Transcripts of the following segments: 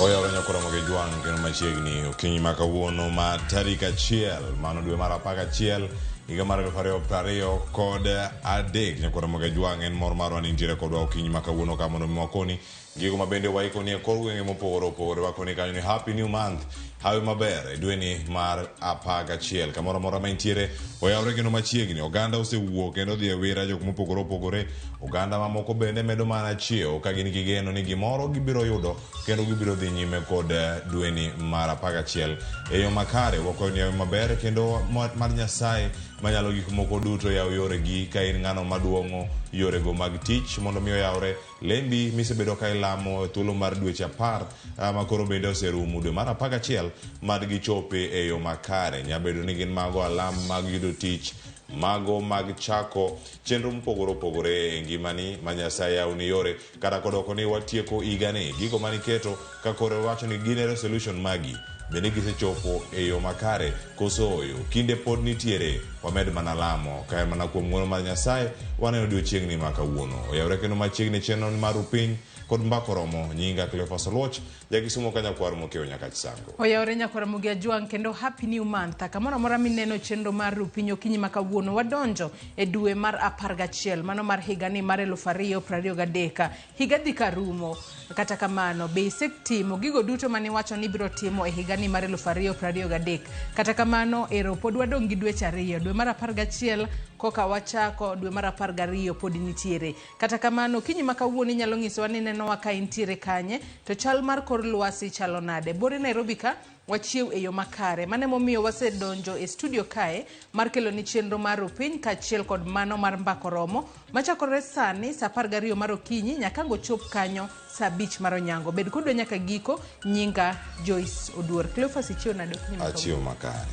Oya oranya kora Ramogi Juang keno machiegni okinyi makawuono ma tarik 1 mano dwe mar 11 higa mar 2023 nyakora Ramogi Juang en mor marwa ni nitiere kodwa okinyi makawuono ka mondo mwakoni gigo mabende waikoni e kor gwenge mopogore opogore wakoni kanyo ni happy new month hawe maber dwe ni mar 11 kamoro mora ma intiere oyawre kendo machiegni oganda osewuok kendo dhi e wira jok mopogore opogore oganda mamoko bende medo mana chiewo ka gin gi geno ni gimoro gibiro yudo kendo gibiro dhi nyime kod dwe ni mar 11 e yo makare wakoni yawe maber kendo mar Nyasaye manyalo gik moko duto yaw yore gi ka in ng'ano maduong'o yore go mag tich mondo mi oyawre lembi misebedo ka ilamo thuolo mar dweche 10 makoro bende oserumo dwe mar 11 mad gichope e yo makare nyabedo ni gin mago alam mag yudo tich mago mag chako chenro mopogore opogore e ngimani ma Nyasaye yawni yore kata kodoko ni watieko higani gigo maniketo ka koro wacho ni gin resolution magi bende gisechopo e yo makare koso oyo kinde pod nitiere wamed mana lamo kae mana kuom ng'wono mar Nyasaye waneno odiochiengni ma kawuono oyawre kendo machiegni chenro mar upiny kod mbako romo nyinga Cleophas Oloch jakisumo kanyakwar mokeo nyaka chisango oyawre nyakora Ramogi Juang kendo happy new month kamoro amora mineno chenro mar upiny okinyi ma kawuono wadonjo e dwe mar 11 mano mar higani mar 2023 higa dhi karumo kata kamano be isetimo gigo duto mane wacho ni biro timo e higani mar 2023 kata kamano ero pod wadong' gi dweche 2 dwe mar 11 koka wachako dwe mar 12 pod nitiere kata kamano kinyi ma kawuono inyalo nyisowa ni neno wa ka intiere kanye to chal mar kor lwasi chalo nade bore Nairobi ka wachiew e yo makare mane momiyo wasedonjo e studio kae mar kelo ni chenro mar upiny kaachiel kod mano mar mbako romo machakore sani sa 12 mar okinyi nyaka chop kanyo sa 5 mar onyango bed kodwa nyaka giko nyinga Joyce Oduor Cleophas ichiwo nade achiwo makare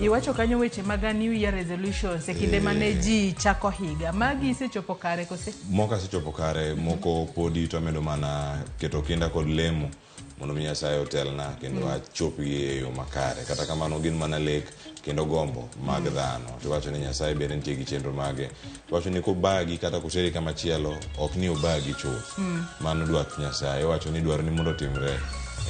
iwacho kanyo weche mag new year resolutions e kinde mane ji chako higa magi isechopo kare kose moka sechopo kare moko podi to medo mana keto kinda kod lemo mondo mi Nyasaye otelna kendo achopi e yo makare kata kamano gin mana lek kendo gombo mag dhano to wacho ni Nyasaye bende nitie gi chenro mage wacho ni ko bagi kata kuseri kama chielo ok ni obagi chuth mano dwach Nyasaye wacho ni dwaro ni mondo timre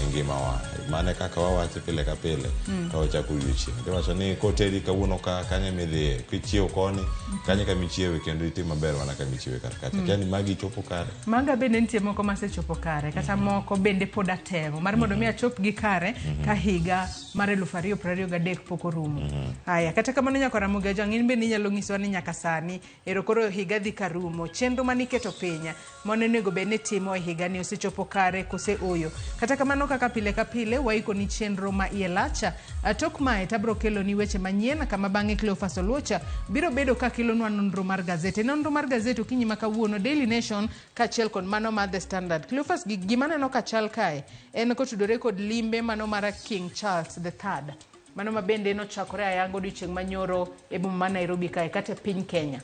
e ngima wa mane kaka wawacho pile ka pile ka wachako odiochieng' to wacho ni kotedi kawuono ka kanye midhiye kichiewo koni kanye ka michiewe kendo itim maber wana ka michiewe kar kacha yani magi chopo kare maga bende nitie moko masechopo kare kata moko bende pod atemo mar mondo mi achop gi kare ka higa mar 2023 pok orumo haya kata kamano nyakora Ramogi Juang in bende inyalo nyisowa ni nyaka sani ero koro higa dhi karumo chenro maniketo pinya monego bende timo e higa ni osechopo kare kose oyo kata kamano kaka pile ka pile waiko ni chenro ma ielacha atok mae tabro kelo ni weche manyien kama bang'e Cleophas Oloch biro bedo ka kelo nwa nonro mar gazete okinyi ma kawuono Daily Nation kaachiel kod mano mar The Standard Cleophas gima neno ka chal kae en kotudore kod limbe mano mar King Charles III mano mabende nochakore ayango odiochieng' manyoro e boma ma Nairobi kae kata piny Kenya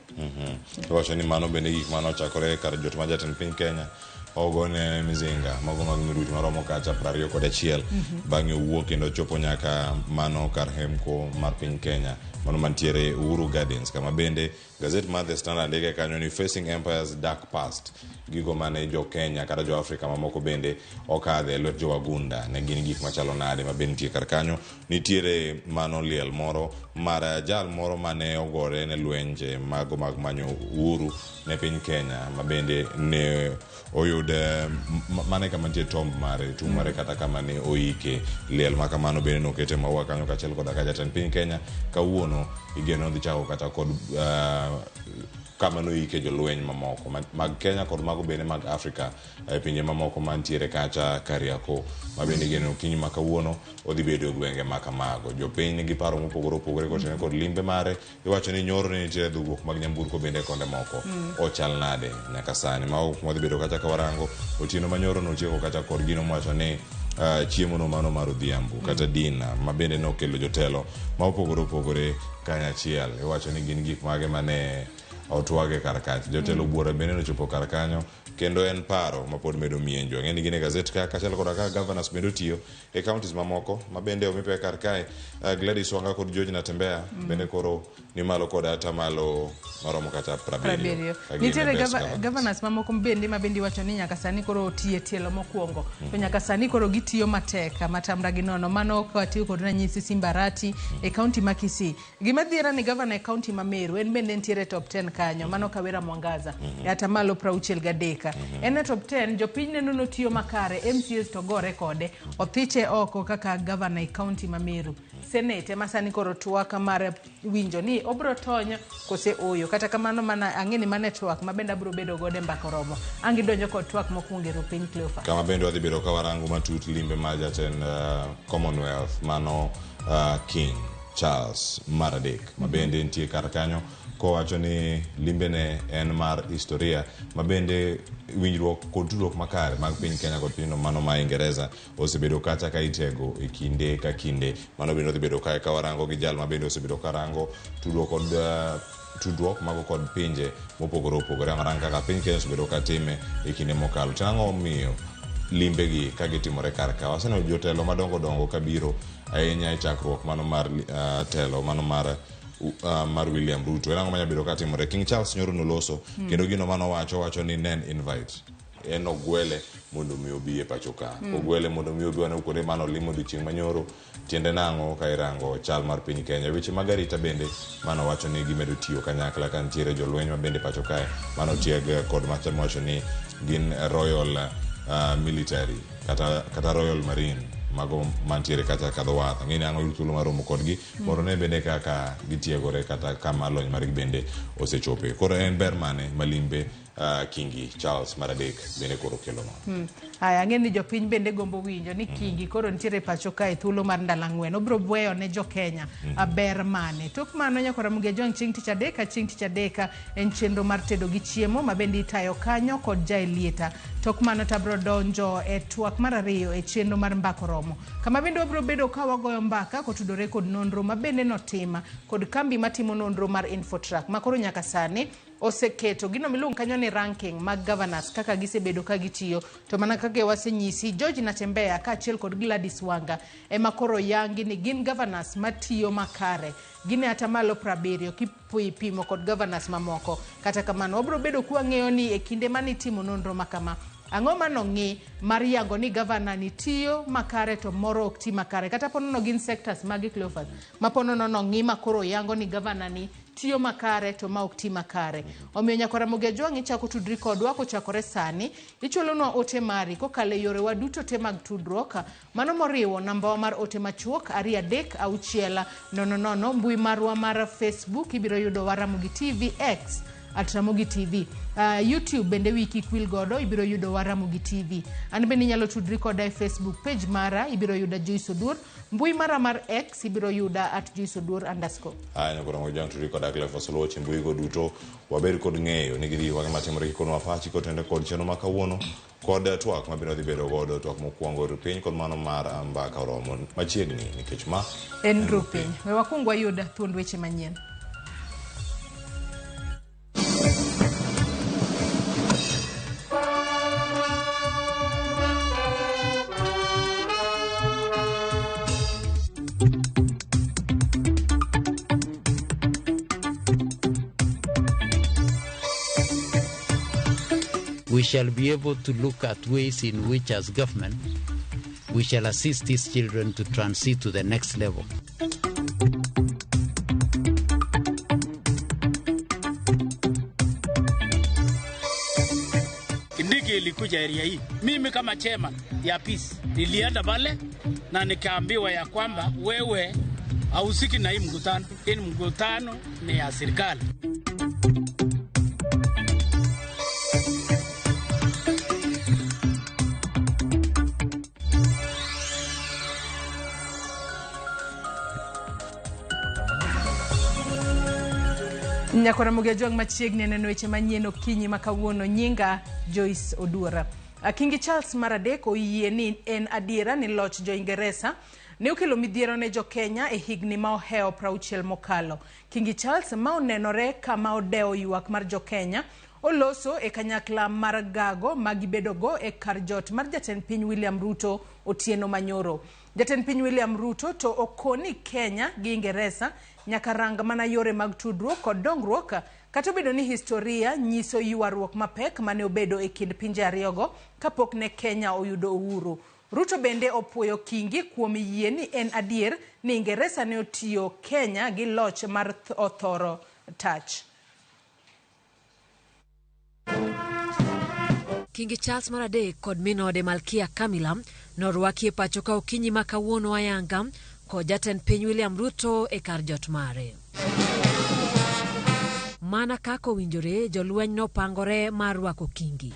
wacho ni mano bende gik mano chakore kar jot ma jatend piny Kenya ogone mizinga mago mag miruti maromo kacha 21 bang'e wuok kendo chopo nyaka mano kar hemko mar piny Kenya mano mantiere Uhuru Gardens kama bende gazet mar The Standard ndike kanyo ni Facing Empire's Dark Past gigo mane jo Kenya kata jo Afrika mamoko bende okadhe lwet jo wagunda ne gin gik machalo nade ma bende nitie kar kanyo nitiere mano liel moro mar jal moro mane ogore ne lwenje mago mag manyo uhuru ne piny Kenya ma bende ne oyud mane kama nitie tomb mare tumare kata kama ne oike liel makamano bende nokete maua kanyo kaachiel kod jatend piny Kenya kawuono igeno dhi chako kata kod kama noike jolweny mamoko mag Kenya kod mago bende mag Afrika e pinje mamoko mantiere kacha Kariako ma bende geno kinyi ma kawuono odhi bedo gwenge makamago jopiny nigi paro mopogore opogore kotenore kod limbe mare iwacho ni nyoro ne nitie dhugruok mag nyamburko bende konde moko ochal nade nyaka sani ma ok modhi bedo kacha ka warango otieno manyoro notieko kacha kod gino mwacho ni chiemo no mano mar odhiambo kata dina ma bende nokelo jotelo ma opogore opogore kanyachiel iwacho ni gin gik mage mane otwage kar kach. Jotelo buora bende nochopo kar kanyo kendo en paro ma pod medo mienjo. Ng'eni gine gazet ka chalo koda ka governors medo tiyo e counties mamoko ma bende omipe kar kae. Gladys Wanga kod George Natembea bende koro ni malo kod ata malo maromo kata 70. Nitiere governors mamoko bende ma bende wacho ni nyaka sani koro tiye tielo mokwongo. To nyaka sani koro gitiyo matek matamra gi nono. Mano ka tiyo kod ranyisi Simbarati e county ma Kisii. Gima dhiera ni governor e county ma Meru en bende nitiere top 10 kanyo. Mano Kawera Mwangaza e ata malo 63. En e top 10 jopiny neno notiyo makare MCS to gore kode othiche oko kaka governor e county ma Meru. Senate masani koro twaka mar winjo ni obro tony kose oyo kata kamano mana ang'eni mane twak mabenda bro bedo gode mbako romo angi donjo kod twak mokwongero piny Cleophas kama bendo wadhi bedo ka warango matut limbe ma jatend Commonwealth mano King Charles Maradek mabende nitie kar kanyo kowacho ni limbe ne en mar historia mabende winjruok kod tudruok makare mag piny Kenya kod pinyno mano ma Ingereza osebedo kacha ka itego e kinde ka kinde mano bende odhi bedo ka warango gi jal mabende osebedo karango tudruok kod tudruok mago kod pinje mopogore opogore marang kaka piny Kenya osebedo ka time e kinde mokalo tango miyo limbe gi ka gitimore kar ka waseno jotelo madongo dongo kabiro ahinya e chakruok mano mar telo mano mar William Ruto elango manya bedo ka timore King Charles nyoro noloso kendo gino mano wacho ni nen invite en ogwele mondo mi obi e pacho ka ogwele mondo mi obi wana ukore mano limo dichieng manyoro tiende nango ka irango chal mar piny Kenya weche magarita bende mano wacho ni gimedo tiyo kanyakla kan tiere jolweny ma bende pacho kae mano tiega kod machamo wacho ni gin Royal Military kata Royal Marine mago mantiere kata kadho wath ng'eni ang'o yudo thuolo maromo kodgi moro ne bende kaka gitiegore kata kama lony margi bende osechope koro en ber mane malimbe Kingi Charles Maradek bende koro kelo no haya ng'eni jopiny bende gombo winjo ni Kingi koro nitiere pacho kae thuolo mar ndalo 4 obro bweyo ne jo Kenya ber mane tok mano nyakora muge jong chieng' tich adek en chenro mar tedo gi chiemo ma bende itayo kanyo kod Jaelieta tok mano tabro donjo e twak mar ariyo e chenro mar mbako romo kama bende obro bedo ka wagoyo mbaka kotudore kod nonro ma bende notima kod kambi matimo nonro mar Infotrack makoro nyaka sani oseketo gino miluongo kanyo ni ranking mag governors kaka gisebedo ka gitiyo to mana kaka wasenyisi George Natembea ka achiel kod Gladys Wanga ema koro yangi ni gin governors matiyo makare gine ata malo 70 kipimo kod governors mamoko kata kamano obro bedo kwa ng'eyo ni e kinde manitimo nonro makama ang'o mano ng'i mar yango ni governor ni tiyo makare to moro ok ti makare kata ponono gin sectors magi Cleophas ma ponono no ng'i makoro yango ni governor ni tiyo makare to ma ok ti makare omiyo nyakora muge jwang' ichako tudri kodwa kochakore sani ichulonwa ote mari kokale yore waduto te mag tudruok mano moriwo namba mar ote machuok 236600 mbui marwa mar Facebook ibiro yudo Ramogi TV X at Ramogi TV YouTube bende wiki kwil godo ibiro yudo Ramogi TV an bende nyalo tudri koda e Facebook page mara ibiro yuda Joyce Odur mbui mara mar X ibiro yuda at Joyce Odur _ anya kora mo jang tudri koda Cleophas Loche mbui go duto wabed kod ng'eyo ni gidi wage matimore kono wapachi kotende kod cheno makawuono kod twak mabiro dhi bedo godo twak mokwongo rupiny kod mano mar mbaka romo machiegni nikech ma en rupiny we wakungwa yuda thuond weche manyien. We shall be able to look at ways in which, as government, we shall assist these children to transit to the next level. Ndege ilikuja area hii. Mimi kama chairman ya peace nilienda pale na nikaambiwa ya kwamba wewe hausiki na hii mkutano. Hii mkutano ni ya serikali. Nyakora muge jwang' machiegni neno weche manyien okinyi makawuono nyinga Joyce Odura Kingi Charles Maradek oyie ni en adiera ni loch jo-Ingeresa ne okelo midhiero ne jo-Kenya e higni ma oheo 60 mokalo. Kingi Charles ma onenore kama odeo ywak mar jo-Kenya oloso e kanyakla mar gago magibedogo e kar jot mar jatend piny William Ruto otieno manyoro. Jatend piny William Ruto to okoni Kenya gi Ingeresa nyaka rang mana yore mag tudruok kod dongruok, kata obedo ni historia nyiso ywaruok mapek mane obedo e kind pinje ariyogo kapok ne Kenya oyudo uhuru. Ruto bende opuoyo Kingi kuom yie ni en adier ni Ingeresa ne otiyo Kenya gi loch mar othoro tach. Kingi Charles Maradek kod minode Malkia Kamila norwaki e pacho ka okinyi ma kawuono ayanga kod jatend piny William Ruto e kar jot mare. Mana kako winjore jolweny no pangore mar rwako Kingi.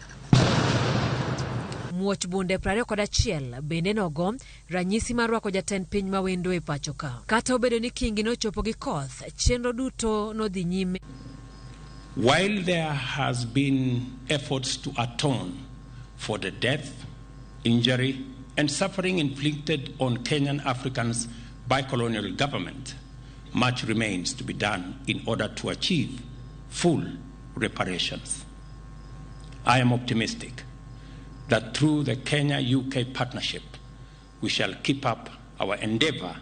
Muoch bunde 21 bende nogo ranyisi mar rwako jatend piny mawendo e pacho ka. Kata obedo ni Kingi no chopo gi koth, chenro duto no dhi nyime. While there has been efforts to atone for the death, injury, and suffering inflicted on Kenyan Africans by colonial government, much remains to be done in order to achieve full reparations. I am optimistic that through the Kenya-UK partnership, we shall keep up our endeavor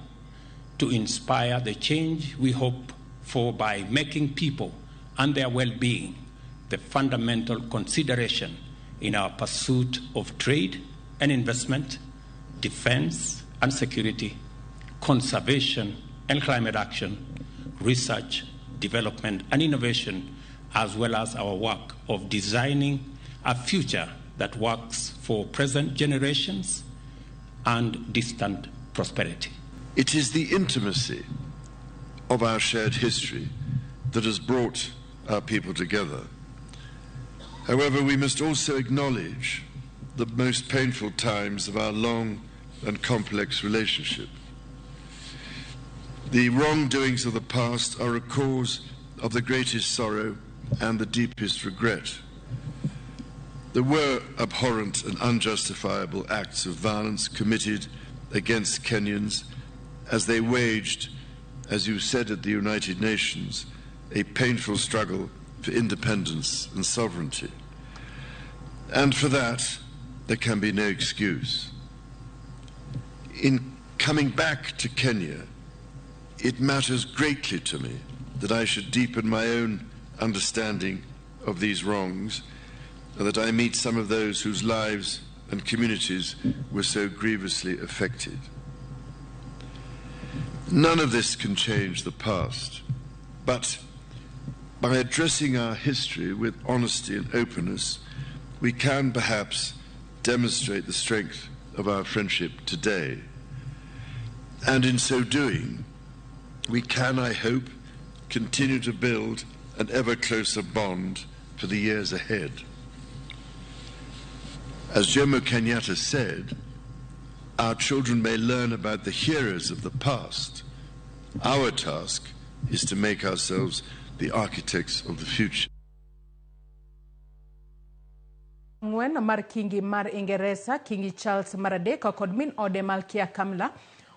to inspire the change we hope for by making people and their well-being the fundamental consideration in our pursuit of trade and investment, defense and security, conservation and climate action, research, development and innovation, as well as our work of designing a future that works for present generations and distant prosperity. It is the intimacy of our shared history that has brought our people together. However, we must also acknowledge the most painful times of our long and complex relationship. The wrongdoings of the past are a cause of the greatest sorrow and the deepest regret. There were abhorrent and unjustifiable acts of violence committed against Kenyans as they waged, as you said at the United Nations, a painful struggle for independence and sovereignty. And for that, there can be no excuse. In coming back to Kenya, it matters greatly to me that I should deepen my own understanding of these wrongs, and that I meet some of those whose lives and communities were so grievously affected. None of this can change the past, but by addressing our history with honesty and openness, we can perhaps demonstrate the strength of our friendship today. And in so doing, we can, I hope, continue to build an ever closer bond for the years ahead. As Jomo Kenyatta said, our children may learn about the heroes of the past. Our task is to make ourselves the architects of the future. Ngwen mar Kingi mar Ingeresa, Kingi Charles Maradek kod min ode Malkia Kamila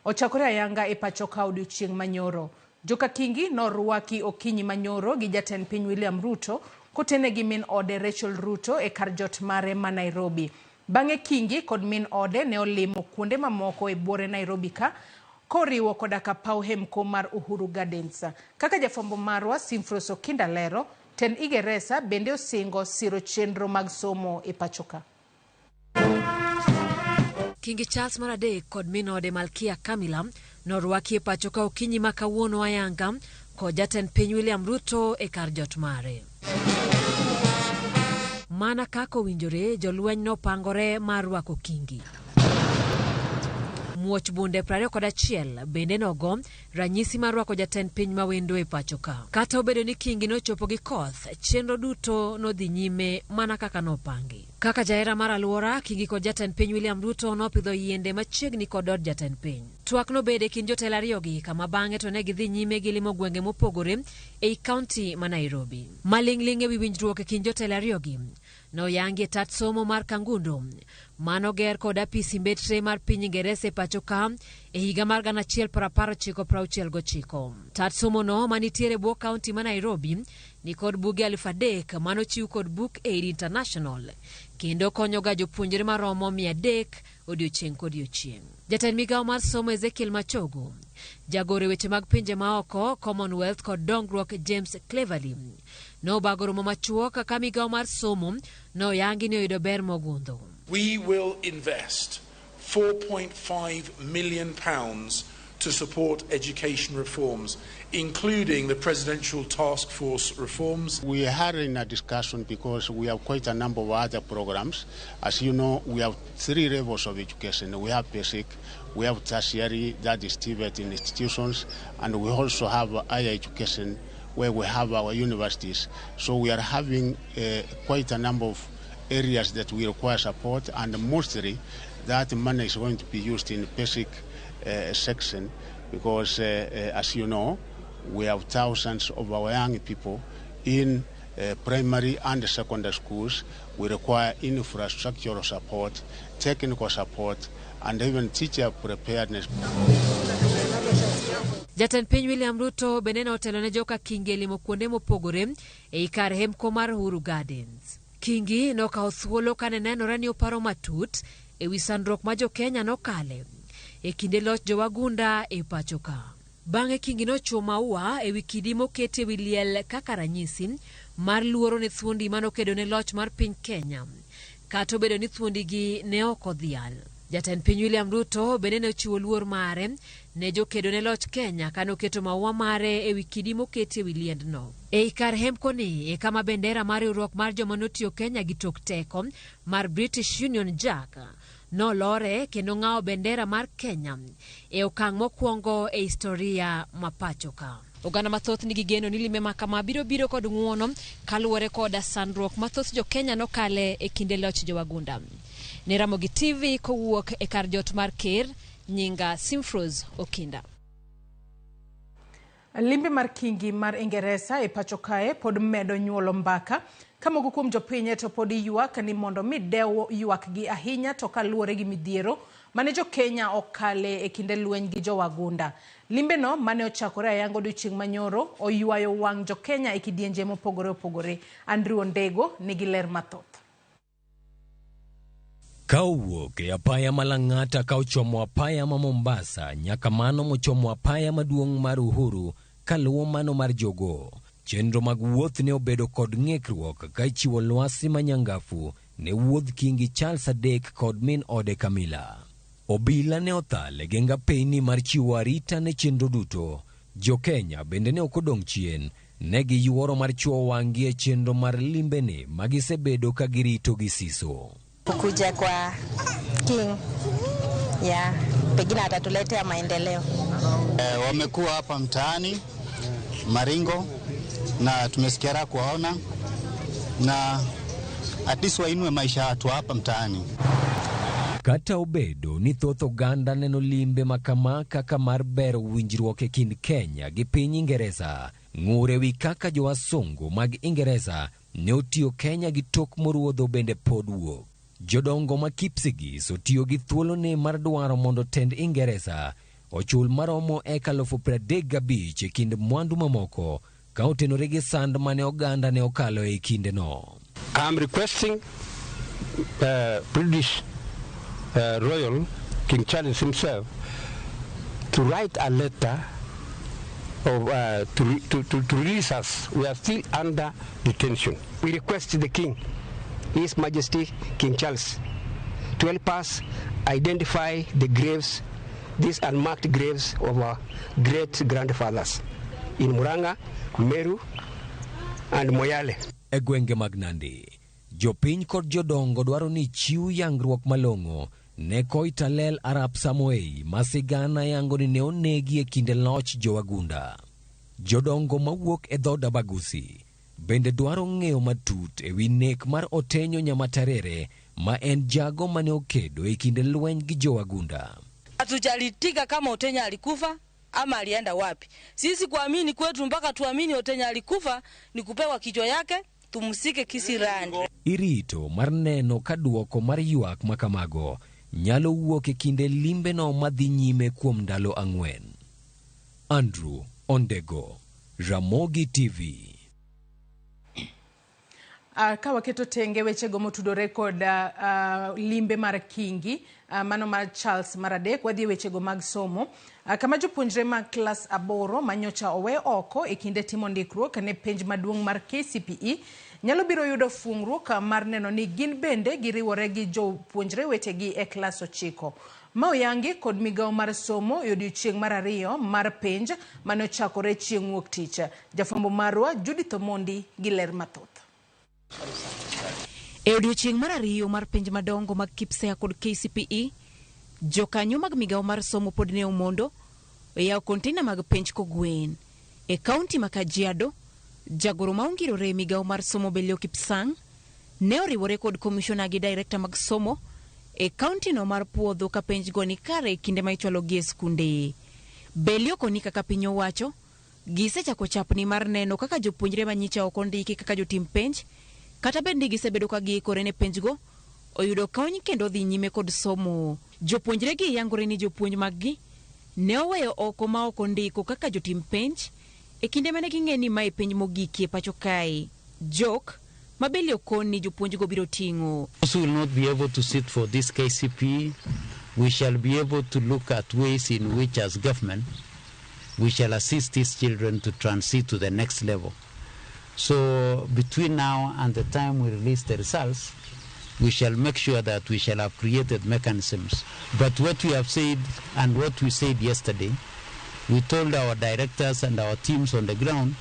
ochakore ayanga e pacho ka odiochieng' manyoro. Joka Kingi norwaki okinyi manyoro gi jatend piny William Ruto kotene gi min ode Rachel Ruto e kar jot mare ma Nairobi. Bang'e Kingi kod min ode ne olimo kuonde mamoko e buore Nairobi ka koriwo koda ka paw hemko mar Uhuru Gardens. Kaka jafwambo marwa Simfroso Kindalero, ten Ingeresa bende osingo siro chenro mag somo e pachoka. Kingi Charles Maradek kod minode Malkia Kamila norwaki e pachoka okinyi ma kawuono ayanga kod jatend piny William Ruto e kar jot mare. Mana kako winjore jolweny no pangore mar rwako Kingi. Muoch bunde 21 bende nogo ranyisi mar rwako jatend piny mawendo e pachoka. Kata obedo ni Kingi no chopo gi koth, chenro duto no dhi nyime mana kaka nopangi. Kaka jaera mar aluora Kingi kod jatend piny William Ruto nopidho yiende machiegni kod od jatend piny. Twak nobede kind jotelo ariyogi kama bang'e to ne gidhi nyime gi limo gwenge mopogore ei kaunti ma Nairobi. Maling'ling' ewi winjruok e kind jotelo ariyogi noyangi e tat somo mar Kangundo manoger kod apisi mbetre mar piny Ingereza e pacho ka e higa mar 1969. Tat somo no manitiere bwo kaunti ma Nairobi ni kod buge 3,000 manochiw kod Book Aid International kendo konyo ga jopuonjre maromo 300 odiochieng' kodiochieng'. Jatend migawo mar somo Ezekiel Machogo, jagore weche mag pinje maoko Commonwealth kod dongruok James Cleverly nobago romo machuok ka migawo mar somo noyangi ni oyudo ber mogundho. We will invest £4.5 million to support education reforms, including the Presidential Task Force reforms. We are in a discussion because we have quite a number of other programs. As you know, we have 3 levels of education. We have basic, we have tertiary, that is TVET in institutions, and we also have higher education where we have our universities. So we are having quite a number of areas that we require support, and mostly that money is going to be used in basic section because, as you know, we have thousands of our young people in primary and secondary schools. We require infrastructural support, technical support, and even teacher preparedness. Jatend piny William Ruto benena otelo ne joka Kingi limo kuonde mopogore e kar hemko mar Uhuru Gardens. Kingi nokawo thuolo kane nenore ni oparo matut e wi sandruok ma Jo-Kenya nokale e kinde loch jowagunda e pacho ka. Bang'e Kingi nochuo maua e wi kidi mokete wi liel kaka ranyisi mar luoro ne thuondi manokedo ne loch mar piny Kenya, kata obedo ni thuondigi ne ok odhial. Jatend piny William Ruto bende ne ochiwo luor mare ne jokedo ne loch Kenya kano keto maua mare e wi kidi mokete e wi liendno. E kar hemko ni e kama bendera mar riwruok mar joma notiyo Kenya gi tok teko mar British Union Jack nolore kendo ng'awo bendera mar Kenya e okang' mokwongo e historia mapacho ka. Oganda mathoth nigi geno ni lime makama biro kod ng'uono kaluwore koda sandruok mathoth Jo-Kenya nokale e kinde loch jowagunda. Ne Ramogi TV kowuok e kar jot mar Ker, nyinga Simfros Okinda. Limbe mar Kingi mar Ingereza e pacho kae pod medo nyuolo mbaka kamogo kuom jopinye to pod ywak ni mondo midewo ywak gi ahinya to kaluwore gi midhiero mane Jo-Kenya okale e kinde lweny gi jowagunda. Limbe no mane ochakore ayango odiochieng' manyoro oywayo wang' Jo-Kenya e kidienje mopogore opogore. Andrew Ondego nigi ler mathoth. Kauwuok e apaya malang'ata ka ochomo apaya ma Mombasa nyaka mano mochomo apaya maduong' mar Uhuru kaluwo mano mar Jogo. Chenro mag wuoth ne obedo kod ng'ikruok ka ichiwo lwasi manyangafu ne wuodh Kingi Charles Adek kod min ode Camilla. Obila ne othal e genga peyni mar chiwo arita ne chenro duto. Jo-Kenya bende ne okodong' chien, ne giyuoro mar chuo wang'gi e chenro mar limbene magisebedo ka girito gi siso. Kukuja kwa King pengine atatuletea maendeleo. Wamekuwa hapa mtaani Maringo na tumesikia raha kuwaona na at least wainue maisha watu hapa mtaani. Kata obedo ni thoth oganda neno limbe makama kaka mar bero winjruok e kind Kenya gi piny Ingereza, ng'ure wi kaka jowasungu mag Ingereza ne otiyo Kenya gi tok moruodho bende pod wuok. Jodongo ma Kipsigis otiyo gi thuolo ne mar dwaro mondo tend Ingereza ochul maromo eka 35,000 e kind mwandu mamoko ka otenore gi sand mane oganda ne okalo e kinde no. I'm requesting British Royal King Charles himself to write a letter of to release us. We are still under detention. We request the King, His Majesty King Charles, to help us identify the graves, these unmarked graves of our great grandfathers in Muranga, Meru, and Moyale. E gwenge mag Nandi, jopiny kod jodongo dwaro ni chiw yangruok malong'o ne Koitalel Arap Samoei masigana yango ni ne onegi e kinde loch jowagunda. Jodongo mawuok e dhood Abagusi bende dwaro ng'eyo matut ewi nek mar Otenyo Nyamatarere ma en jago mane okedo e kinde lweny gi jowagunda. Hatujalitika kama Otenyo alikufa ama alienda wapi. Sisi kuamini kwetu mpaka tuamini Otenyo alikufa ni kupewa kichwa yake tumsike kisirani. Irito mar neno ka duoko mar ywak makamago nyalo wuok e kinde limbe no madhi nyime kuom ndalo 4. Andrew Ondego, Ramogi TV. Ka waketo tenge wechego motudore kod limbe mar Kingi, mano mar Charles Maradek, wadhi wechego mag somo. Kama jopuonjre mag klas 8 manyocha owe oko e kinde timo ndikruok ne penj maduong' mar KCPE nyalo biro yudo fungruok mar neno ni gin bende giriwore gi jopuonjre wetegi e klas 9. Ma oyangi kod migawo mar somo odiechieng' mar 2 mar penj mane ochakore chieng' wuok tich. Jafwambo marwa Judith Omondi gi ler mathoth. E odiechieng' mar 2 mar penj madongo mag KIPSEA kod KCPE, jokanyo mag migawo mar somo pod ne omondo e yawo kontena mag penj kogwen. E kaunti ma Kajiado, jagoro ma ongirore e migawo mar somo Belio Kipsang ne oriwore kod komishona gi direkta mag somo e kaunti no mar puodho ka penj go ni kare kinde ma ichwalo gi e skunde. Belio koni kaka piny owacho gisechako chapni mar neno kaka jopuonjre manyicha ok ondiki kaka jotim penj kata bende gisebedo ka giikore ne penj go oyudo kony kendo dhi nyime kod somo. Jopuonjre gi yangore ni jopuonj maggi ne oweyo oko ma ok ondiko kaka jotim penj e kinde mane ging'e ni mae penj mogiki e pacho kae. Jok ma Belio koni jopuonj go biro ting'o. Those who will not be able to sit for this KCPE, we shall be able to look at ways in which as government we shall assist these children to transit to the next level. So between now and the time we release the results, we shall make sure that we shall have created mechanisms. But what we have said and what we said yesterday, we told our directors and our teams on the ground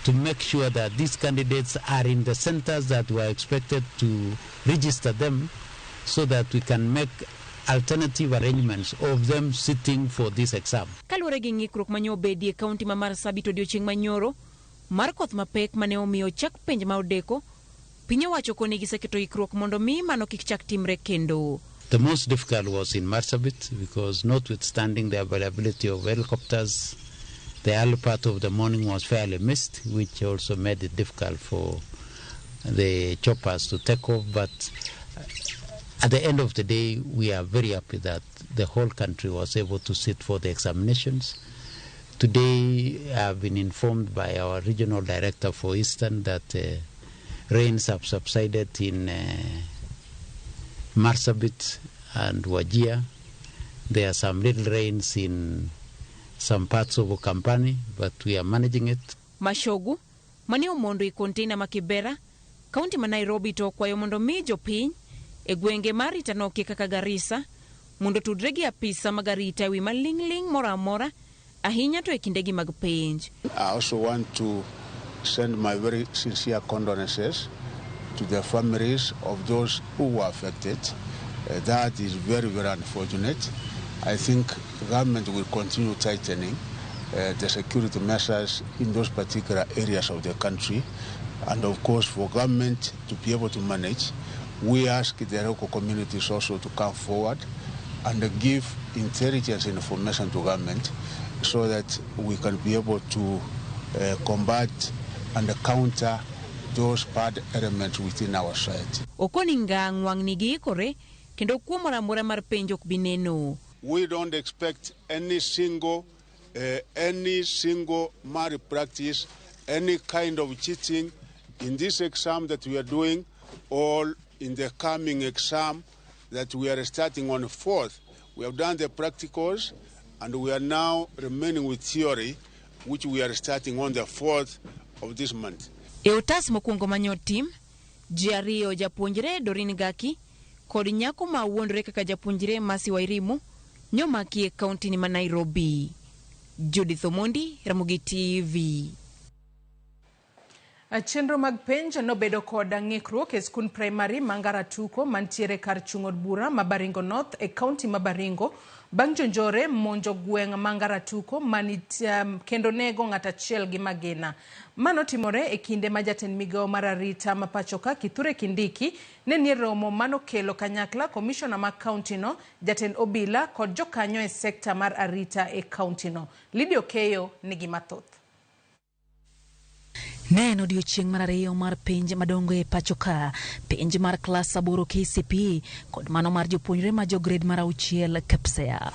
to make sure that these candidates are in the centers that we are expected to register them so that we can make alternative arrangements of them sitting for this exam. Kaluwore gi ng'ikruok mane obedie kaunti ma Marsabit odiechieng' manyoro mar koth mapek mane omiyo chak penj ma odeko, piny owacho koni giseketo ikruok mondo mi mano kik chak timre kendo. The most difficult was in Marsabit because notwithstanding the availability of helicopters, the early part of the morning was fairly missed, which also made it difficult for the choppers to take off. But at the end of the day, we are very happy that the whole country was able to sit for the examinations. Today, I have been informed by our regional director for Eastern that rains have subsided in Marsabit and Wajir. There are some little rains in some parts of Okampani, but we are managing it. Mashogu, mani omondo I container ma Kibera, kaunti ma Nairobi to kwayo mondo mi jopiny e gwenge marita noke kaka Garissa, mondo tudre gi apisa magarita wi malingling mora amora, ahinya to e kindegi mag penj. I also want to send my very sincere condolences to the families of those who were affected. That is very, very unfortunate. I think the government will continue tightening the security measures in those particular areas of the country. And of course, for government to be able to manage, we ask the local communities also to come forward and give intelligence information to government so that we can be able to combat and counter those bad elements within our society. Okoninga ngwangni giikore kendo kuomora mora mar penjo ok bineno. We don't expect any single malpractice, any kind of cheating in this exam that we are doing, or in the coming exam that we are starting on the 4th. We have done the practicals, and we are now remaining with theory, which we are starting on the 4th of this month. E otas mokwongo manyo tim, ji ariyo japuonjre Dorin Gaki kod nyako ma wuondore kaka japuonjre Masi Wairimu nyomaki e kaunti ni ma Nairobi. Judith Omondi, Ramogi TV. Chenro mag penj nobedo kod ng'ikruok e skul primary Mangara Tuko mantiere kar chung'od bura ma Baringo North e kaunti ma Baringo bang' jonjore monjo gweng' Mangaratuko kendo nego ng'at achiel gi magina. Mano timore e kinde ma jatend migawo mar arita ma pachoka Kithure Kindiki ne nie romo mano kelo kanyakla komishona ma kaunti no, jatend obila kod jokanyo e sekta mar arita e kaunti no. Lidio Keyo nigi mathoth. Neno odiochieng' mar ariyo mar penj madongo e pachoka, penj mar klas 8 KCPE kod mano mar jopuonjre ma jo grade mar 6 KPSEA.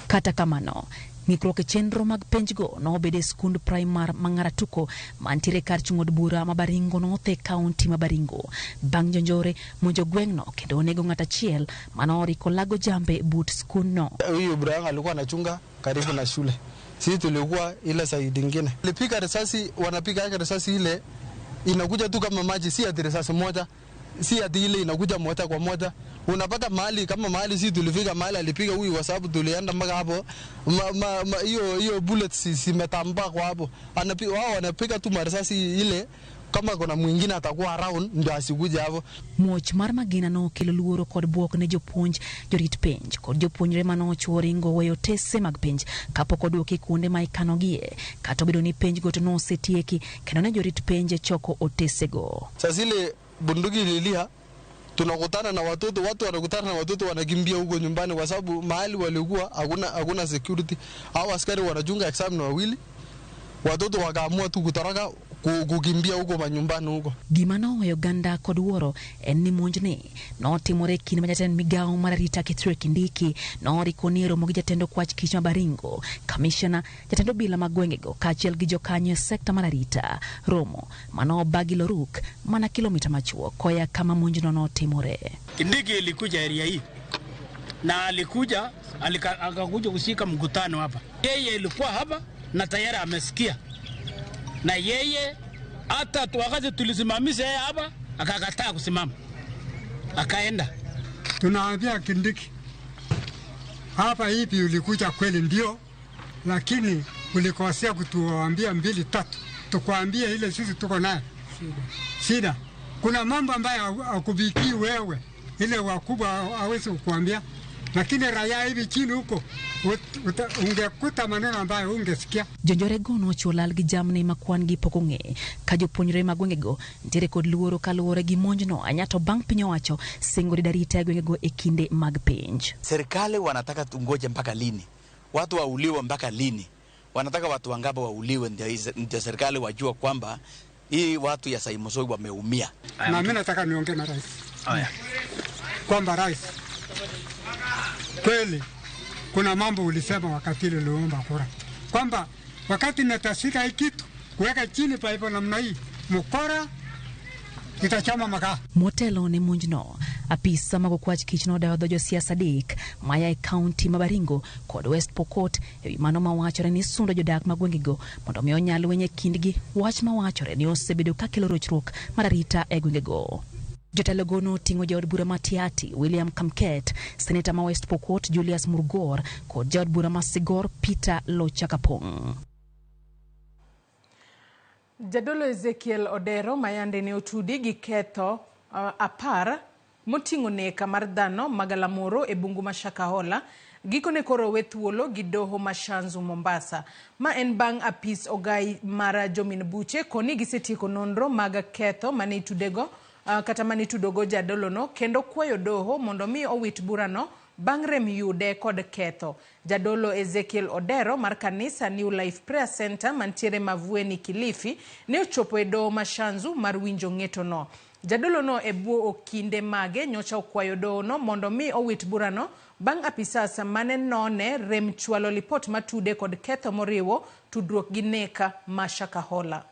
Kata kamano, ng'ikruok e chenro mag penjgo no obede skund primar Mangaratuko mantiere kar chung' od bura ma Baringo no the kaunti ma Baringo. Bang' jonjore monjo gweng'no kendo onego ng'at achiel mano oriko lago jambe but skund no. Huyu Brian alikuwa anachunga karibu na shule. Sisi tulikuwa ile side nyingine. Alipiga risasi, wanapiga yake risasi ile inakuja tu kama maji, si ati risasi moja, si ati ile inakuja moja kwa moja. Unapata mahali kama mahali sisi tulifika mahali alipiga huyu kwa sababu tulienda mpaka hapo. Hiyo bullets zimetambaa kwa hapo. Wao wanapiga tu risasi ile kama kuna mwingine atakuwa around ndio asikuje hapo. Muoch mar magina no kelo luoro kod buok ne jopuonj, jorit penj kod jopuonjre mano chuoringo weyo tese mag penj kapok oduoki kuonde ma ikanogie. Kata obedo ni penj go to no setieki kendo ne jorit penj choko otesego. Sasa ile bunduki ililia, tunakutana na watu wanakutana na watoto wanakimbia huko nyumbani kwa sababu mahali walikuwa hakuna security. Hao askari wanachunga exam na wawili. Watoto wakaamua tu kutoroka kukimbia huko manyumbani huko. Gimano weyo ganda kod wuoro en ni monjni no timore kinde ma jatend migawo mar arita Kithure Kindiki no rikoni romo gi jatend kwach kich ma Baringo, kamishna, jatend obila mag gwengego kaachiel gi jokanyo e sekta mar arita. Romo mano bagi loruk mana kilomita machuok koya kama monjno no timore. Kindiki ilikuja area hii na akakuja kushika mkutano hapa. Yeye ilikuwa hapa na tayari amesikia. Na yeye hata wakati tulisimamisha yeye hapa akakataa kusimama, akaenda. Tunaambia Kindiki, hapa hivi ulikuja kweli ndio, lakini ulikosea kutuambia 2 3. Tukwambie ile sisi tuko naye shida. Kuna mambo ambayo akubiki wewe, ile wakubwa hawezi kukuambia, lakini raia hivi chini huko ungekuta maneno ambayo ungesikia. Jonjore gono chulal gi jamni makwan gi pokong'e ka jopuonjre mag gwengego ntiere kod luoro kaluwore gi monjno anyato bang' piny owacho singori darita e gwengego e kinde mag penj. Serikali wanataka tungoje mpaka lini? Watu wauliwe mpaka lini? Wanataka watu wangapi wauliwe ndio serikali wajua kwamba hii watu ya Saimosoi wameumia? Na mimi nataka niongee na rais. Kwamba rais, kweli kuna mambo ulisema wakati ile uliomba kura kwamba wakati natashika hii kitu kuweka chini pa hivyo namna hii mkora itachama makaa. Motelo ne monjno apisa mag kwach kich no dawo jo siasa dik maya e kaunti ma Baringo kod West Pokot e mano mawachore ni sundo jodak mag gwengego mondo mi onyal wenye kindgi wach mawachore ni osebedo ka kelo rochruok mar arita e gwengego. Jotelo gono tingo jaod bura Matiati William Kamket, seneta ma West Pokot Julius Murgor kod jaod bura ma Sigor Peter Lochakapong. Jadolo Ezekiel Odero mayande ne otudi gi ketho 10 moting'o neka mar dhano magalamoro e bungu ma Shakahola gikone koro wethuolo gi doho Mashanzu Mombasa. Ma en bang' apis ogai mara jomin buche koni gisetieko nonro mag ketho mane itudego kata mane tudogo jadolo no kendo kwayo doho mondo mi owit burano bang' rem yude kod ketho. Jadolo Ezekiel Odero mar kanisa New Life Prayer Center mantiere Mavueni Kilifi ne ochopo e doho Mashanzu mar winjo ng'eto no. Jadolo no e buo okinde mage nyocha okwayo doho no mondo mi owit burano bang' apisas mane none rem chwalo lipot matude kod ketho moriwo tudruok gi neka ma Shakahola.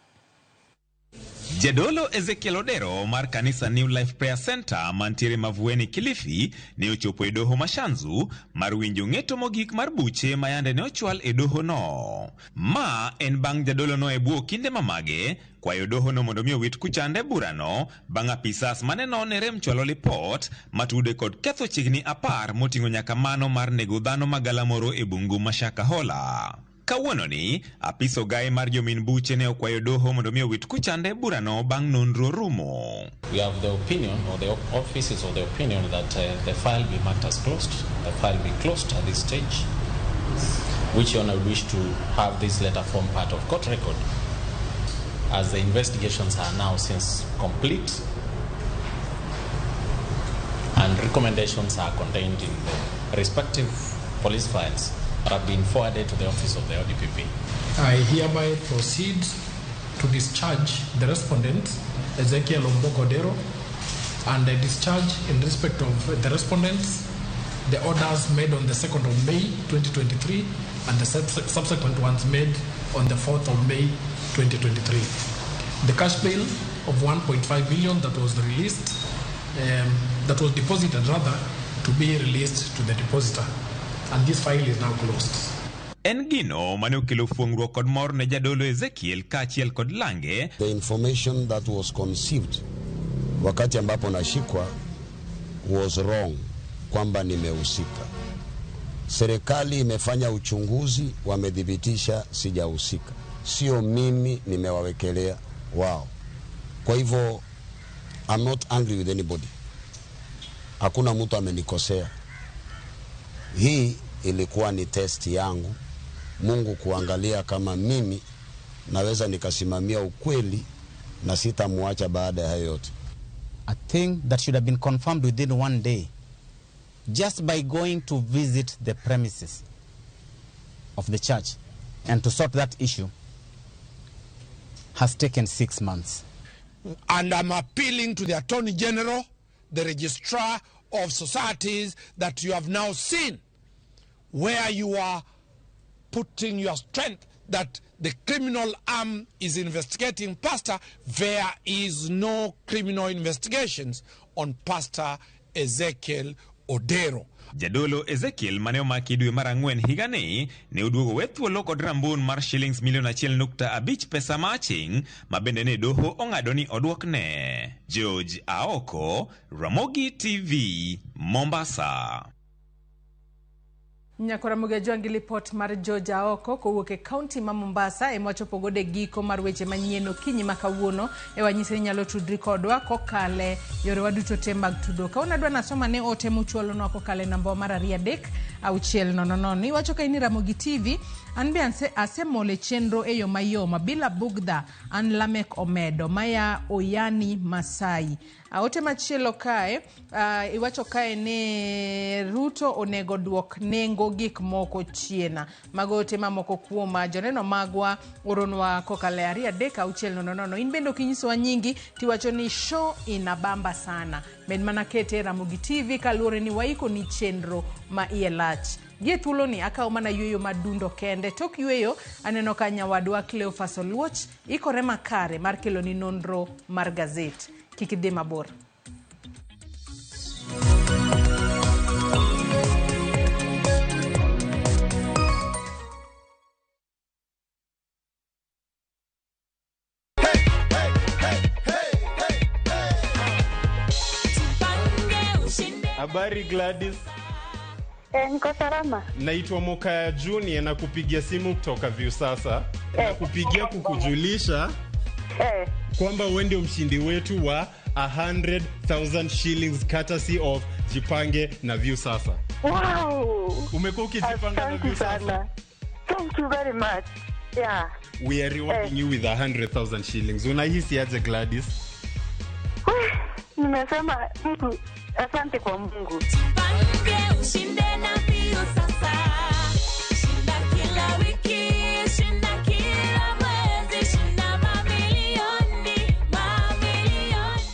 Jadolo Ezekiel Odero mar kanisa New Life Prayer Center mantiere Mavueni Kilifi ne ochopo e doho Mashanzu mar winjo ng'eto mogik mar buche mayande ne ochwal e doho no. Ma en bang' jadolo no e buo kinde mamage kwayo doho no mondo mi owit kuchande burano bang' apisas mane none rem chwalo lipot matude kod ketho chigni 10 moting'o nyaka mano mar nego dhano magalamoro e bungu ma Shakahola. Kawuononi, apis ogaye mar jomin buche ne okwayo doho mondo mi owit kuchande burano bang' nonro rumo. We have the opinion, or the offices of the opinion, that the file be marked as closed. The file be closed at this stage, which Your Honor wish to have this letter form part of court record, as the investigations are now since complete, and recommendations are contained in the respective police files that have been forwarded to the office of the ODPP. I hereby proceed to discharge the respondent, Ezekiel Ombogodero, and I discharge in respect of the respondents the orders made on the 2nd of May 2023 and the subsequent ones made on the 4th of May 2023. The cash bail of 1.5 billion that was released, that was deposited rather, to be released to the depositor. And this file is now closed. En gino mane okelo fuong'ruok kod mor ne jadolo Ezekiel kaachiel kod Lange. The information that was conceived wakati ambapo nashikwa was wrong, kwamba nimehusika. Serikali imefanya uchunguzi, wamedhibitisha sijahusika. Sio mimi nimewawekelea wao. Kwa hivyo I'm not angry with anybody. Hakuna mtu amenikosea. Hii ilikuwa ni test yangu, Mungu kuangalia kama mimi naweza nikasimamia ukweli na sitamuacha baada ya hayo yote. A thing that should have been confirmed within one day, just by going to visit the premises of the church and to sort that issue, has taken 6 months. And I'm appealing to the Attorney General, the Registrar of Societies, that you have now seen where you are putting your strength, that the criminal arm is investigating Pastor. There is no criminal investigations on Pastor Ezekiel Odero. Jadolo Ezekiel mane omaki dwe mar 4 higani ne oduogo we thuolo kod rambun mar shillings milion 1.5 pesa maching mabende ne doho ong'ado ni oduokne. George Aoko, Ramogi TV, Mombasa. Nyakora Mugejuangi report mar George Aoko kowuok e kaunti ma Mombasa e mwacho pogode giko mar weche manyien kinyi makawuono e wanyise nyalo tudri kodwa kokale yore waduto te mag tudo. Ka unadwa nasoma ne ote muchuolo no kokale namba mar 3-6-000 iwacho ka ini Ramogi TV an be asemole chenro e yo mayoma bila bugdha an Lamek Omedo maya Oyani Masai. Ote machielo kae iwacho kae ne Ruto onego duok nengo gik moko chiena. Mago ote mamoko kuoma joneno magwa oronwa kokale 3-6-000. In bendo kinyiso nyingi tiwacho ni show inabamba sana. Ben manakete Ramogi TV kaluore ni waiko ni chenro ma ielach. Gie thuolo ni akaw mana yueyo madundo kende. Tok yueyo aneno ka nyawadwa Cleophas Oluoch ikore makare mar kelo ni nonro mar gazet. Kikidhi mabor. Habari Gladys. Niko salama. Naitwa Mokaya Junior na kupigia simu kutoka Viusasa. Na kupigia kukujulisha kwamba wewe ndio mshindi wetu wa 100,000 shillings courtesy of Jipange na Viusasa. Wow! Umekuwa ukijipanga na Viusasa. Thank you very much. Yeah. We are rewarding you with 100,000 shillings. Unahisi aje Gladys? Nimesema Mungu, asante kwa Mungu. Jipange ushinde na Viusasa. Shinda kila wiki, shinda kila mwezi, shinda mamilioni, mamilioni.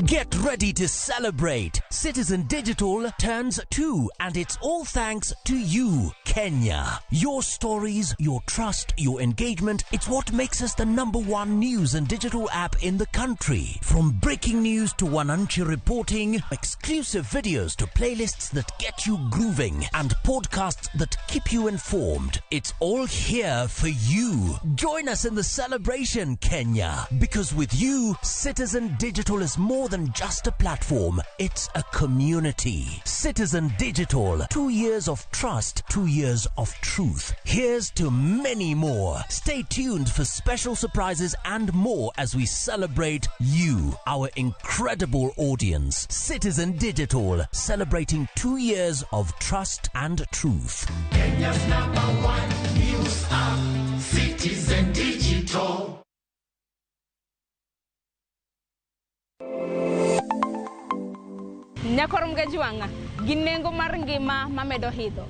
Get ready to celebrate. Citizen Digital turns 2 and it's all thanks to you, Kenya. Your stories, your trust, your engagement, it's what makes us the #1 news and digital app in the country. From breaking news to Wananchi reporting, exclusive videos to playlists that get you grooving and podcasts that keep you informed. It's all here for you. Join us in the celebration, Kenya. Because with you, Citizen Digital is more than just a platform, it's a community. Citizen Digital, 2 years of trust, 2 years of truth. Here's to many more. Stay tuned for special surprises and more as we celebrate you, our incredible audience. Citizen Digital, celebrating 2 years of trust and truth. Kenya's #1 news app, Citizen Digital. Nyakorom gajuanga, ginengo mar ngima mamedo hidho.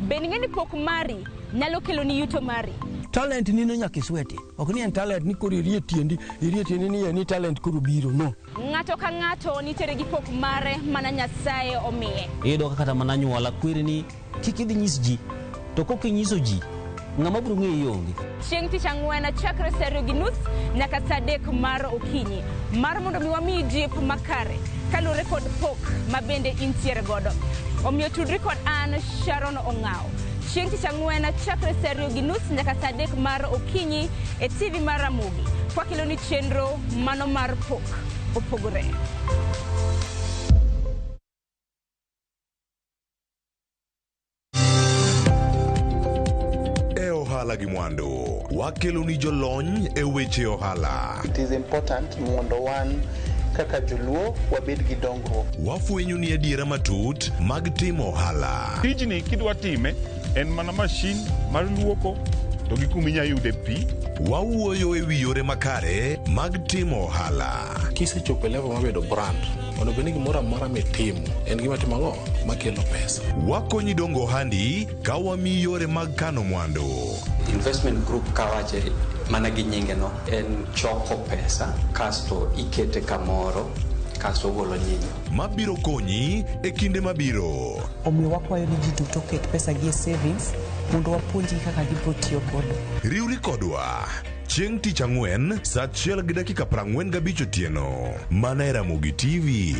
Beningeni pok mari, nyalo kelo ni yuto mari. Talent nino nyaka isweti. Ok ni en talent ni kuri irie tiendi ni talent kuru biro, no. Ng'ato ka ng'ato nitere gi pok mare mana Nyasaye omiye. Iyudo kata mana nyuola kwirni kik idhi nyis ji, to kokinyiso ji, ng'ama biro ng'eyo onge. Chieng' tich ang'wen chakre 2:30 nyaka 3 mar okinyi. Mar mondo mi wami jip makare, kalure kod pok mabende intiere godo. Omiyo tudri kod an Sharon Ong'ao. Chieng' tich ang'wen chakre 2:30 nyaka 3 mar okinyi e TV mar Ramogi. Kwa kilo ni chenro mano mar pok opogore. Ohala gi mwandu wakelo ni jolony e weche ohala. It is important mondo wan kaka joluo wabed gi dongruok. Wafwenyo ni adiera matut mag timo ohala. Tijni kidwa time en mana mashin mar luoko to gi kuma inya yude pi. Wawuoyo e wi yore makare mag timo ohala. Kisechopo level mabedo brand, onego bed ni gimoro amora mitimo en gima timo ang'o makelo pesa. Wakonyi dongo ohandi ka wamiyi yore mag kano mwandu. Investment group kawache mana gi nyinge no en choko pesa kasto ikete kamoro kasto golo nyinyo. Mabiro konyi e kinde mabiro. Omiyo wakwayo ni ji duto ket pesa gi savings mondo wapuonji kaka gibiro tiyo godo. Riwri kodwa chieng' tich ang'wen saa 1:45 otieno mana e Ramogi TV.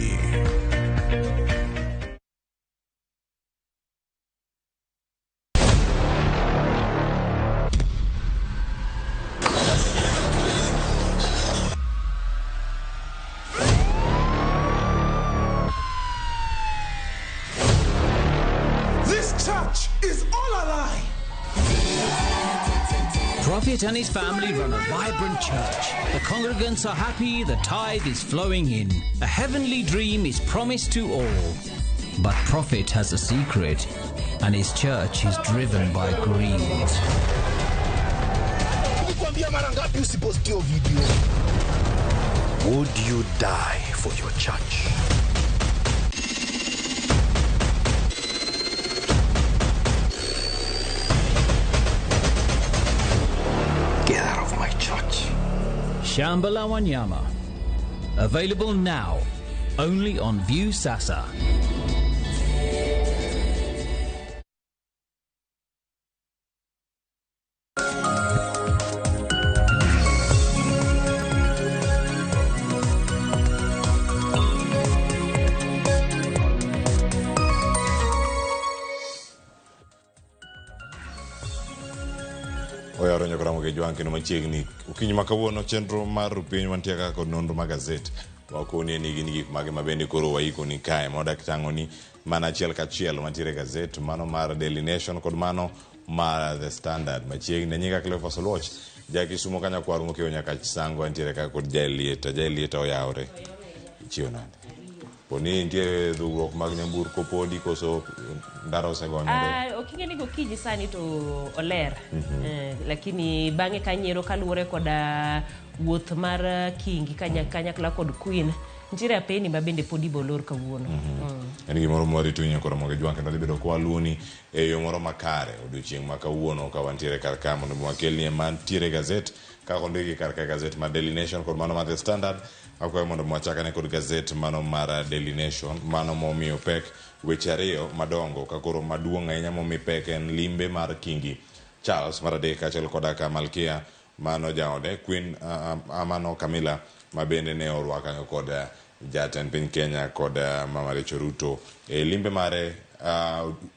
Prophet and his family run a vibrant church. The congregants are happy, the tithe is flowing in. A heavenly dream is promised to all. But Prophet has a secret, and his church is driven by greed. Would you die for your church? Get out of my church. Shambhala Wanyama. Available now, only on View Sasa. Oyaronyo Ramogi Jwanke no machiegni ukinyi makawuono chenro mar piny mantie kaka nonro mag gazet wakoni ni gik mage mabende koro waiko ni kae moda kitango ni mana achiel kachiel mantiere gazet mano mar Daily Nation kod mano mar The Standard machiegni nyinga Cleophas Oluoch jaki sumo kanya kwaru mokeo nyaka chisango antiere kaka kod Jailieta oyawre chiwo nade poni ndiye dhugruok mag nyamburko podi koso ndara osegonyo okingeni gokiji sani to oler lakini bange kanyiero kaluore koda wuoth mar Kingi kanyakla kod Queen ntiere apeni mabende podi bolor kawuono en gimoro moro tunye koro Ramogi Jwanke ndo bedo kwa luoni e yo moro makare odiochieng' makawuono ka wantiere kar ka mondo mwakelni mantiere gazet ka ondiki kar ka gazet mar Daily Nation kod mano mar The Standard akwayo mondo mwachakane kod gazet mano mar Daily Nation mano momiyo pek weche ariyo madongo ka koro maduong' ahinya momi pek en limbe mar Kingi Charles mar adek achiel koda ka Malkia mano jaode Queen mano Camilla mabende ne orwaka kod jatend piny Kenya kod Mama Rachel Ruto e limbe mare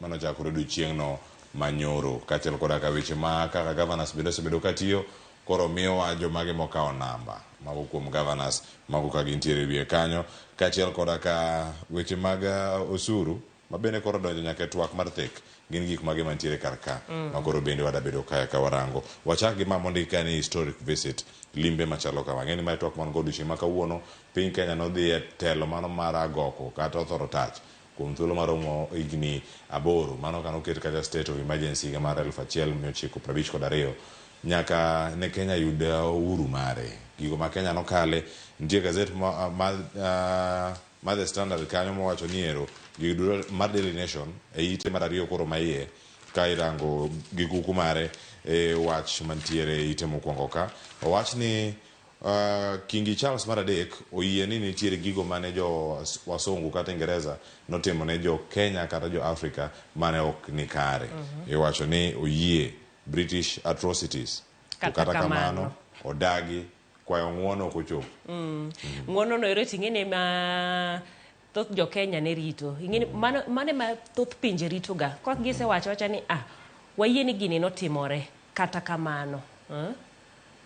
mano chakore odiochieng' no manyoro kachiel koda ka weche ma kaka governors bende osebedo katiyo koro miyowa jomage mokao namba mago kuom governors mago ka gintiere wiye kanyo kaachiel koda ka weche mag osuru mabende koro donjo nyaka e twak mar thek gin gik mage mantiere kar ka makoro bende wadabedo kaya ka warango. Wachak gi ma mondika ni historic visit limbe machalo kama. Ng'eni ma twak man god ma kawuono piny Kenya nodhi e telo mano mar agoko kata othoro tach kuom thuolo maromo higni 8 mano kanoket kaka state of emergency higa mar 1952 nyaka ne Kenya yud uhuru mare. Gigo ma Kenya nokale nitie gazet ma The Standard kanyo mowacho ni ero gigo mar Daily Nation e ite mar 2 koro maiye ka irango gi kuku mare e wach mantiere ite mokwongo ka owach ni King Charles mar 3 oyie ni nitiere gigo mane jo wasungu kata Ingereza notimo ne jo Kenya kata jo Africa mane ok ni kare. Iwacho ni oyie British atrocities kata kamano odagi kwayo ng'uono kochopo. Ng'uono no ero ting'ene ma thoth jo Kenya ne rito. Ing'eni mane ma thoth pinje rito ga. Kwa gise wacha ni wayie ni gini notimore kata kamano.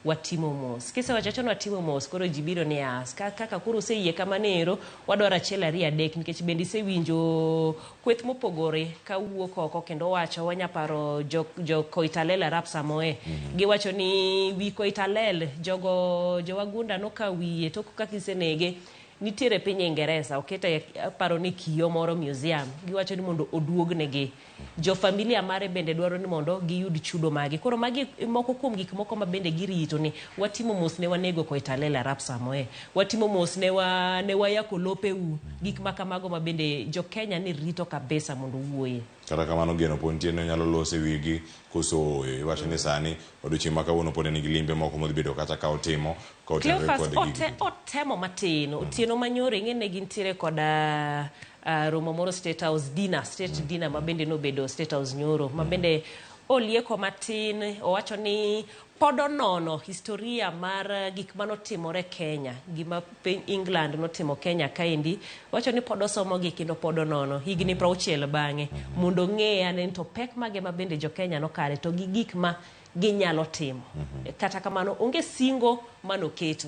Watimo mos. Kise wachacho watimo mos koro jibiro ni kaka koro oseyie kamanero wadwaro 1 2 3 nikech bende isewinjo kweth mopogore ka wuok oko kendo wacho wanyaparo jo Koitalel Arap Samoe giwacho ni wi Koitalel jo wagunda no ka wiye to kaka isenege nitiere piny Ingereza okete paro ni kiyo moro museum giwacho ni mondo oduognegi jo familia mare bende dwaro ni mondo giyud chudo magi koro magi moko kuom gik moko ma bende girito ni watimo mos ne wanego Koitalel Arap Samoe watimo mos ne wayako lopeu gik makamago ma bende jo Kenya ni rito kabisa mondo wuoye. Kata kamano geno pontie no nyalo lose wigi koso iwacho ni sani odiochieng' ma kawuono pod nigi limbe moko modhi bedo kata ka otimo ka otemo matin otieno manyore ng'ene gintiere koda romo moro state dinner ma bende nobedo state house nyoro ma bende olieko matin owacho ni podo nono historia mar gik manotimore Kenya gima piny England notimo Kenya kaendi wacho ni podo somo gi kendo podo nono higni 60 bang'e mondo ng'e ane to pek mage ma bende jo Kenya nokale to gi gik ma ginyalo timo kata kamano onge singo manoketo.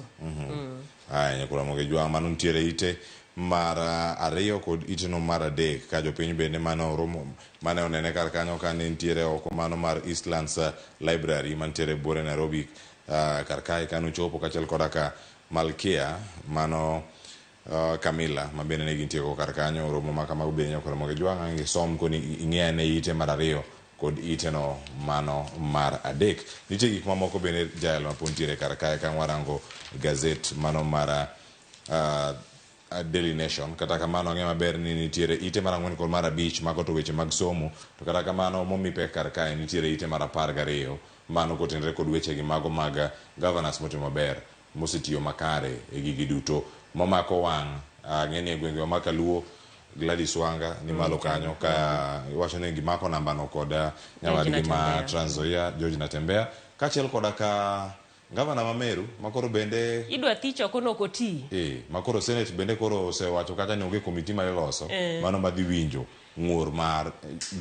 Nyakura moge jwang' mano ntiere ite mar 2 kod iteno mar 3 ka jopiny bende mane onene kar kanyo ka ne ntiere oko mano mar Eastlands Library mantiere buore Nairobi kar kae kano chopo kachiel koda ka Malkia mano Camilla ma bende ne gintie kar kanyo romo ma kamago bende nyakura moge jwang' ngisom koni ing'ene ite mar 2 kod iteno mano mar 3. Nitie gik mamoko bende jael ma pontiere kar kae ka warango gazet mano mar Daily Nation kata kamano ang'e maber ni nitiere ite mar 4 kod mar 5 mago to weche mag somo to kata kamano momi pek kar kae nitiere ite mar 12 mano kotenore kod weche gi mago mag governors motimo maber mosetiyo makare e gigi duto momako wang' ng'eni e gwenge ma Kaluo Gladys Wanga ni malo kanyo ka wacho ni gimako namba no kod nyawadgi ma Trans Nzoia George Natembea kachiel koda ka Gavana Mameru makoro bende idwa thicho kono koti makoro Senate bende koro osewacho kata ni onge komiti ma iloso mano madhi winjo ng'ur mar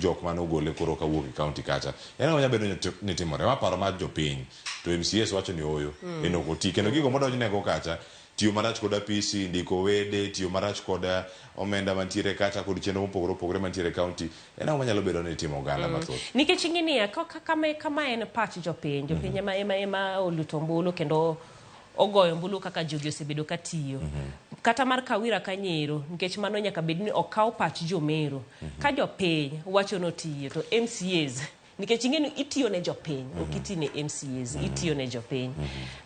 jok mane ogole koro kawuok e county kacha en onya bedo ni timore waparo mar jopiny to MCS wacho ni oyo en okoti kendo gigo modonjnego kacha tiyo marach koda PC ndiko wede tiyo marach koda omenda mantiere kacha kod chenro mopogore mantiere county en manyalo bedo ni timo oganda mathoth nikech ing'ini kama en pach jopiny ema oluto mbulu kendo ogoyo mbulu kaka jogi osebedo katiyo kata mar Kawira Kanyero nikech mano nyaka bed ni okaw pach jomero ka jopiny wacho notiyo to MCAs nikech ing'eni itiyo ne jopiny ok iti ne MCAs itiyo ne jopiny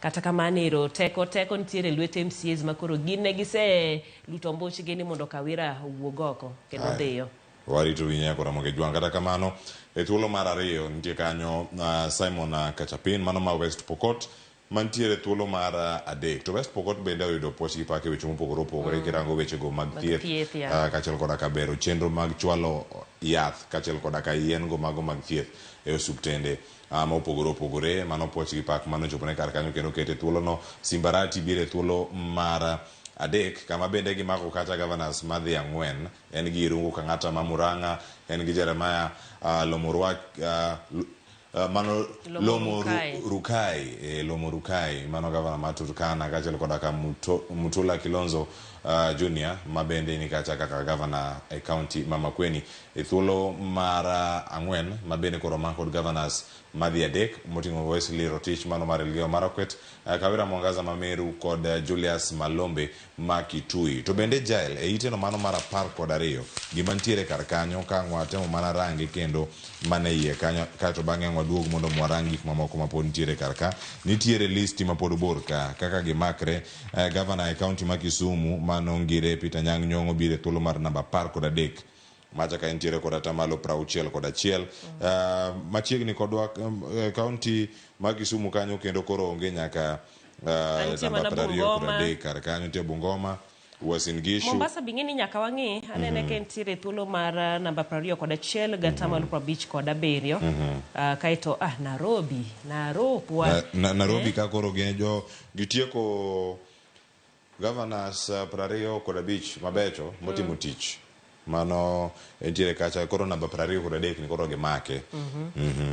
kata kamanero teko nitiere lwete MCAs makoro gin ne gise luto mbochgi ni mondo Kawira wuog oko kendo dhiyo warito winya kora moge jwang' kata kamano e thuolo mar 2 nitie kanyo Simon Kachapin mano ma West Pokot mantiere thuolo mar 3 to West Pokot bende oyudo puoch gi pake weche mopogore kirango weche go mag thieth kachiel koda ka bero chenro mag chwalo yath kachiel koda ka yien go mago mag thieth e osuptende mopogore mano puoch gi pak mano chopone kar kanyo kendo kete thuolo no Simbarati bire thuolo mar 3 kama bende gimako kata governors madhi 4 en gi Irungu Kang'ata ma Murang'a en gi Jeremiah mano Lomo Lomo Rukai mano gavana ma Turkana kaachiel koda ka Mutula Kilonzo Junior mabende ni kacha kaka gavana e county Mama Kweni e thuolo mar ang'wen mabende koro ma kod governors madhi adek moting'o Wesley Rotich mano mar Elgeyo Marakwet, Kawira Mwangaza Mameru kod Julius Malombe ma Kitui. To bende jael e iteno mano mar 12 gima ntiere kar kanyo ka ng'watemo mana rangi kendo mane iye kanyo kato bang'e ng'waduog mondo mwarangi gik mamoko mapod ntiere kar ka. Nitiere listi mapod bor ka kaka gimakre. Governor e county ma Kisumu mano Ngire Peter Nyang' Nyong'o bire thuolo mar namba 13 macha ka ntiere kod atamalo 61. Machiegni kodwa county ma Kisumu kanyo kendo koro onge nyaka namba 23 kar kanyo nitie Bungoma, Uasin Gishu. Mombasa bingeni nyaka wang'i anene ke ntiere thuolo mar namba 21 gatamalo 57. Kaito Nairobi Nairobi ka koro gitieko governors 25 mabecho motimo tich mano ntiere kacha koro namba 23 ni koro gimake.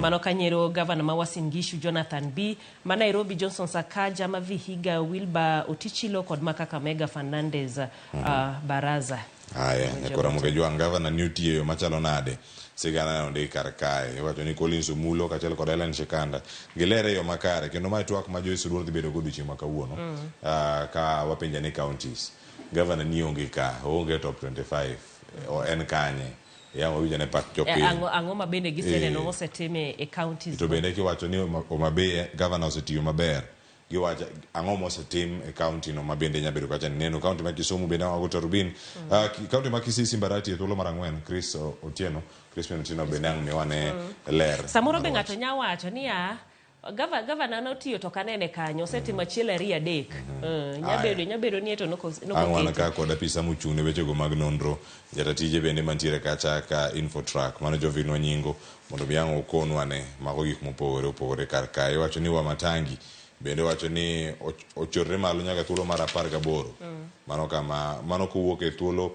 Mano kanyero governor ma Uasin Gishu Jonathan B, ma Nairobi Johnson Sakaja, ma Vihiga Wilba Otichilo kod ma Kakamega Fernandez Baraza. Koro mugejwa governor nitie yo machalo nade sigana onde kar kae wacho ni Collins Omulo kachiel kod Ellen Shikanda gilere yo makare kendo ma twak ma Joyce Ruoth bedo godiochieng' ma kawuono ka wapenja ni counties governor ni onge ka onge top 25 o en kanye yango wija ne pak jopiny ang'o ma bende giseneno osetime e counties to bende kiwacho ni Homabay governor osetiyo maber giwacho ang'o mosetim e county no mabende nyabedo kacha neno county ma Kisumu bende wagoto Rubin county ma Kisii Mbarati e thuolo mar ang'wen Chris Otieno bende ang' miwane ler samoro be ng'ato nyawacho ni Gavana notiyo to kanene kanyo setimo achiel ari adek nyabedo ni to ang'wana ka kod apisa mochung' ne wechego mag nonro jatatije bende mantiere kacha ka Infotrack mano Jovino Nyingo mondo biang' okonwane mago gik mopogore kar kae wacho ni Wamatangi bende wacho ni ochorre malo nyaka thuolo mar 18 mano kowuok e thuolo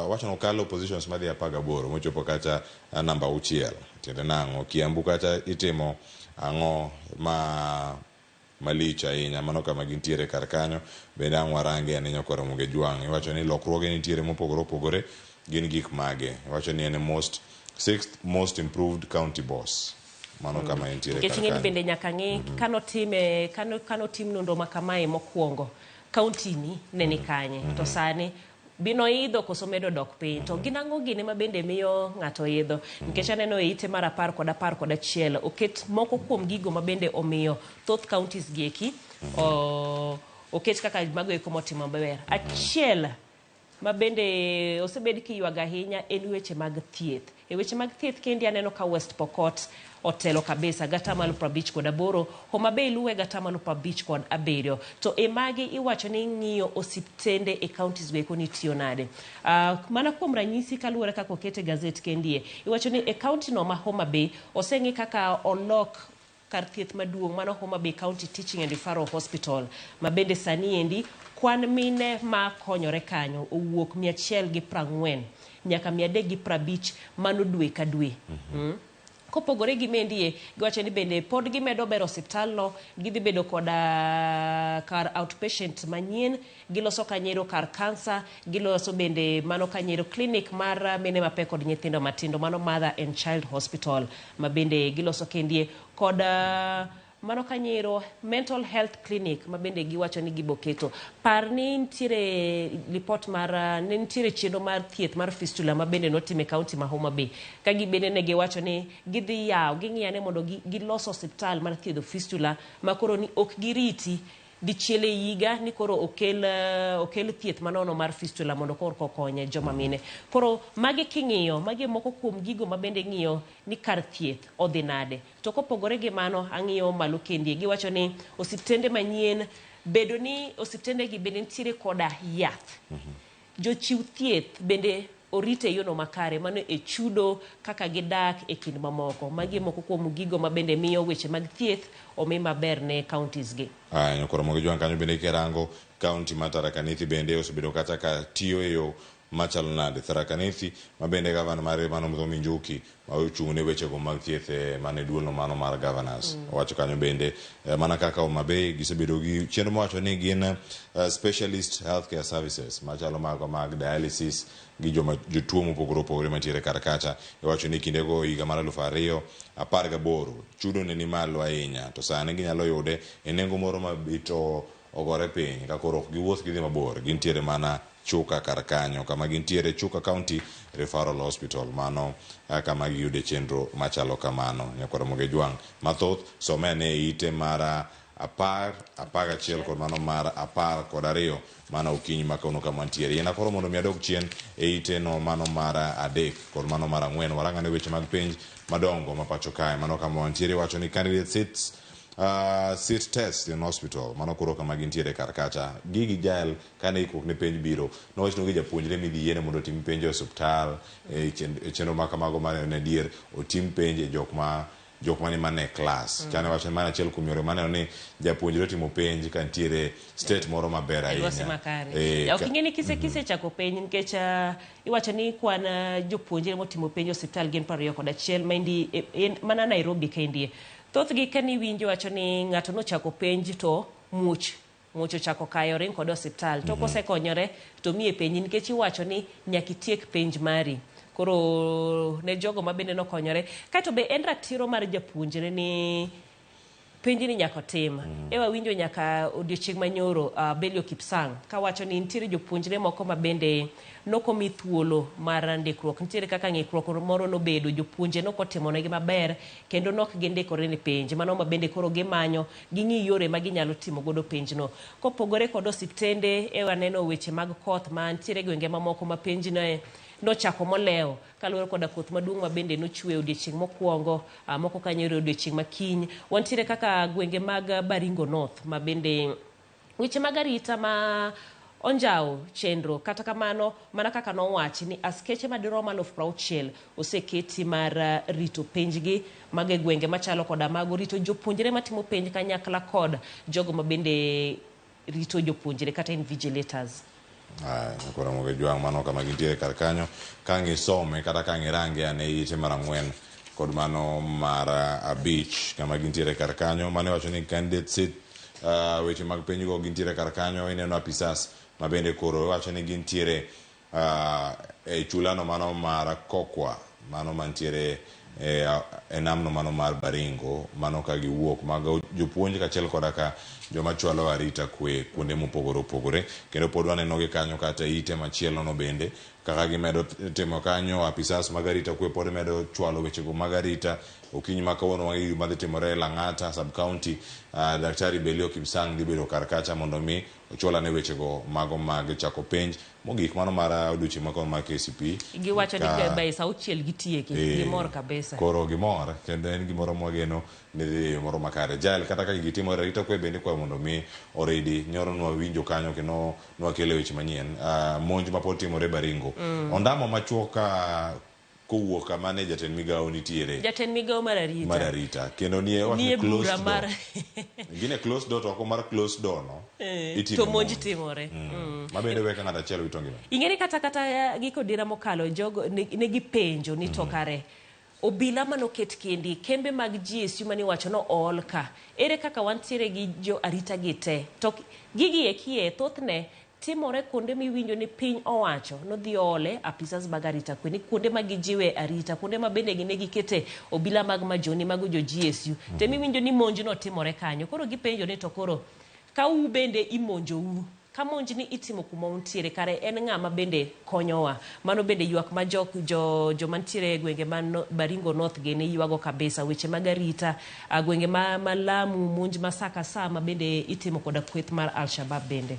wacho no kalo positions madhi 18 mochopo kacha namba 6 tiende nang'o Kiambu kacha itimo ang'o malich ahinya mano kama gintiere kar kanyo bende ang' warange aninyo koro muge jwang' wacho ni lokruoge nitiere mopogore gin gik mage wacho ni en sixth most improved county boss mano kama nitiere kar kanyo bende nyaka ng'i kano tim nonro makamae mokwongo county ni neni kanye to sani bino idho koso medo dok piny to ginang'o gine ma bende miyo ng'ato idho nikech aneno e ite mar 11 oket moko kuom gigo ma bende omiyo thoth counties gieki oket kaka mago eko motimo maber. Achiel ma bende osebed kiywaga ahinya en weche mag thieth. E weche mag thieth kendi aneno ka West Pokot otelo kabisa gatamalo 58, Homabay luwe gatamalo 57 to magi iwacho ni ng'iyo osiptende e counties weko ni tiyo nade. Mana kuom ranyisi kaluwore kaka okete gazet kendie iwacho ni e county no ma Homabay oseng'i kaka olok kar thieth maduong' mano Homabay County Teaching and Referral Hospital ma bende sani endi kwan mine ma konyore kanyo owuok 140 nyaka 350 mano dwe ka dwe. Kopogore gi mendie giwacho ni bende pod gimedo bero osiptal no gidhi bedo koda kar outpatient manyien giloso kanyero kar cancer giloso bende mano kanyero clinic mar mine mapek kod nyithindo matindo mano Mother and Child Hospital ma bende giloso kendie koda mano kanyero mental health clinic ma bende giwacho ni giboketo par ni ntiere report mar ntiere chendo mar thieth mar fistula ma bende notime county ma Homabay ka gibende ne giwacho ni gidhi yaw ging'iyane mondo giloso hospital mar thiedho fistula ma koro ni ok giriti dichiel e higa ni koro okel thieth manono mar fistula mondo koro konye joma mine. Koro magi king'iyo magi moko kuom gigo ma bende ng'iyo ni kar thieth odhi nade. To kopogore gi mano ang'iyo malo kendie giwacho ni osiptende manyien bedo ni osiptende gi bende ntiere koda yath. Jochiw thieth bende orite yono makare mano e chudo kaka gidak e kind mamoko magi moko kuom gigo ma bende miyo weche mag thieth omi maber ne counties gi. Koro mogo jwang' kanyo bende kerango county ma Tharaka Nithi bende osebedo kata ka tiyo e yo machalo nade Tharakanithi mabende gavana mare mano Mdhomi Njuki ma ochung' ne weche go mag thieth mane duolno mano mar governors owacho kanyo bende mana kaka Homa Bay gisebedo gi chenro mowacho ni gin specialist healthcare services machalo mago mag dialysis gi jotuo mopogore opogore mantiere kar kacha. Iwacho ni kindego higa mar 2018 chudo ne ni malo ahinya to sani ginyalo yude e nengo moro mabito ogore piny ka koro ok giwuoth gidhi mabor, gintiere mana Chuka kar kanyo kama gintiere Chuka County Referral Hospital mano kama giyude chenro machalo kamano. Nyakwara Moge Jwang' mathoth somene ite mara 11 kod mano mar 12 mano okinyi makono kama ntiere yena koro mondo mi adog chien e ite no mano mara 3 kod mano mara 4 warangane weche mag penj madongo mapacho kae mano kama ntiere wacho ni candidate seats sit test in hospital mano koro kama gintiere kar kacha gigi jael kane ikok ne penj biro no wachno gi japuonjre midhi yene mondo tim penj e hospital chenro makamago mane ne dier otim penj e jok mane mane class chane wacho mana achiel kuom yore mane ni japuonjre timo penj ka ntiere state moro maber ahinya ok ing'eni kise chako penj nikech iwacho ni kwan jopuonjre motimo penj e hospital gin 21 maendi mana Nairobi kendie. Thothgi kani winjo wacho ni ng'ato nochako penj to muoch ochako kayo ring kod hospital to kosekonyore to miye penj nikech iwacho ni nyaka itiek penj mari. Koro ne jogo mabende nokonyore kaito be en ratiro mar japuonjre ni penj ni nyaka tim. Ewa winjo nyaka odiochieng' manyoro Belio Kipsang kawacho ni nitiere jopuonjre moko mabende nokomi thuolo mar ndikruok, nitiere kaka ng'ikruok moro nobedo jopuonje nokotimonegi maber kendo nok gindikore ne penj mano mabende koro gimanyo ging'i yore ma ginyalo timo godo penjno. Kopogore kod osiptende ewa neno weche mag koth ma nitiere gwenge mamoko ma penj nochako molewo kaluwore koda koth maduong' ma bende nochwe odiochieng' mokwongo moko kanyo odiochieng' makiny. Wantiere kaka gwenge mag Baringo North ma bende weche mag arita ma onjao chenro kata kamano mana kaka nowachi ni askeche madirom 60,000 oseketi mar rito penjgi mag gwenge machalo koda mago rito jopuonjre matimo penj kanyakla kod jogo ma bende rito jopuonjre kata invigilators. Nyakwara Moge Jwang' mano kama gintiere kar kanyo kang'isome kata kang'irange ane ite mar 4 kod mano mar 5 kama gintiere kar kanyo mane wacho ni candidate seat weche mag penjgo gintiere kar kanyo. Ineno apisas ma bende koro wacho ni gintiere e chulano mano mar Kokwa mano mantiere e namno mano mar Baringo mano ka giwuok mag jopuonj kachiel koda ka joma chwalo arita kwe kuonde mopogore opogore kendo pod wanenogi kanyo kata ite machielo no bende kaka gimedo timo kanyo apisas mag arita kwe pod medo chwalo wechego mag arita. Okinyi ma kawuono wangi madhi timore Lang'ata sub county Daktari Belio Kipsang dhi bedo kar kacha mondo mi ochwalane wechego mago mag chako penj mogik mano mar odiochieng' makono mar KCP giwacho ni by saa 6 gitieki gimor kabisa koro gimor kendo en gimoro mwageno ni moro makare jael kata ka gitimore arita kwe bende kwa mondo mi oredi nyoro nwa winjo kanyo kendo nwakele weche manyien monj mapod timore Baringo ondamo machuoka kowuok kamane jatend migao nitiere jatend migao mar arita kendo nie close door gine close door to oko mar close door no to monj timore mabende weka ng'ata achiel wito ngima. Ing'eni kata giko dira mokalo jogo ne gipenjo ni to kare obila manoket kendi kembe mag GSU mani wacho no ol ka ere kaka wantiere gi jo arita gite to gigi ekie thothne timore kuonde miwinjo ni piny owacho nodhi ole apisas mag arita kwe ni kuonde ma gijiwe arita kuonde ma bende gine gikete obila mag majoni mag jo GSU te miwinjo ni monj no timore kanyo koro gipenjo ni to koro ka u bende imonjo u ka monj ni itimo kuma untiere kare en ng'ama bende konyowa mano bende ywak ma jo mantiere gwenge man Baringo North gene ywago kabisa weche mag arita gwenge ma Lamu monj masaka sama bende itimo koda kweth mar Al-Shabaab bende.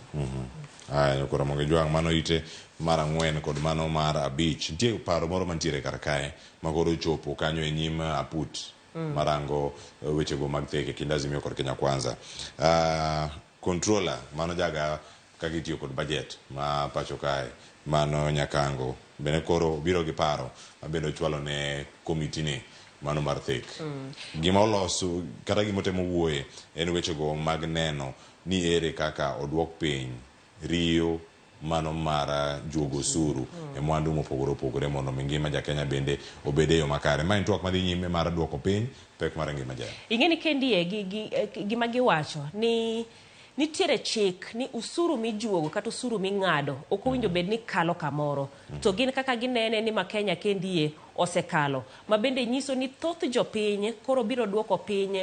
Nyakwara Moge Jwang' mano ite mar 4 kod mano mar 5 nitie paro moro mantiere kar kae makoro chopo kanyo e nyim aput marango wechego mag theke kind Azimio kod Kenya Kwanza. Controller mano jaga ka gitiyo kod budget ma pacho kae mano Nyakango bende koro biro gi paro mabende ochwalo ne komiti ni mano mar thek gima oloso kata gimotemo wuoye en wechego mag neno ni ere kaka odwok piny riyo mano mar juogo osuru e mwandu mopogore opogore mondo mi ngima jakenya bende obede yo makare. Ma en twak madhi nyime mar duoko piny pek mar ngima ja. Ing'eni kendie gima giwacho ni nitiere chik ni usuru mijuogo kata usuru ming'ado ok owinjo bed ni kalo kamoro. To gin kaka ginene ni ma Kenya kendie osekalo. Ma bende nyiso ni thoth jopiny koro biro duoko piny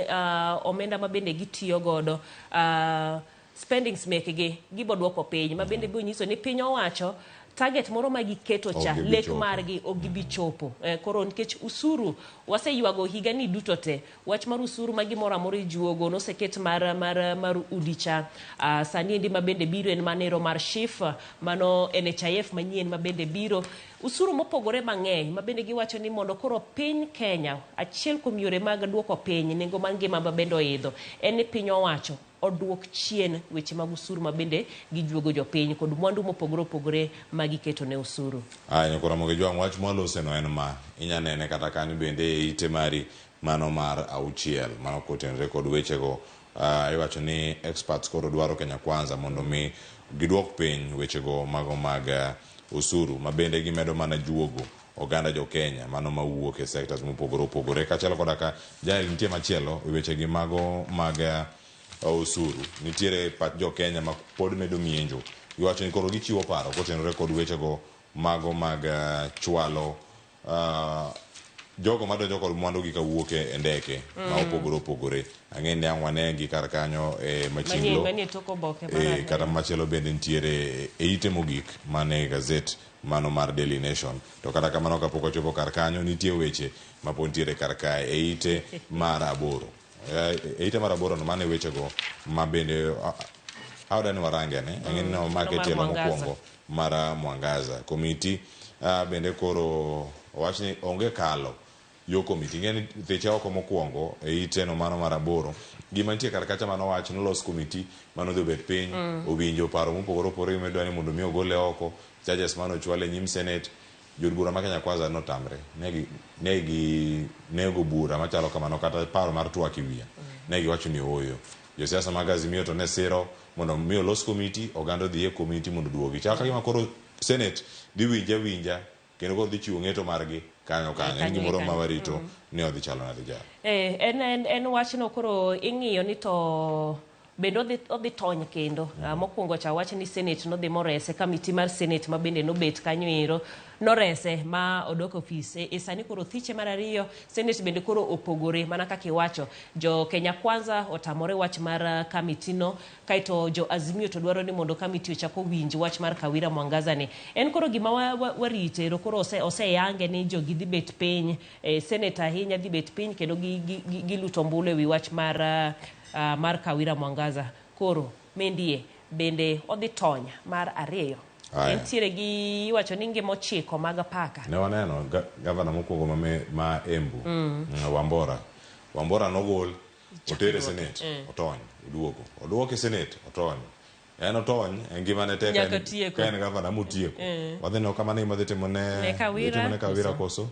omenda ma bende gitiyo godo, spendings mekgi gibo duoko piny. Ma bende biro nyiso ni piny owacho target moro ma giketo cha lek margi ogibi chopo. Koro nikech usuru waseywago higa ni duto te, wach mar usuru ma gimoro amora ijuogo noseket mar udicha. Sani endi ma bende biro en manero mar SHIF, mano NHIF manyien ma bende biro. Usuru mopogore mang'eny ma bende giwacho ni mondo koro piny Kenya, achiel kuom yore mag duoko piny nengo mar ngima ma bende oidho en ni piny owacho oduok chien weche mag usuru ma bende gijuogo jopiny kod mwandu mopogore opogore ma giketo ne usuru. Nyakora Mogi Jwang, wach mwaloseno en ma inya nene kata kanyo bende e ite mari mano mar auchiel mano kotenre kod wechego. Iwacho ni experts koro dwaro Kenya Kwanza mondo mi giduok piny wechego mago mag usuru ma bende gimedo mana juogo oganda jo Kenya mano mawuok e sectors mopogore opogore. Kachielo koda ka jael nitie machielo wechegi mago mag usuru nitiere pat jo Kenya ma pod medo mienjo. Iwacho ni koro gichiwo paro kotenore kod wechego mago mag chwalo jogo madonjo kod mwandu gi kawuok e ndeke ma opogore opogore. Ang'e ni ang'wane gi kar kanyo e machinglo kata machielo bende nitiere e ite mogik mane gazet mano mar Daily Nation. To kata kamano kapok ochopo kar kanyo nitie weche ma pod nitiere kar kae e ite mar aboro. E ite mar aboro no mane wechego ma bende awdani warange ne ang'eni no market yelo mokwongo mara Mwangaza komiti bende koro wachni onge kalo yo komiti ngeni theche oko mokwongo e ite no mano mar aboro gima nitie kar kacha mano wach nolos komiti mano dhi bet piny owinjo paro mopogore opogore medwani mondo mi ogole oko charges mano chwale nyim Senate. Jodbura ma Kenya Kwanza notamre nego bura machalo kamano kata paro mar twak wiya negi wacho ni oyo josiasa mag Azimio to ne siro mondo mi olos komiti oganda dhi e komiti mondo duogi chaka gima koro Senate dhi winja kendo koro dhi chiwo ng'eto margi kanyo en gimoro ma warito ni odhi chalo nade ja en wachno koro ing'iyo ni to bende odhi tony kendo. Mokwongo cha wach ni Senate nodhi morese, kamiti mar Senate ma bende nobet kanyo ero norese ma odok office. E sani koro thiche mar ariyo Senate bende koro opogore mana kaka iwacho jo Kenya Kwanza otamore wach mar kamiti no, kaito jo Azimio to dwaro ni mondo kamiti ochako winji wach mar Kawira Mwangaza ne. En koro gima warite ero koro oseyange ni jo gidhi bet piny, Senate ahinya dhi bet piny kendo giluto mbulu ewi wach mar Kawira Mwangaza. Koro mendie bende odhi tonya mar ariyo. Entiere gi iwacho ni ngimo chiko mag paka. Ne waneno gavana mokwongo ma Embu Wambora nogol otere Senate otony oduoke Senate otony en otony ngimane tek ka en gavana motieko wadhino kamano ima dhi timo ne Kawira koso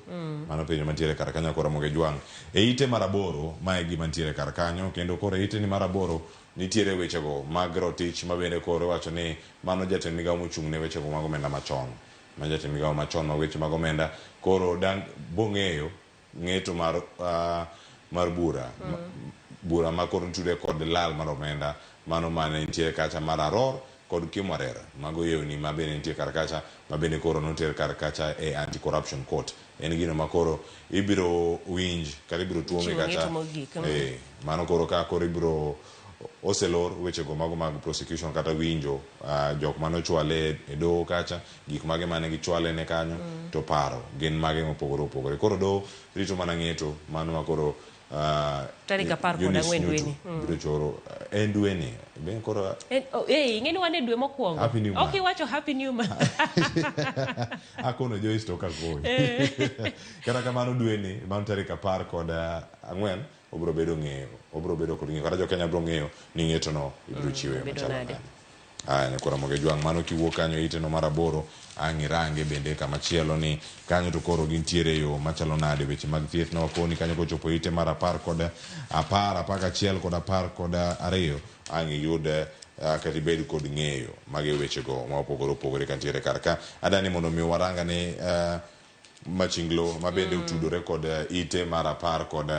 mano penjo mantiere kar kanyo koro Mogi Jwang e ite mar aboro ma e gima ntiere kar kanyo kendo koro ite ni mar aboro nitiere wechego mag rotich ma bende koro wacho ni mano jatend migawo mochung' ne wechego mag omenda machon ma jatend migawo machon ma weche mag omenda koro dang bong'eyo ng'eto mar bura ma koro nitude kod lal mar omenda mano mane nitiere kacha mar Aror kod Kimwarera mago yewni ma bende nitiere kar kacha ma bende koro notere kar kacha e anti-corruption court. En gino ma koro ibiro winj kata ibiro tuome kacha mano koro ka koro ibiro oselor wechego mago mag prosecution kata winjo jok mane ochwale e doho kacha gik mage mane gichwale ne kanyo to paro gin mage mopogore opogore koro doho rito mana ng'eto mano ma koro tarik 14 dweni biro choro en dweni ben koro ng'eni wan e dwe mokwongo ok iwacho happy new month akono joisto ka goy kata kamano dweni man tarik 14 obro bedo kod ng'eyo kata jo Kenya bro ng'eyo ni ng'eto no ibiro chiwe machalo nade. Nyakora Mogi Jwang mano kiwuok kanyo ite no mar aboro ang'irange bende kamachielo ni kanyo to koro gintiere yo machalo nade weche mag thieth no wakoni kanyo kochopo ite mar 10 kod 11 kod 12 ang'iyud kata ibed kod ng'eyo mage wechego ma opogore opogore kantiere kar ka. Adani mondo mi waranga ni machinglo mabende otudore kod ite mar 10 kod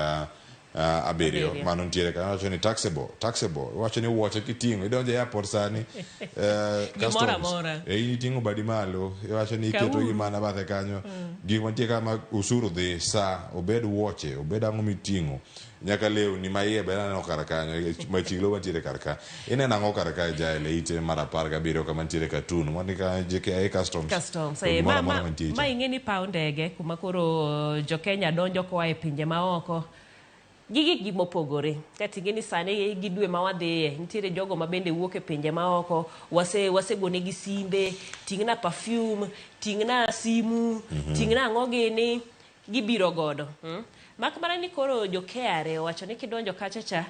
7 mano ntiere ka wacho ni taxable wacho ni wuoche kiting'o idonjo e airport sani Gimora. iting'o badi malo wacho ni iketo gi mana bathe kanyo gik mantie kama usuru dhi sa obed wuoche obed ang'o miting'o nyaka lewni ma iye be naneno kar kanyo machinglo mantiere kar ka ineno ang'o kar ka jaele ite mar 17 kama ntiere katun monika JKIA customs ma ing'e ni paw ndege kuma koro jo-Kenya donjo koa e pinje maoko gigi mopogore kati ing'e ni sani gi dwe ma wadhiye nitiere jogo ma bende wuok e pinje maoko wasegonegi simbe ting'na perfume ting'na simu ting'na ang'o gini gibiro godo mak mana ni koro jo-KRA owacho ni kidonjo kachacha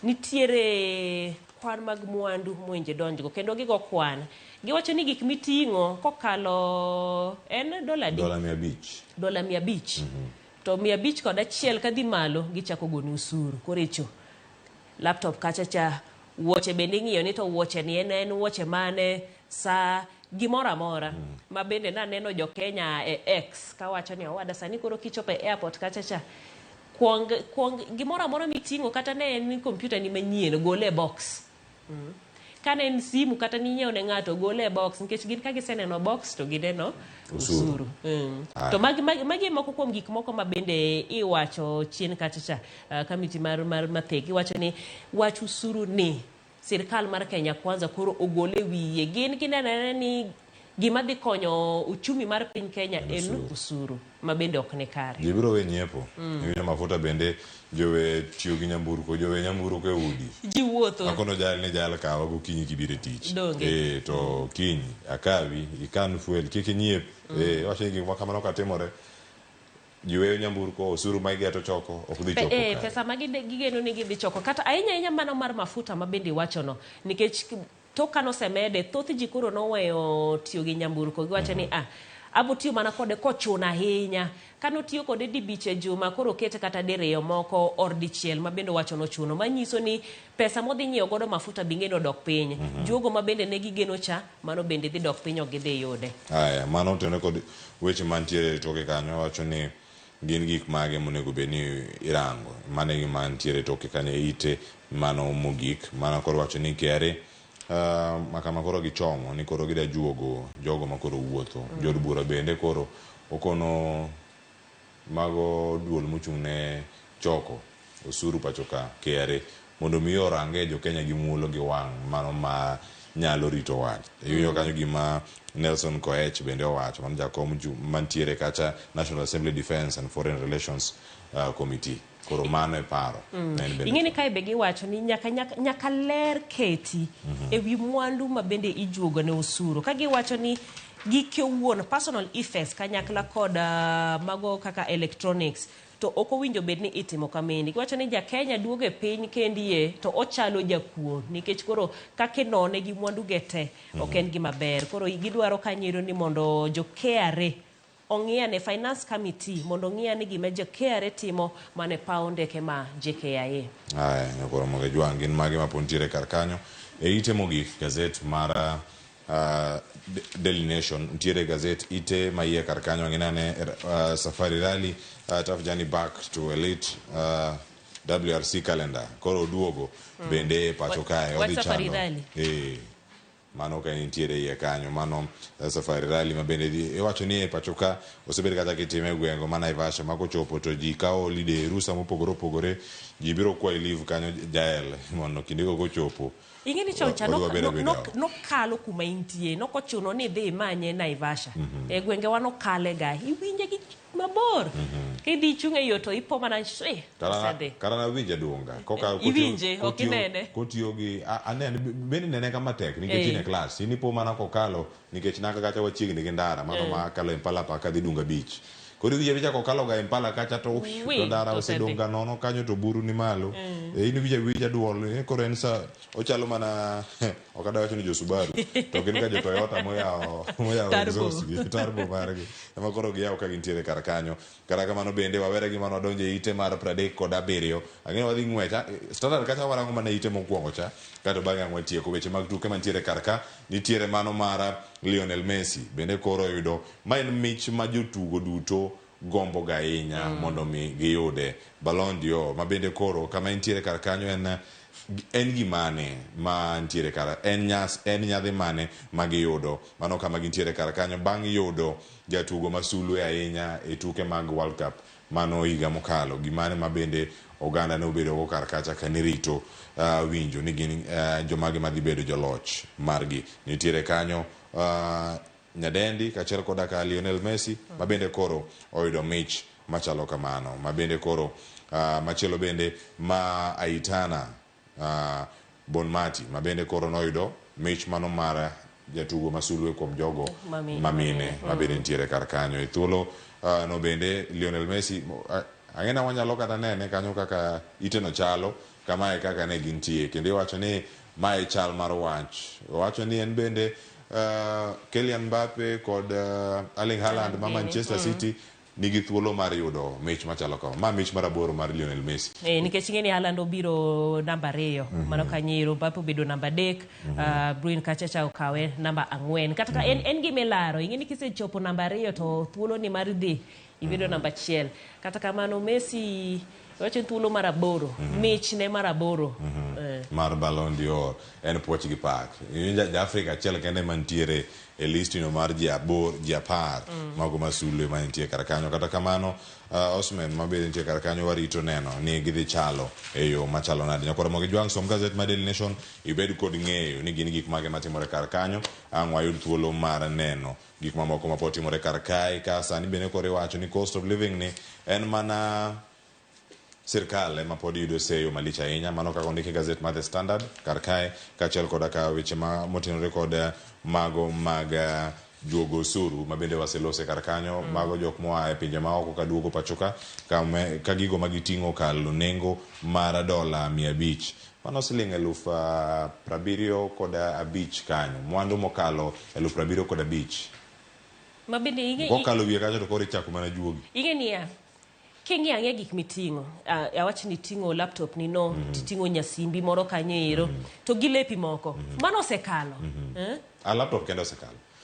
nitiere kwan mag mwandu mowinje donjgo kendo gigo kwan giwacho ni gik miting'o kokalo en dola 500 to 500 kod achiel kadhi malo gichako goni usuru korecho laptop kachacha wuoche bende ing'iyo ni to wuoche ni en wuoche mane sa gimoro amora ma bende naneno jo-Kenya e X kawacho ni owada sani koro kichopo e airport kachacha kuong gimoro amora miting'o kata ne en kompyuta ni manyien gole e box kane en simu kata ninyiewo ne ng'ato gole e box nikech gin ka giseneno box to gineno usuru to magi moko kuom gik moko ma bende iwacho chien kachacha kamiti mar mathek iwacho ni wach usuru ni sirkal mar Kenya Kwanza koro ogole wiye gin kinenene ni gima dhi konyo uchumi mar piny Kenya en usuru ma bende ok ne kare jibiro we nyiepo winyo mafuta bende jowe tiyo gi nyamburko jowe nyamburko e udi ji wuotho akono jal kawa gokinyi kibire tich to kinyi akawi ikan fuel kiki nyiep wacho gik ma kamano katimore jiweyo nyamburko osuru ma igeto choko ok dhi choko pesa ma gigeno ni gidhi choko kata ahinya mano mar mafuta ma bende iwachono nikech toka nosemede thoth ji koro noweyo tiyo gi nyamburko giwacho ni abo tiyo mana kode kochuna ahinya kanotiyo kode dibiche juma koro kete kata diriyo moko or dichiel ma bende wacho nochuno manyiso ni pesa modhi nyiewo godo mafuta bingeno dok piny jogo ma bende ne gigeno cha mano bende dhi dok piny ok gidhi yude mano tene kod weche mantiere toke kanyo wacho ni gin gik mage monego bed ni irango mane gima ntiere toke kanyo ite mano mogik mano koro wacho ni KRA makama koro gichomo ni koro gida juogo jogo ma koro wuotho jod bura bende koro okono mago duol mochung' ne choko osuru pachoka KRA mondo mi orange jo-Kenya gi mulo gi wang' mano ma nyalo rito wach iwinjo kanyo gima Nelson Koech bende owacho man jakom mantiere kacha National Assembly Defense and Foreign Relations Committee koro mano e paro ing'e ni kae be giwacho ni nyaka ler keti e wi mwandu ma bende ijuogo ne usuru ka giwacho ni gike wuon personal effects kanyakla kod mago kaka electronics to ok owinjo bed ni itimo kamindi giwacho ni ja-Kenya duogo e piny kendie to ochalo jakuo nikech koro kaka inone gi mwandu gete ok en gima ber koro gidwaro kanyero ni mondo jo-KRA ong'iyane finance committee mondo ong'iyane gima jo-KRA timo mane paw ndeke ma JKIA koro moge jwang' gin mage ma pontiere kar kanyo e ite mogik gazet mar Daily Nation ntiere gazet ite ma iye kar kanyo ng'inane Safari Rally tough journey back to elite WRC calendar koro duogo bende pacho kae odhi chando mano ka nitiere iye kanyo mano Safari Rally ma bende iwacho ni pacho ka osebed kata kitime gwengo mana Naivasha ma kochopo to ji kawo lide rusa mopogore opogore ji biro kwa leave kanyo jael mondo kindego kochopo ing'e ni choncha nokalo kuma intie nokochuno ni dhi manye Naivasha e gwengewa nokale ga iwinje gi mabor kidhi chung' e yo to ipo mana kara na winja duonga koka iwinje ok inene kotiyo gi anene bende nene kama tek nikech in e klas inipo mana kokalo nikech naka kacha wachiegni gi ndara mano ma kalo Impala pa kadhi Dunga Beach koro wiye wicha kokalo ga impala kacha to to ndara osedonga nono kanyo to buru ni malo in wicha duol koro en sa ochalo mana okada wacho ni jo Subaru to gin ka jo Toyota moya exhaust gi turbo margi ema koro giyawo ka gintiere kar kanyo kata kamano bende wawere gi mano donje ite mar 37 ang'eyo wadhi ng'wecha standard kacha warango mana ite mokwongo cha kato bang'e ang'we tieko weche mag tuke mantiere kar ka nitiere mano mara Lionel Messi bende koro yudo ma en mich ma jotugo duto gombo ga ahinya mondo mi giyude Ballon d'Or ma bende koro kama intiere kar kanyo en gimane ma ntiere kar en nyadhi mane ma giyudo mano kama gintiere kar kanyo bang' yudo jatugo masulwe ahinya e tuke mag World Cup mano higa mokalo gimane ma bende oganda ne obedo go kar kacha ka nirito winjo ni gin jomage madhi bedo joloch margi nitiere kanyo nyadendi kachiel koda ka Lionel Messi ma bende koro oyudo mich machalo kamano ma bende koro machielo bende ma Aitana Bonmati ma bende koro noyudo mich mano mara jatugo masulwe kuom jogo mamine ma bende nitiere kar kanyo e thuolo no bende Lionel Messi ang'ena wanyalo kata nene kanyo kaka iteno chalo kamae kaka ne gintie kendo iwacho ni mae chal mar wach wacho ni en bende Kylian Mbappe kod Erling Haaland ma Manchester City nigi thuolo mar yudo mich machalo kama ma mich mar 8 mar Lionel Messi nikech ing'eni Haaland obiro namba 2 mano kanyiro Mbappe obedo namba 3 Bruin kachacha okawe namba 4 kata ka en gimelaro ing'eni kisechopo namba 2 to thuolo ni mar dhi ibedo namba 1 kata kamano Messi wacho thuolo mar 8 mich ne mar 8 mar Ballon d'Or en puoch gi pak ja Afrika achiel kende mantiere e list no mar ji 10 mago masulwe mantie kar kanyo kata kamano Osman mabede nitie kar kanyo warito neno ni gidhi chalo e yo machalo nade nyakoro mogi jwang som gazette ma Daily Nation ibed kod ng'eyo ni gin gik mage matimore kar kanyo ang' wayud thuolo mar neno gik mamoko mapotimore kar kae ka sani bende kore wacho ni cost of living ni en mana sirkal ema pod yudo seyo malich ahinya mano kaka ondiki gazet mar The Standard kar kae kachiel koda ka weche motenore kod mago mag juogo osuru ma bende waselose kar kanyo mago jok moa e pinje maoko ka duogo pachoka ka gigo magiting'o kalo nengo mar $500 mano siling 75,000 kanyo mwandu mokalo 75,000 ma bende kokalo wiye kanyo to koro ichako mana juogi ing'enia king'e gik miting'o awach ni ting'o laptop ni no titing'o nyasimbi moro kanyo to gi lepi moko mano osekalo laptop kendo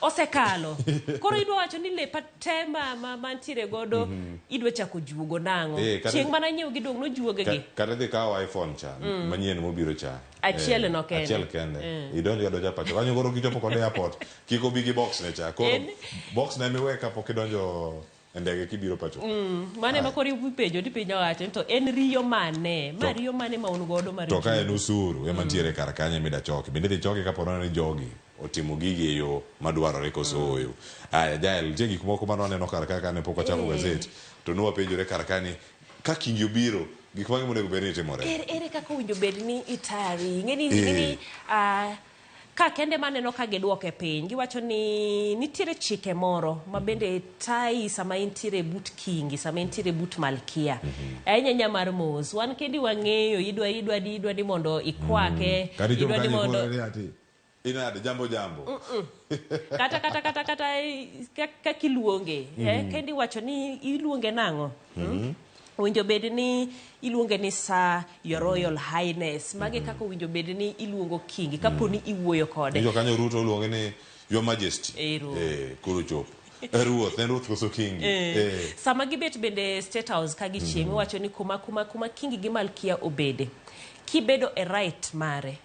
osekalo koro idwa wacho ni lepa tema mantiere godo idwa chako juogo nang'o chieng' mana nyiew gi dong' no juoge gi kata dhi kawo iPhone cha manyien mobiro cha achiel kende idonjo ga pacho kanyo koro kichopo kod airport kiko bigi box ne cha koro box ne miweka pok idonjo ndege kibiro pacho mane makori upenjo ti piny owacho to en riyo mane riyo mane ma un godo mar to ka en usuru ema ntiere kar kanyo mida choki bende dhi choki kapo ni jogi otimo gigi e yo madwarore koso oyo jael tie gik moko mano aneno kar kaka ne pok achako gazet to nwapenjore kar kani ka kingi obiro gik mang'e monego bed ni timore ere kaka owinjo bed ni itari ng'eni ka kende maneno ka gidwoke piny giwacho ni nitiere chike moro ma bende tai sama intiere but kingi sama intiere but malkia ahinya mar mos wan kendi wang'eyo idwa ni mondo ikwake idwa ni mondo inade jambo kata kiluonge kendi wacho ni iluonge nang'o owinjo bed ni iluonge ni Sir, Your Royal Highness mage kaka owinjo bed ni iluongo kingi kapo ni iwuoyo kode jo kanyo Ruto luonge ni Your Majesty koro chopo ruoth koso kingi sama gibet bende State House ka gichiemo wacho ni kuma kingi gi malkia obede kibedo e right mare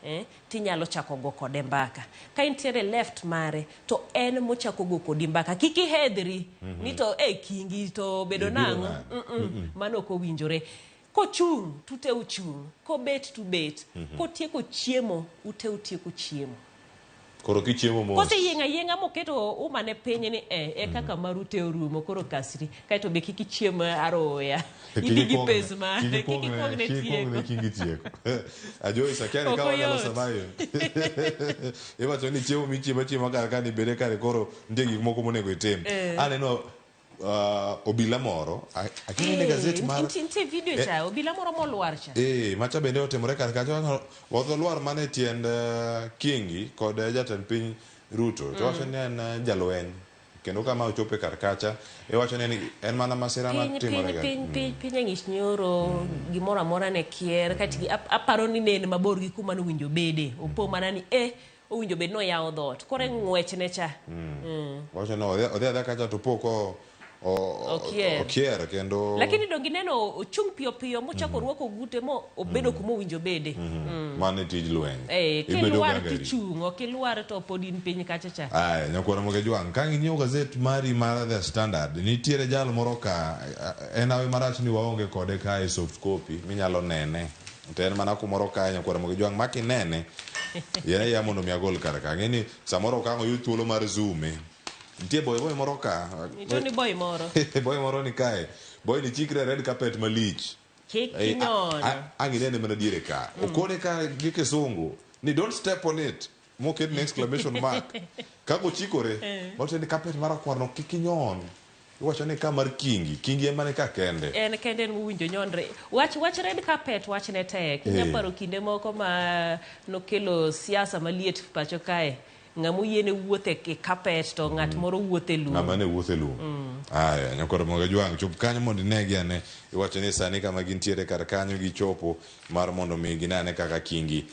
tinyalo chako go kode mbaka ka intiere left mare to en mochako go kodi mbaka kiki hedri ni to kingi to bedo nang'o mano ko winjore kochung tute uchung kobet to bet kotieko chiemo utieko chiemo koro kichiemo mos kose yenga moketo umane piny ni kaka marute orumo koro kasri kaito be kiki chiemo aroya idigi pes ma kiki kuogne tieko ajo isakiani kawa nyalo sabayo iwacho ni chiemo michiemo kar kani bere kare koro ntie gik moko monego itim aneno obila moro akine gazet mar nitie video cha obila moro molwar cha macha bende otimore kar kacha odho lwar mane tiend Kingi kod jatend piny Ruto to wacho ni en jalweny kendo kama ochope kar kacha wacho ni en mana masira matimore piny ng'ich nyoro gimoro amora ne kier kati aparo ni ne mabor gi kuma nowinjo bede opo mana ni owinjo bed no yawo dhot kore ng'wech ne cha wacho no odhi kacha to poko okier kendo lakini dongi neno ochung piyo mochako ruako gute mo obedo kuma owinjo bede mane tij lweny kilwar tichung okilwar to pod in piny kacha cha nyakwara moge jwang ka ng'iyo gazet mari mar The Standard nitiere jal moro ka en awe marach ni waonge kode ka e soft copy minyalo nene to en mana kumoro ka nyakwara moge jwang makinene ya mondo mi agol kar ka ng'eni samoro kango yu thuolo mar zoom nitie boy moro ka ni boy moro boy moro ni kae boy ni chikre red carpet malich kinyono anginene mana diere ka okone ka gi kisungu ni don't step on it moket an exclamation mark kako chikore bote ni carpet mara kwarno kikinyon iwacho ni ka mar kingi emane ka kende en kende muwinjo nyonre wach red carpet wach ne tek nyaparo kinde moko ma nokelo siasa maliet pacho kae ng'amu yene wuothe ke carpet to ng'at moro wuothe lum ng'amane wuothe lum nyakoro moge jwang chop kanyo mondo inegi ane iwacho ni sani kama gintiere kar kanyo gichopo mar mondo mi ginane kaka Kingi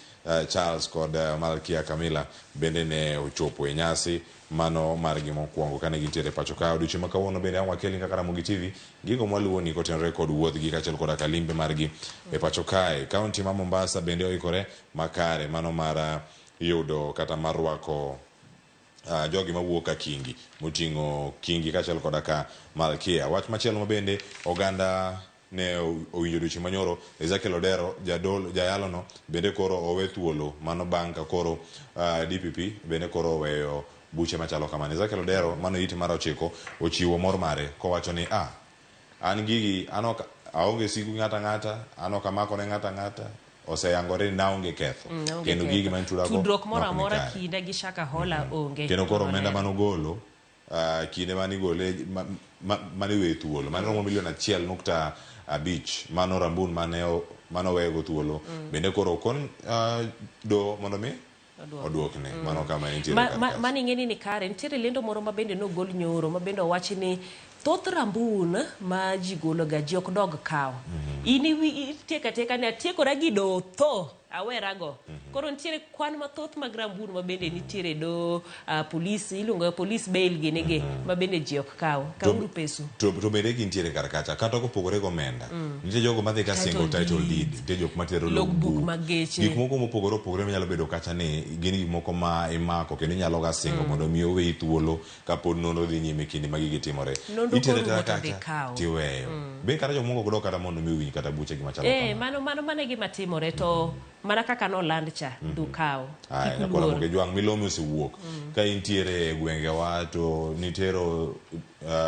Charles kod Malkia Camilla bende ne ochopo e nyasi mano margi mokwongo kane gintiere pacho ka odiochieng' ma kawuono bende wakeli kaka Ramogi TV gigo mwaluoni kotenore kod wuodhgi kaachiel koda kalimbe margi e pacho kae kaunti ma Mombasa bende oikore makare mano mar yudo kata mar rwako jogi mawuok ka Kingi moting'o Kingi kaachiel koda ka Malkia. Wach machielo mabende oganda ne owinjo odiochieng' manyoro Ezekiel Odero jayalono bende koro owe thuolo mano bang' ka koro DPP bende koro oweyo buche machalo kamano. Ezekiel Odero mano iti mar 9 ochiwo mor mare kowacho ni an gigi aonge sigu ng'ata an ok amako ne ng'ata oseyangore naonge ketho kendo gigi man tudruok moro amora kinde gi Shaka Hola onge kendo koro omenda manogolo kinde manigole mane we thuolo mane romo milion 1.5 mano rambun mano wego thuolo bende koro kon do mondo mi oduokne mano kama nitiere mani ng'eni ni kare nitiere lendo moro mabende nogol nyoro mabende owachi ni thoth rambun ma ji golo ga ji ok dog kaw ini teka ne atiekora gi do tho awerago koro nitiere kwan mathoth mag rambun mabende nitiere do polisi iluongo police bail ginege mabende ji ok kaw kauru pesu to bende gintiere kar kacha kata kopogore gomenda nitie jogo madhi ka single title deed nitie jok matero logbook mageche gik moko mopogore nyalo bedo kacha ni gin gik moko ma imako kendo inyalo ga singo mondo mi owe thuolo kapod nonro dhi nyime kinde ma gigi timore itere kacha tiweyo be kata jok moko godok kata mondo mi winj kata buche gi machalo mano gima timore to mana kaka noland cha dukaw Ramogi jwang milome osewuok ka intiere gwengewa to nitero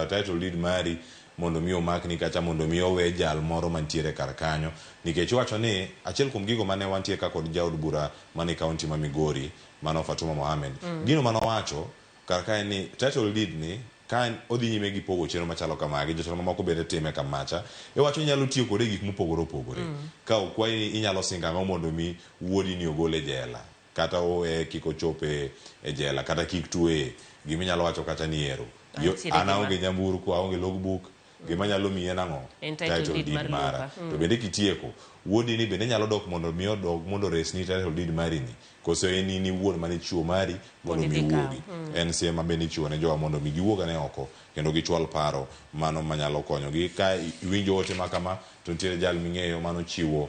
title deed mari mondo mi omakni kacha mondo mi owe jal moro mantiere kar kanyo nikech wacho ni achiel kuom gigo mane wantie ka kod jaod bura mane kaunti ma Migori mano Fatuma Mohamed gino mano wacho kar kae ni title deed ni kan odhi nyime gi pogo chenro machalo kamagi jotelo mamoko bende time kamacha wacho inyalo tiyo kode gik mopogore ka okwayi inyalo singa mondo mi wuodi ni ogole jela kata owe kik ochope e jela kata kik tuwe giminyalo wacho kata ni ero anaonge nyamburu kwa aonge logbook gima nyalo miye nang'o title deed mara to bende kitieko wuodi ni bende nyalo dok mondo mi odok mondo resni title deed mari ni koso en ni wuon mane chiwo mari mondo mi wuogi en sema bende chiwo ne jowa mondo mi giwuoga ne oko kendo gichwal paro mano manyalo konyogi ka iwinjo ote makama to nitiere jal ming'eyo mano chiwo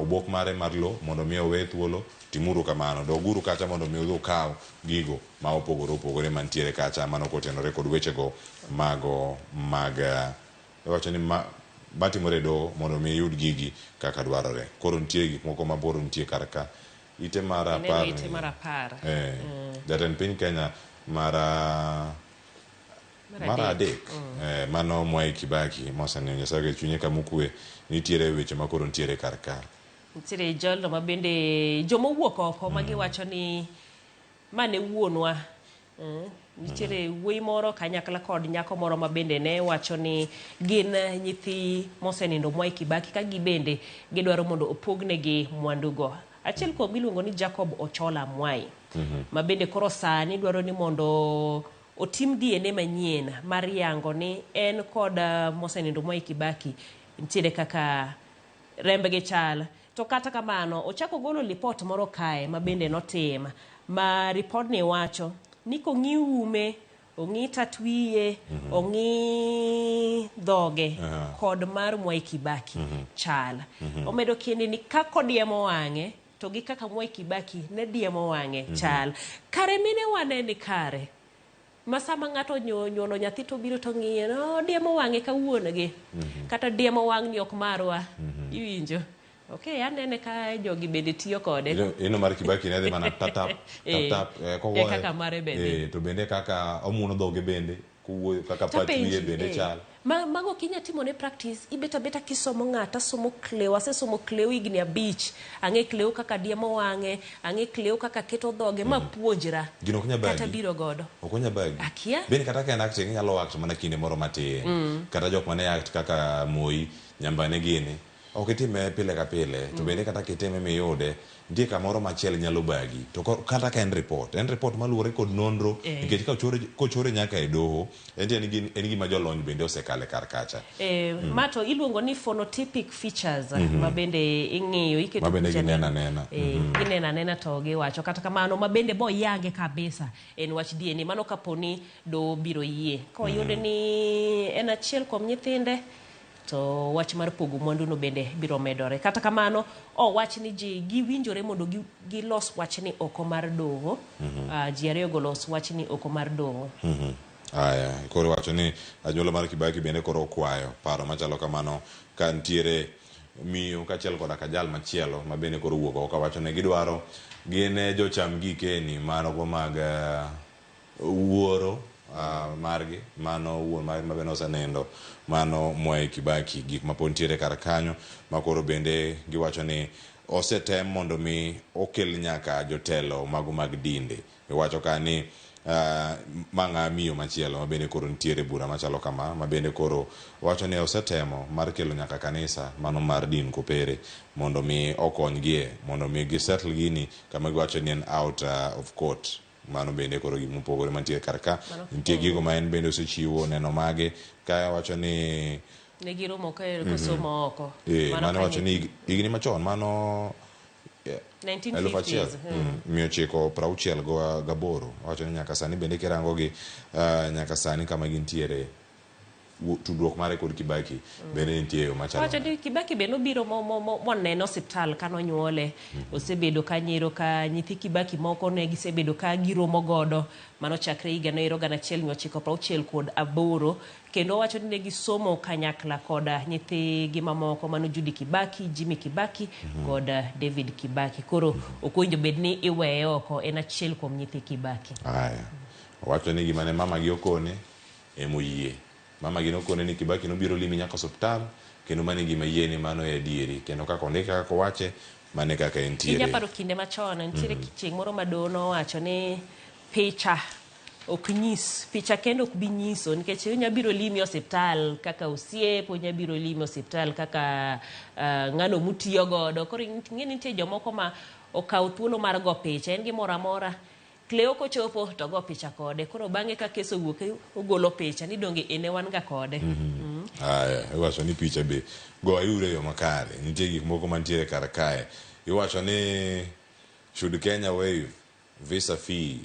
obok mare mar lo mondo mi owe thuolo timuru kamano doguru kacha mondo mi udhi kaw gigo ma opogore mantiere kacha mano kotenore kod wechego mag wacho ni batimore do mondo mi yud gigi kaka dwarore koro nitie gik moko maboro nitie kar ka ite mar apar jatend piny Kenya mara adek mano Mwai Kibaki mosenio Nyasaye chunye kamukwe nitiere weche makoro nitiere kar ka nitiere jolno mabende jomowuok oko magiwacho ni mane wuonwa Nitiere wuoyi moro kanyakla kod nyako moro ma bende ne wacho ni gin nyithi mosenindo Mwai Kibaki ka gibende gidwaro mondo opognegi mwandugo. Achiel kuom iluongo ni Jacob Ochola Mwai ma bende koro sani dwaro ni mondo otim DNA manyien mar yango ni en kod mosenindo Mwai Kibaki nitiere kaka rembgi chal. To kata kamano ochako golo report moro kae ma bende notim ma report ni wacho ni kong'i ume, ong'i tatwiye, ong'i dhoge kod mar Mwai Kibaki chal. Omedo kende ni kako diemo wang'e to gi kaka Mwai Kibaki ne diemo wang'e chal. Kare mine wane ni kare. Masama ng'ato nyuolo nyathi to biro to ng'iye no diemo wang'e ka wuongi. Kata diemo wang' ni ok marwa. Iwinjo. Okay, anene ka jogi bende tiyo kode. Ino mar Kibaki ne dhi mana tap kaka mare bende. To bende kaka omuno dhoge bende kuwuoyo kaka patwiye bende chal. Mago kinya timo ne practice ibeta beta kisomo ng'ata somo kleu asesomo kleu igni 5 ang'e kleu kaka diemo wang'e ang'e kleu kaka keto dhoge ma puonjra gino kunya bagi kata biro godo okunya bagi akia bende kata ka en acting nyalo act mana kinde moro matin kata jok mane act kaka Moi Nyambane gini ok itime pile ka pile to bende kata kitime miyude ndie kamoro machiel nyalo bagi to kata ka en report maluwore kod nonro nikech kochore nyaka e doho en gima jolony bende osekale kar kacha mato iluongo ni phenotypic features ma bende ing'iyo iketo ma bende ginena nena to giwacho kata kamano ma bende bo yange kabisa en wach DNA mano kaponi do biro yie koyude ni en achiel kuom nyithinde to wach mar pogo mwandu no bende biro medore kata kamano wach ni ji giwinjore mondo gilos wach ni oko mar doho ji ariyo golos wach ni oko mar doho aya koro wacho ni anyuola mar Kibaki bende koro kwayo paro machalo kamano ka ntiere miyo kachiel koda ka jal machielo ma bende koro wuok oko wacho ne gidwaro gin jocham gikeni mano go mag wuoro margi mano wuon margi mabende osenindo mano Mwai Kibaki gik mapontiere kar kanyo makoro bende giwacho ni osetem mondo mi okel nyaka jotelo mago mag dinde iwacho ka ni manga miyo machielo mabende koro ntiere bura machalo kama mabende koro wacho ni osetemo mar kelo nyaka kanisa mano mar din kopere mondo mi okonygie mondo mi gisettle gini kama giwacho ni en out of court mano bende koro gimopogore mantie karka nitie gigo ma en bende osechiwo neno mage ka wacho ni ne giromo ka kosomo oko mano wacho ni igni machon mano 1950s 1968 wacho ni nyaka sani bende kirango gi nyaka sani kama gintiere tudruok mare kod Kibaki bende nitie yo machalo wacho ni Kibaki bende obiro moneno hospital kanonyuole osebedo kanyiro ka nyithi Kibaki moko ne gisebedo ka giromo godo mano chakre higa no 1968 kendo wacho ni ne gisomo kanyakla koda nyithi gi mamoko mano Judy Kibaki, Jimmy Kibaki kod David Kibaki koro okonjo bedni iweye oko en achiel kuom nyithi Kibaki aya wacho ni gimane mama gi okone emoyie mama gino kone ni Kibaki no biro limi nyaka hospital kendo mane gima yieni mano e dieri kendo kaka ondika kaka wache mane kaka entiere iya paro kinde machon nitiere kicheng moro madono wacho ni picha kendo ok bi nyiso nikech nya biro limi hospital kaka osiepo nya biro limi hospital kaka ngano mutiyo godo koro ng'eni nitie jomoko ma okaw thuolo mar go picha en gimoro amora Kleo kochopo to go picha kode koro bang'e ka keso wuok ogolo picha ni donge ene wan ga kode iwacho ni picha be go ayure yo makare nitie gik moko mantiere kar kae iwacho ni should Kenya waive visa fee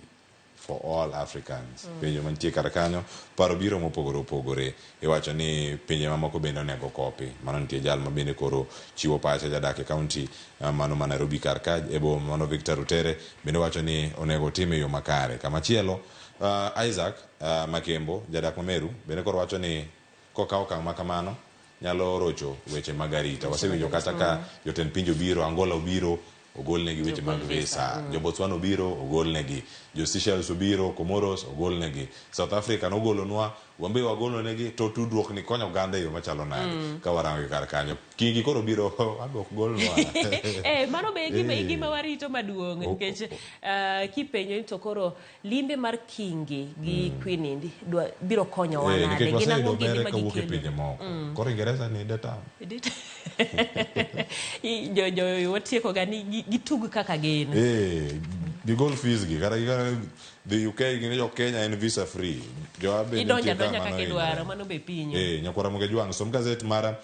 for all Africans pinje mantie kar kanyo paro biro mopogore opogore iwacho ni pinje mamoko bende onego kopi mano nitie jal ma bende koro chiwo pache jadak e county mano ma Nairobi kar ka ebo mano Victor Rutere bende wacho ni onego time yo makare kama chielo Isaac Makembo jadak ma Meru bende koro wacho ni kokawo kang makamano nyalo rocho weche mag arita wasewinjo kata ka jotend pinje biro Angola obiro ogolnegi weche mag visa jo Botswana obiro ogolnegi jo Seychelles obiro Comoros ogolnegi South Africa nogolonwa wambe wagolo negi to tudruok ni konyo oganda yo machalo nade ka warango kar kanyo kingi koro biro adok golno mano be gima warito maduong' nikech kipenjo to koro limbe mar kingi gi Queen Indi biro konyo wa nade gina ng'ongi ni magikelo koro Ingereza ni data jo watieko gani gitug kaka gin the goal fees gi kara the UK gine jo Kenya en visa free jo abe idonja kaka idwaro mano be pinyo nyakora muge jwang som gazette mara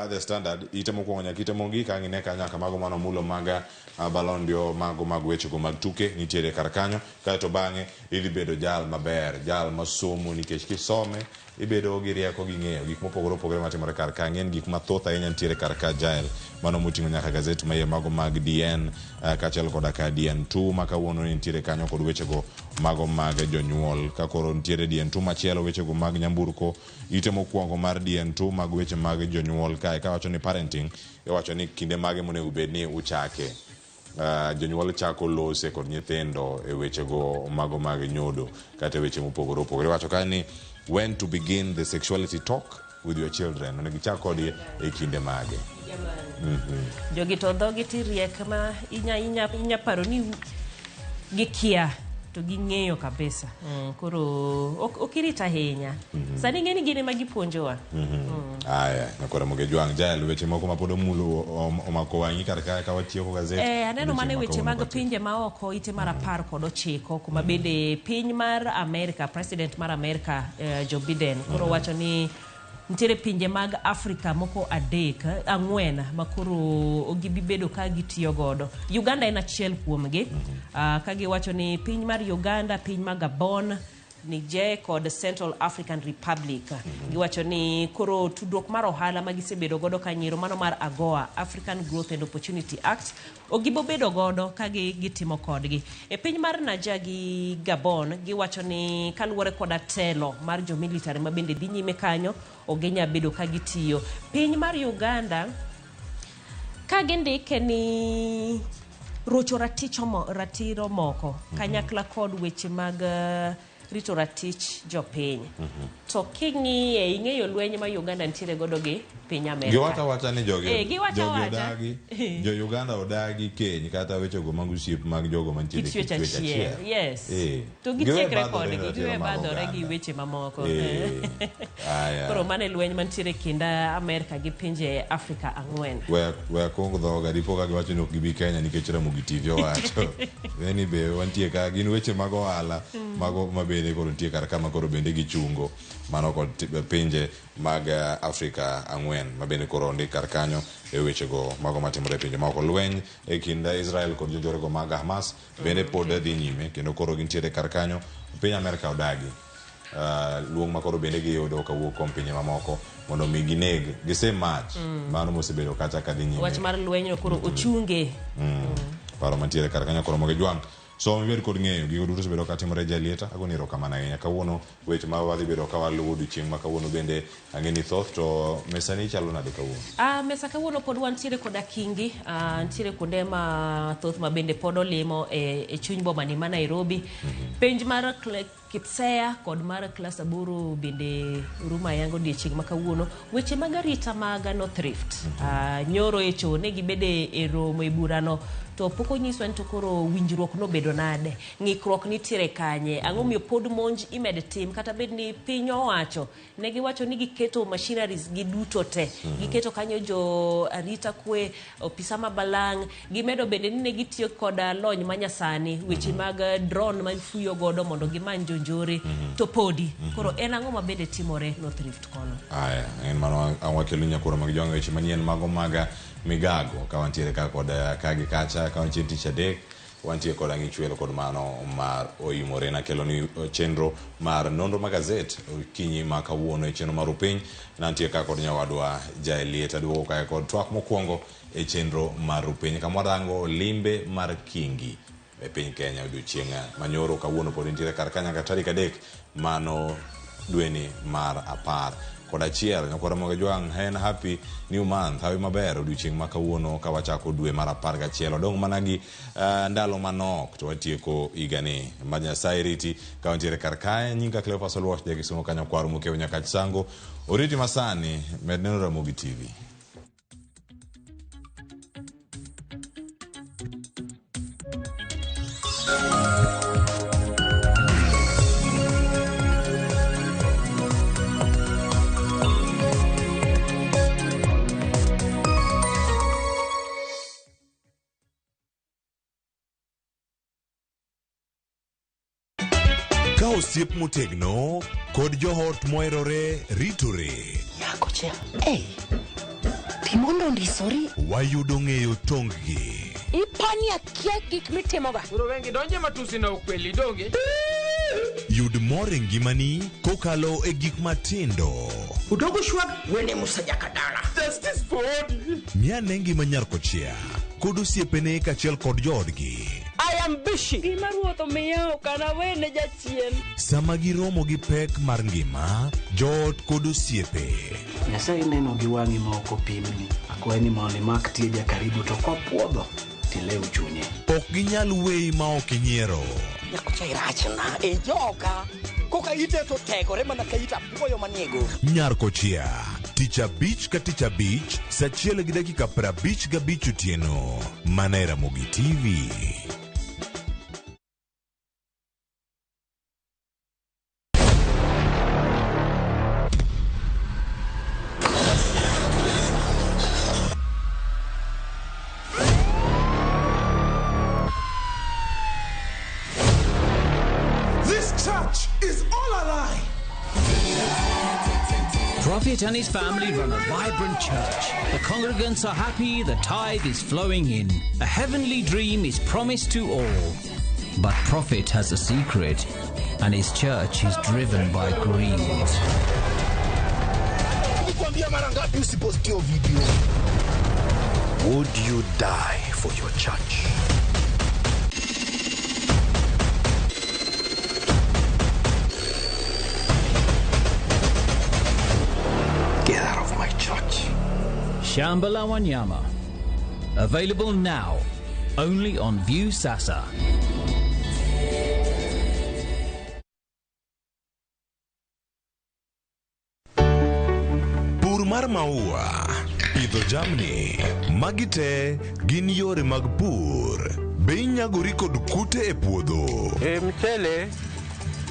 The Standard itemo kuongo nyakitemo gi ka ngine kanya kamago mano mulo maga balondio mago mag weche go mag tuke nitiere kar kanyo kaeto bang'e idhi bedo jal maber jal masomo nikech kisome ibedo gi rieko gi ng'eyo gik mopogore opogore matimore kar ka ng'en gik mathoth ahinya nitiere kar ka jael mano moting'o nyaka gazet maiye mago mag DN kaachiel koda ka DN2 ma kawuono nitiere kanyo kod wechego mago mag jonyuol ka koro nitiere DN2 machielo wechego mag nyamburko ite mokwongo mar DN2 mag weche mag jonyuol kae kawacho ni parenting iwacho ni kinde mage monego bed ni uchake jonyuol chako lose kod nyithindo e wechego mago mag nyodo kata weche mopogore opogore wacho ka ni when to begin the sexuality talk with your children onego ichak kod e kinde mage jogi to dhogi ti riek ma inya paro ni gikia to ging'eyo kabisa koro okirita ahinya sani ng'eni gine ma gipuonjowa aya nakora muge jwang jael weche moko mapod omulo omako wang'i kar ka watieko gazet aneno mane weche mag pinje maoko ite mar 19 kuma bende piny mar Amerika president mar Amerika Joe Biden koro wacho ni nitiere pinje mag Afrika moko 4 makoro gibi bedo ka gitiyo godo Uganda en achiel kuomgi ka giwacho ni piny mar Uganda piny mar Gabon Niger kod Central African Republic giwacho ni koro tudruok mar ohala magisebedo godo kanyiro mano mar AGOA African Growth and Opportunity Act ogibo bedo godo ka gitimo kodgi e piny mar Niger gi Gabon giwacho ni kaluwore koda telo mar jo military ma bende dhi nyime kanyo ogenya bedo ka gitiyo piny mar Uganda ka gindike ni rocho ratiro moko kanyakla kod weche mag rito ratich jopiny to ing'eyo lweny ma Uganda nitiere godo gi piny Amerika giwacha ni jogi odagi jo Uganda odagi keny kata weche go mag osiep mag jogo mantiere kitwecha yes to gitiekre kodgi giwe badhore gi weche mamoko koro mane lweny mantiere kinda Amerika gi pinje Afrika 4 we kong dhoga dipo ka giwacho ni ok gibi Kenya nikech Ramogi TV owacho eni be wantie ka gin weche mag ohala mago mabende koro nitie kar kama koro bende gichungo mano kod pinje mag Afrika 4 mabende koro ndi kar kanyo e wechego mago matimore pinje maoko lweny e kind Israel kod jonjorego mag Hamas bende pod dhi nyime kendo koro gintiere kar kanyo piny Amerika odagi luong makoro bende giyudo kawuok kuom pinje mamoko mondo mi gineg gisemach mano mosebedo kacha kadhi nyime wach mar lweny koro ochunge paro mantiere kar kanyo koro moge jwang so mibed kod ng'eyo gigo duto sebedo katimore jalieta agoni erokamano ahinya kawuono weche ma wadhi bedo ka waluwo odiochieng' ma kawuono bende ang'eni thoth to mesani chalo nade kawuono mesa kawuono pod wantiere koda kingi nitiere kuonde ma thoth ma bende pod olimo e chuny bomani ma Nairobi penj mar Kipsea kod mar klas 8 bende ruma yango odiochieng' ma kawuono weche mag arita mag North Rift nyoro e chone gibede e romo e burano to poko nyiswa ni to koro winjruok no bedo nade ng'ikruok nitiere kanye ang'o miyo pod monj imed tim kata bed ni piny owacho ne giwacho ni giketo machineries gi duto te giketo kanyo jo arita kwe opisa mabalang gimedo bende ni ne gitiyo koda lony manyasani weche mag drone ma ifuyo godo mondo gimany jonjore to podi koro en ang'o ma bende timore North Rift kono aya en mano awakelo nyakoro mag jongo weche manien mago maga migago ka wantiere ka kod kagi kacha ka wantiere tich adek wantiere kod ang'ichwelo kod mano mar oimore na kelo ni chenro mar nonro magazet kinyi ma kawuono e chenro mar upiny nantie ka kod nyawadwa Jaelieta duogo ka kod twak mokwongo e chenro mar upiny kama warango limbe mar kingi e piny Kenya odiochieng' manyoro kawuono pod nitiere kar kanya ka tarik 3 mano dweni mar 10 kod achiel nyakwa Ramogi Jwang en happy new month hawi maber odiochieng' ma kawuono ka wachako dwe mar 11 odong' mana gi ndalo manok to watieko higani ma Nyasaye riti ka wantiere kar kae nyinga Cleophas Oluoch jakisomo kanyo kwaro mokeo nyaka sango oriti masani med neno Ramogi TV. Osiep motegno kod johot moherore ritore. Yako chia. Timondo ndisori. Wayudo ng'eyo tonggi. Ipani akia gik mitimoga. Uro wengi donje matusi na ukweli donge. Yud more ngimani kokalo e gik matindo. Udogo shwag wene musajaka dala. Justice for all. Miane ngima Nyarkochia kod osiepene kachiel kod joodgi. I am busy. Gima ruoth omiyo kana wene jachien. Sama giromo gi pek mar ngima, joot kod osiepe. Nyasaye neno gi wang'i ma ok opimni. Akwaye ni mondo imak tieja karibu to kwapuodho tilew chunye. Ok ginyal weyi ma ok inyiero. Nyakocha irachna e joka. Koka ite to tegore mana ka ita puoyo maniego. Nyarkochia, tich abich ka tich abich, saa 1:55 otieno. Mana Ramogi TV. Prophet and his family run a vibrant church. The congregants are happy, the tithe is flowing in. A heavenly dream is promised to all. But Prophet has a secret, and his church is driven by greed. Would you die for your church? Get out of my church. Shambhala Wanyama. Available now, only on View Sasa. Pur mar maua, pidho jamni, magi te gin yore mag pur. Be inyagori kod kute e puodho. Mchele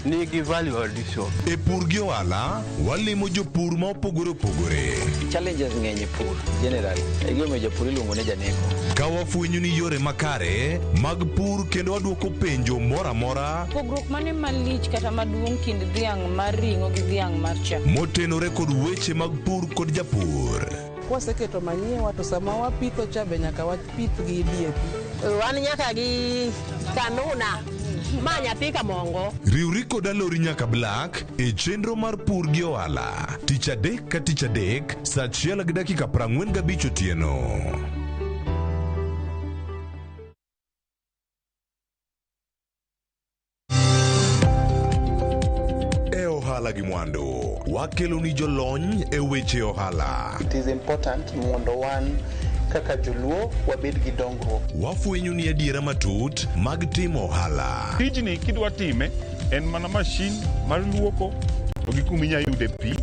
nigi value addition. E pur gi ohala, walimo jopur ma opogore opogore. Challenges ng'eny e pur generally. E gima jopur iluongo ne janeko. Ka wafwenyo ni yore makare mag pur kendo waduoko penjo mora mora. Pogruok mane malich kata maduong' kind dhiang' mar ring'o gi dhiang' mar chak. Motenore kod weche mag pur kod japur. Kwaseketo manyiwa to sama wapitho cha be nyaka wapith gi DAP. Wan nyaka gi kanuna. Ma nyathi kamongo. Riwri kod alori nyaka Black e chenro mar pur gi ohala. Tich adek ka tich adek, saa 1:45 otieno. E ohala gi mwandu, wakelo ni jolony e weche ohala. It is important mondo wan kaka joluo wabed gi dongruok. Wafwenyo ni adiera matut mag timo ohala. Tijni kidwa time en mana mashin mar luoko to gi kuminya yude pi.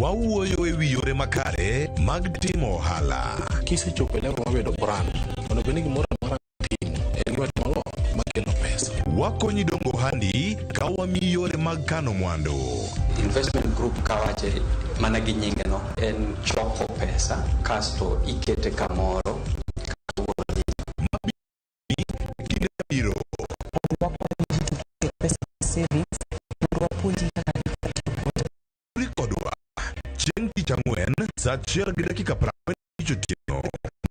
Wawuoyo e wi yore makare mag timo ohala. Kisechopo level mabedo brand, onego bed ni gimoro amora timo en gima timo makelo pesa. Wakonyi dongo handi ka wamiyi yore mag kano mwandu. Investment group kawache mana gi nyinge no en choko pesa kasto ikete kamoro Chieng' tich ang'wen saa 1:45 otieno.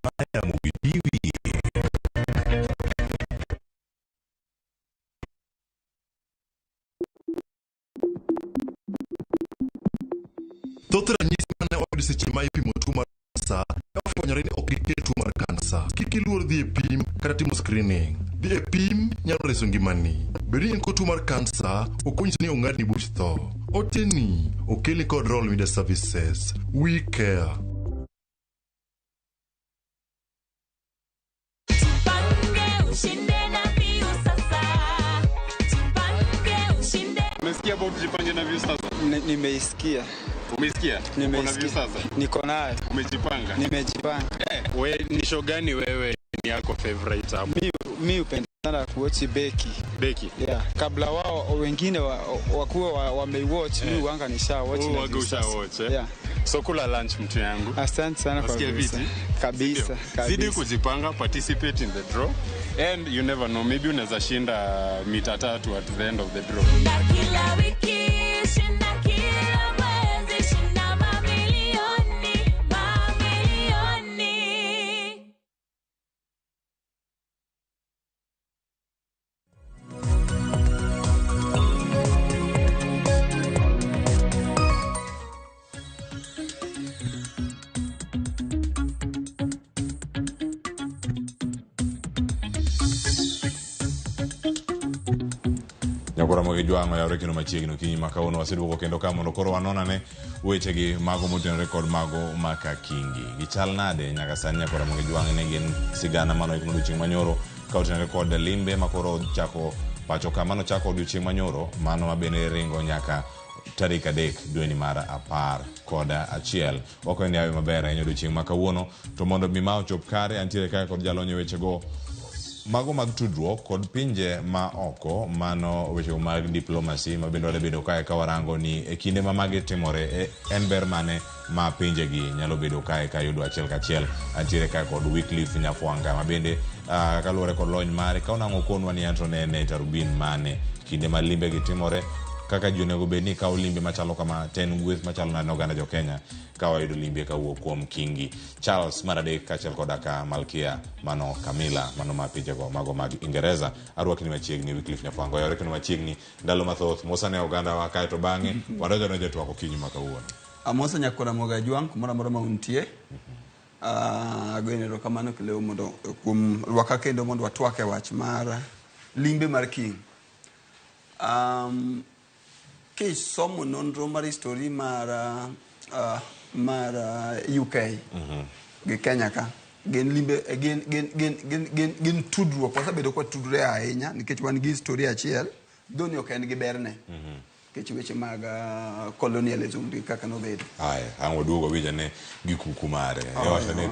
Mana Ramogi TV. Thoth ranyisi mane oyud seche ma ipimo tuo mar kansa ofwenyore ni ok gikel tuo mar kansa. Kik iluor dhi e pim kata timo screening. Dhi e pim nyalo reso ngimani. Bedo ni in kod tuo mar kansa ok onyis ni ong'adni buch tho. Oteni, okeli kod Roll Media Services. We care. Umesikia about jipange na view sasa? Nimeisikia. Umesikia? Uko na view sasa? Niko nayo. Umejipanga? Nimejipanga. We ni show gani wewe ni yako favorite hapo? Mimi upenda sana kuwatch Beki. Beki? Yeah. Kabla wao wengine wakuwa wameiwatch, mimi wanga nisha-watch na view sasa. Yeah. So kula lunch mtu yangu. Asante sana kwa visa. Kabisa. Zidi kujipanga, participate in the draw. And you never know, maybe unaweza shinda mita 3 at the end of the draw. Kila wiki shinda kila mwezi shinda mamilioni. Ramogi Jwang ya rekino machiegni kinyi makauno waseduogo kendo ka mondo koro wanonane wechegi mago motenore kod mago maka kingi. Gichal nade nyaka sani Ramogi Jwang ne gin sigana mano ikuno odiochieng' manyoro ka otenore kod limbe makoro chako pacho ka mano chako odiochieng' manyoro mano mabende ringo nyaka tarik 3 dweni mar 11. Oko en yawe maber ahinya odiochieng' makawuono to mondo mi ochop kare antiere kae kod jalonyo wechego mago mag tudruok kod pinje ma oko mano weche mag diplomasi mabende wale bedo kae ka warango ni e kinde ma magi timore en ber mane ma pinje gi nyalo bedo kae ka yudo achiel kachiel antiere kae kod Wycliffe Nyafwanga mabende kaluwore kod lony mare ka onang'o konwa ni anto ne tarubin mane kinde ma limbe gi timore kaka ji onego bed ni kawo limbe machalo kama ten gweth machalo nade oganda jo Kenya ka wayudo limbe kawuok kuom kingi. Charles Maradek kaachiel koda ka Malkia mano Camilla mano ma pinjego mago mag Ingereza arwakni machiegni Wycliffe Nyafwanga yarekni machiegni ndalo mathoth mosane oganda wa kae to bang'e wadonjone jotwako kinyi ma kawuono. Amosa nyakora moga Jwang kumoro amora ma untie. Agoinero kamano kileo mondo kuom rwaka kendo mondo watwake wach mar limbe mar king. Kisomo nonro mar history mar UK gi Kenya ka gen limbe gen tudruok wasebedo kwa tudre ahinya nikech wan gi historia achiel doni ok en gi berne kech weche mag colonialism kaka nobedo ang waduogo winjane gi kuku mare wacho ni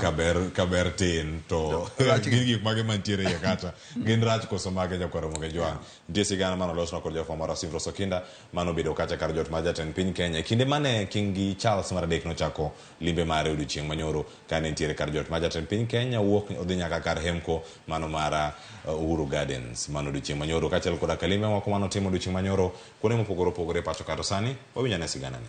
kaber tin to gin gik mage mantiere ya kata gin rach koso mage Ramogi Jwang nitie sigana mano losno kod jafwambo mar Sivro Sokinda mano bedo kacha kar jot ma jatend piny Kenya kinde mane King Charles Maradek nochako limbe mare odiochieng' manyoro kane nitiere kar jot ma jatend piny Kenya wuok odhi nyaka kar hemko mano mar Uhuru Gardens mano odiochieng' manyoro kaachiel koda kalimbe moko mano timo odiochieng' manyoro kuonde mopogore pacho kato sani wawinyane sigana ni.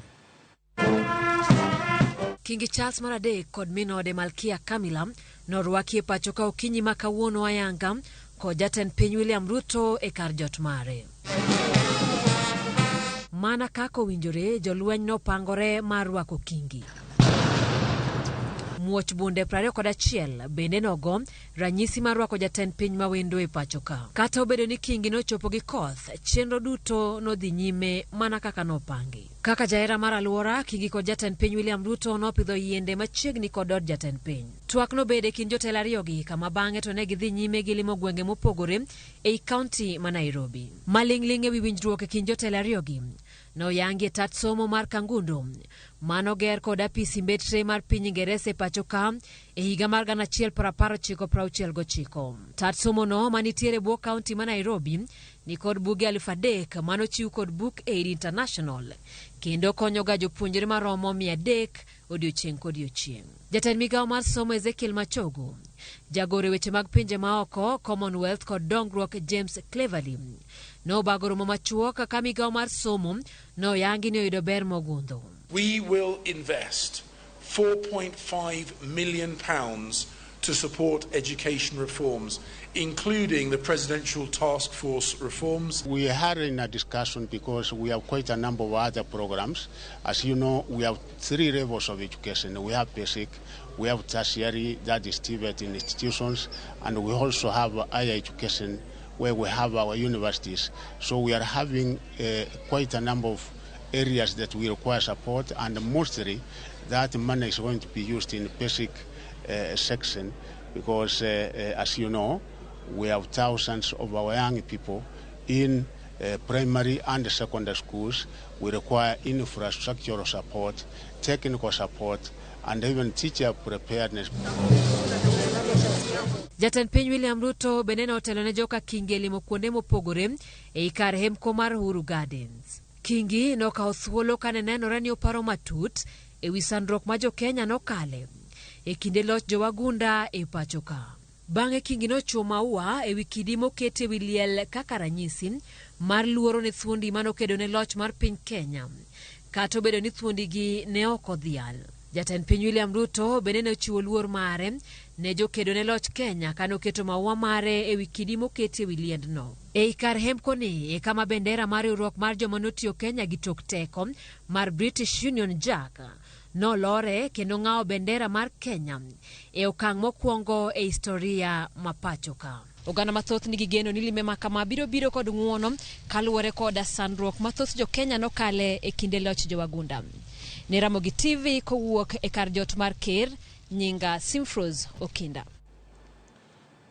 King Charles Maradek kod minode Malkia Camilla norwaki pacho ka okinyi ma kawuono ayanga kod jatend piny William Ruto e kar jot mare. Mana kako winjore jolweny no pangore mar rwako kingi. Muoch bunde 21 bende nogo ranyisi mar rwako jatend piny mawendo e pacho ka. Kata obedo ni kingi no chopo gi koth, chenro duto no dhi nyime mana kaka nopangi. Kaka jaera mar aluora, kingi kod jatend piny William Ruto nopidho yiende machiegni kod od jatend piny. Twak no bede kin jotelo ariyogi kama bang'e to ne gidhi nyime gi limo gwenge mopogore ei kaunti ma Nairobi. Maling'ling' ewi winjruok e kin jotelo ariyogi no yangi tat somo mar Kangundo mano ger kod apisi mbetre mar piny Ingereza e pacho ka e higa mar 1969. Tat somo no manitiere bwo kaunti ma Nairobi ni kod buge 3,000 mano chiw kod Book Aid International kendo konyo ga jopuonjre maromo 300 odiochieng' kod odiochieng'. Jatend migawo mar somo Ezekiel Machogo, jagore weche mag pinje maoko Commonwealth kod dongruok James Cleverly no bago romo machuok ka migawo mar somo no yangi ni oyudo ber mogundho. We will invest £4.5 million to support education reforms, including the Presidential Task Force reforms. We had in a discussion because we have quite a number of other programs. As you know, we have 3 levels of education. We have basic, we have tertiary, that is TVET in institutions, and we also have higher education where we have our universities. So we are having quite a number of areas that we require support, and mostly that money is going to be used in basic section because, as you know, we have thousands of our young people in primary and secondary schools. We require infrastructural support, technical support, and even teacher preparedness. Jatend piny William Ruto bende otelo ne joka Kingi limo kuonde mopogore e kar hemko mar Uhuru Gardens. Kingi nokawo thuolo kane nenore ni oparo matut e wi sandruok ma Jo-Kenya nokale e kinde loch jowagunda e pacho ka. Bang'e Kingi nochuo maua e wi kidi mokete wi liel kaka ranyisi mar luoro ne thuondi manokedo ne loch mar piny Kenya, kata obedo ni thuondigi ne ok odhial. Jatend piny William Ruto bende nochiwo luor mare ne jokedo ne loch Kenya kano keto maua mare e wi kidi mokete wi liendno. E kar hemko ni e kama bendera mar riwruok mar joma notiyo Kenya gi tok teko mar British Union Jack nolore kendo ng'awo bendera mar Kenya e okang' mokwongo e historia ma pacho ka. Oganda mathoth nigi geno ni limbe makama biro kod ng'uono kaluwore koda sandruok mathoth Jo-Kenya nokale e kinde loch jowagunda. Ne Ramogi TV kowuok e kar jot mar Ker, nyinga Simfros Okinda.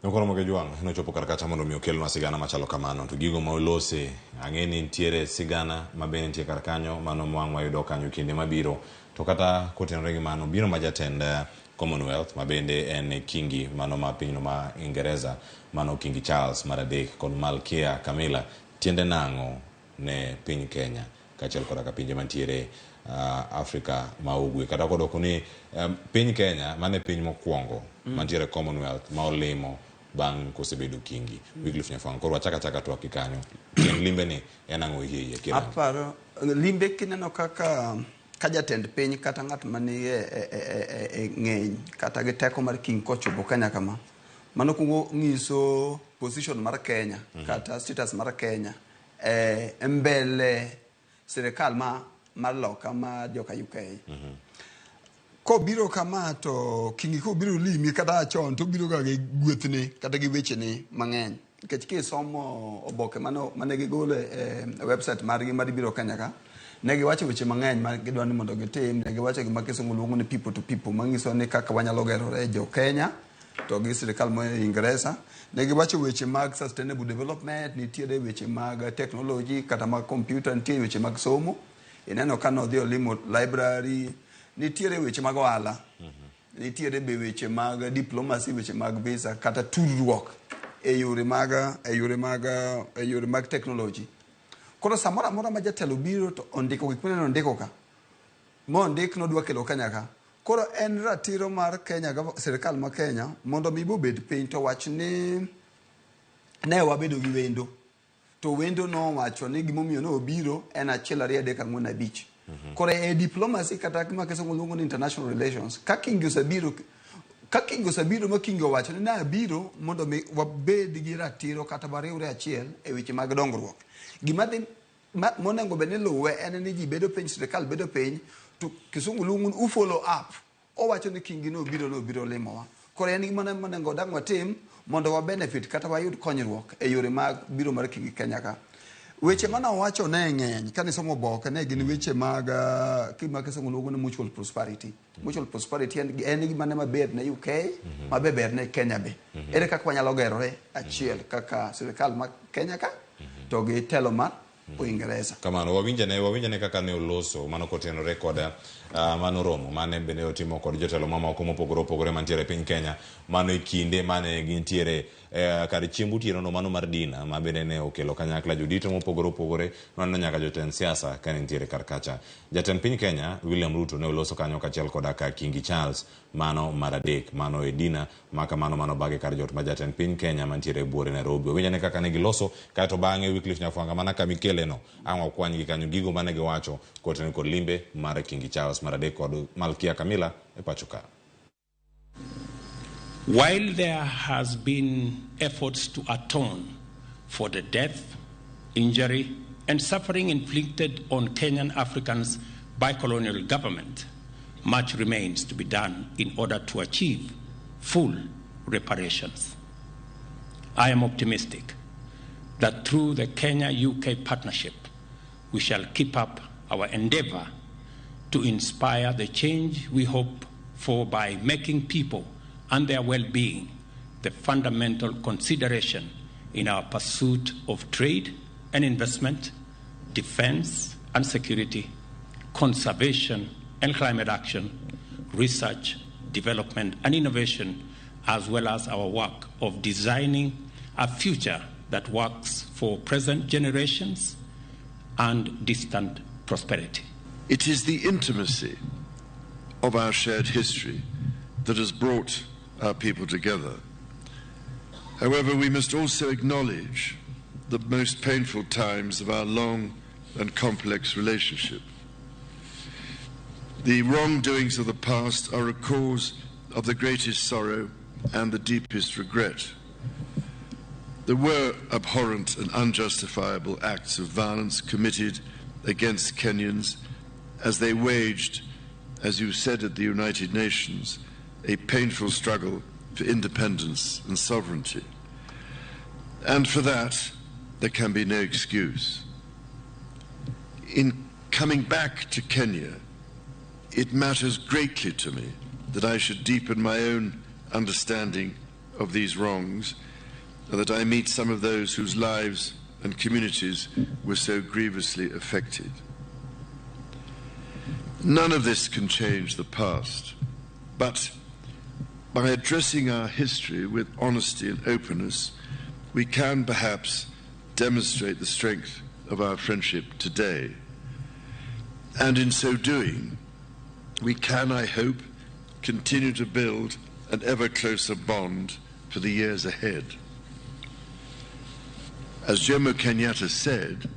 Nokoro moge juang, nochopo kar kacha mondo mi okelnwa sigana machalo kamano. To gigo ma olose, ang'eni nitiere sigana mabende nitie kar kanyo, mano mwang' mayudo kanyo kinde mabiro. To kata kotenore gi mano, biro ma jatend Commonwealth, mabende en Kingi, mano ma pinyno ma Ingereza, mano Kingi Charles mar adek kod Malkia Camilla, tiende nang'o ne piny Kenya, kachiel koda ka pinje mantiere Afrika ma ugwe. Kata kodoko ni piny Kenya, mane piny mokwongo, mantiere Commonwealth, ma olimo bang' kosebedo Kingi. Wycliffe Nyafwang, koro achaka twak kanyo. Kien limbe ni en ang'o yie kira. Aparo limbe kineno kaka jatend piny kata ng'at mani ng'eny kata gi teko mar King kochopo Kenya kama. Mano kungo ng'iso position mar Kenya kata status mar Kenya mbele serikal mar loka ma joka UK. Ko biro kama to Kingi ko biro limi kata chon to biro ga gi gwethne kata gi wechene mang'eny. Nikech kisomo oboke mane gigolo e website margi mar biro Kenya ka, ne giwacho weche mang'eny ma gidwa ni mondo gitim. Ne giwacho gima kisungu luongo ni people to people, mangiso ni kaka wanyalo gerore Jo-Kenya to gi sirikal mar Ingresa. Ne giwacho weche mag sustainable development, nitiere weche mag technology kata mag computer, nitiere weche mag somo. Ineno ka nodhi olimo library, nitiere weche mag ohala, nitiere be weche mag diplomacy, weche mag visa kata tudruok e yore mag technology. Koro samora mora ma jatelo biro to ondiko gik mane ondiko ka, mo ndik nodwa kelo Kenya ka. Koro en ratiro mar Kenya, sirikal ma Kenya, mondo mi bobed piny to wach ni ne wabedo gi wendo. To wendo no wacho ni gimomiyo no obiro en 1 2 3 4 5. Koro e diplomacy kata kama kisungu luongo ni international relations, ka Kingi osebiro ma Kingi wacho ni na biro mondo mi wabed gi ratiro kata bariwre achiel e weche mag dongruok. Gima dhi monengo bene luwe en ni ji bedo piny, sirikal bedo piny, to kisungu luongo follow up. Owacho ni Kingi no biro limowa. Koro en gima monengo dang' watim mondo wa benefit kata wayud konyruok e yore mag biro mar Kingi Kenya ka. Weche mana wacho ne ng'eny kani somo boke ne gin weche mag kima kisungu luongo ni mutual prosperity. Mutual prosperity en gima ne maber ne UK, maber ne Kenya be. Ere kaka wanyalo gerore achiel kaka sirikal ma Kenya ka to gi telo mar Uingereza. Kamano wawinjane kaka ne oloso mano kotenore koda mano romo mane bende otimo kod jotelo mamoko mopogore mantiere piny Kenya, mano kinde mane gintiere kar chiemb otieno no mano mar dina, ma bende ne okelo kanyakla jodito mopogore mano nyaka jotend siasa ka nitiere kar kacha. Jatend piny Kenya William Ruto ne oloso kanyo kachiel koda ka Kingi Charles mano mar adek, mano e dina maka mano bage kar jot ma jatend piny Kenya mantiere buore Nairobi. Winjane kaka ne giloso kato bang'e Wycliffe Nyafwanga mana ka mikele no ang'o kwany gi kanyo gigo mane giwacho kotene kod limbe mar Kingi Charles mar adek kod Malkia Camilla e pacho ka. While there has been efforts to atone for the death, injury, and suffering inflicted on Kenyan Africans by colonial government, much remains to be done in order to achieve full reparations. I am optimistic that through the Kenya-UK partnership, we shall keep up our endeavor to inspire the change we hope for by making people and their well-being the fundamental consideration in our pursuit of trade and investment, defense and security, conservation and climate action, research, development and innovation, as well as our work of designing a future that works for present generations and distant prosperity. It is the intimacy of our shared history that has brought our people together. However, we must also acknowledge the most painful times of our long and complex relationship. The wrongdoings of the past are a cause of the greatest sorrow and the deepest regret. There were abhorrent and unjustifiable acts of violence committed against Kenyans as they waged, as you said at the United Nations, a painful struggle for independence and sovereignty. And for that, there can be no excuse. In coming back to Kenya, it matters greatly to me that I should deepen my own understanding of these wrongs, and that I meet some of those whose lives and communities were so grievously affected. None of this can change the past, but by addressing our history with honesty and openness, we can perhaps demonstrate the strength of our friendship today. And in so doing, we can, I hope, continue to build an ever closer bond for the years ahead. As Jomo Kenyatta said,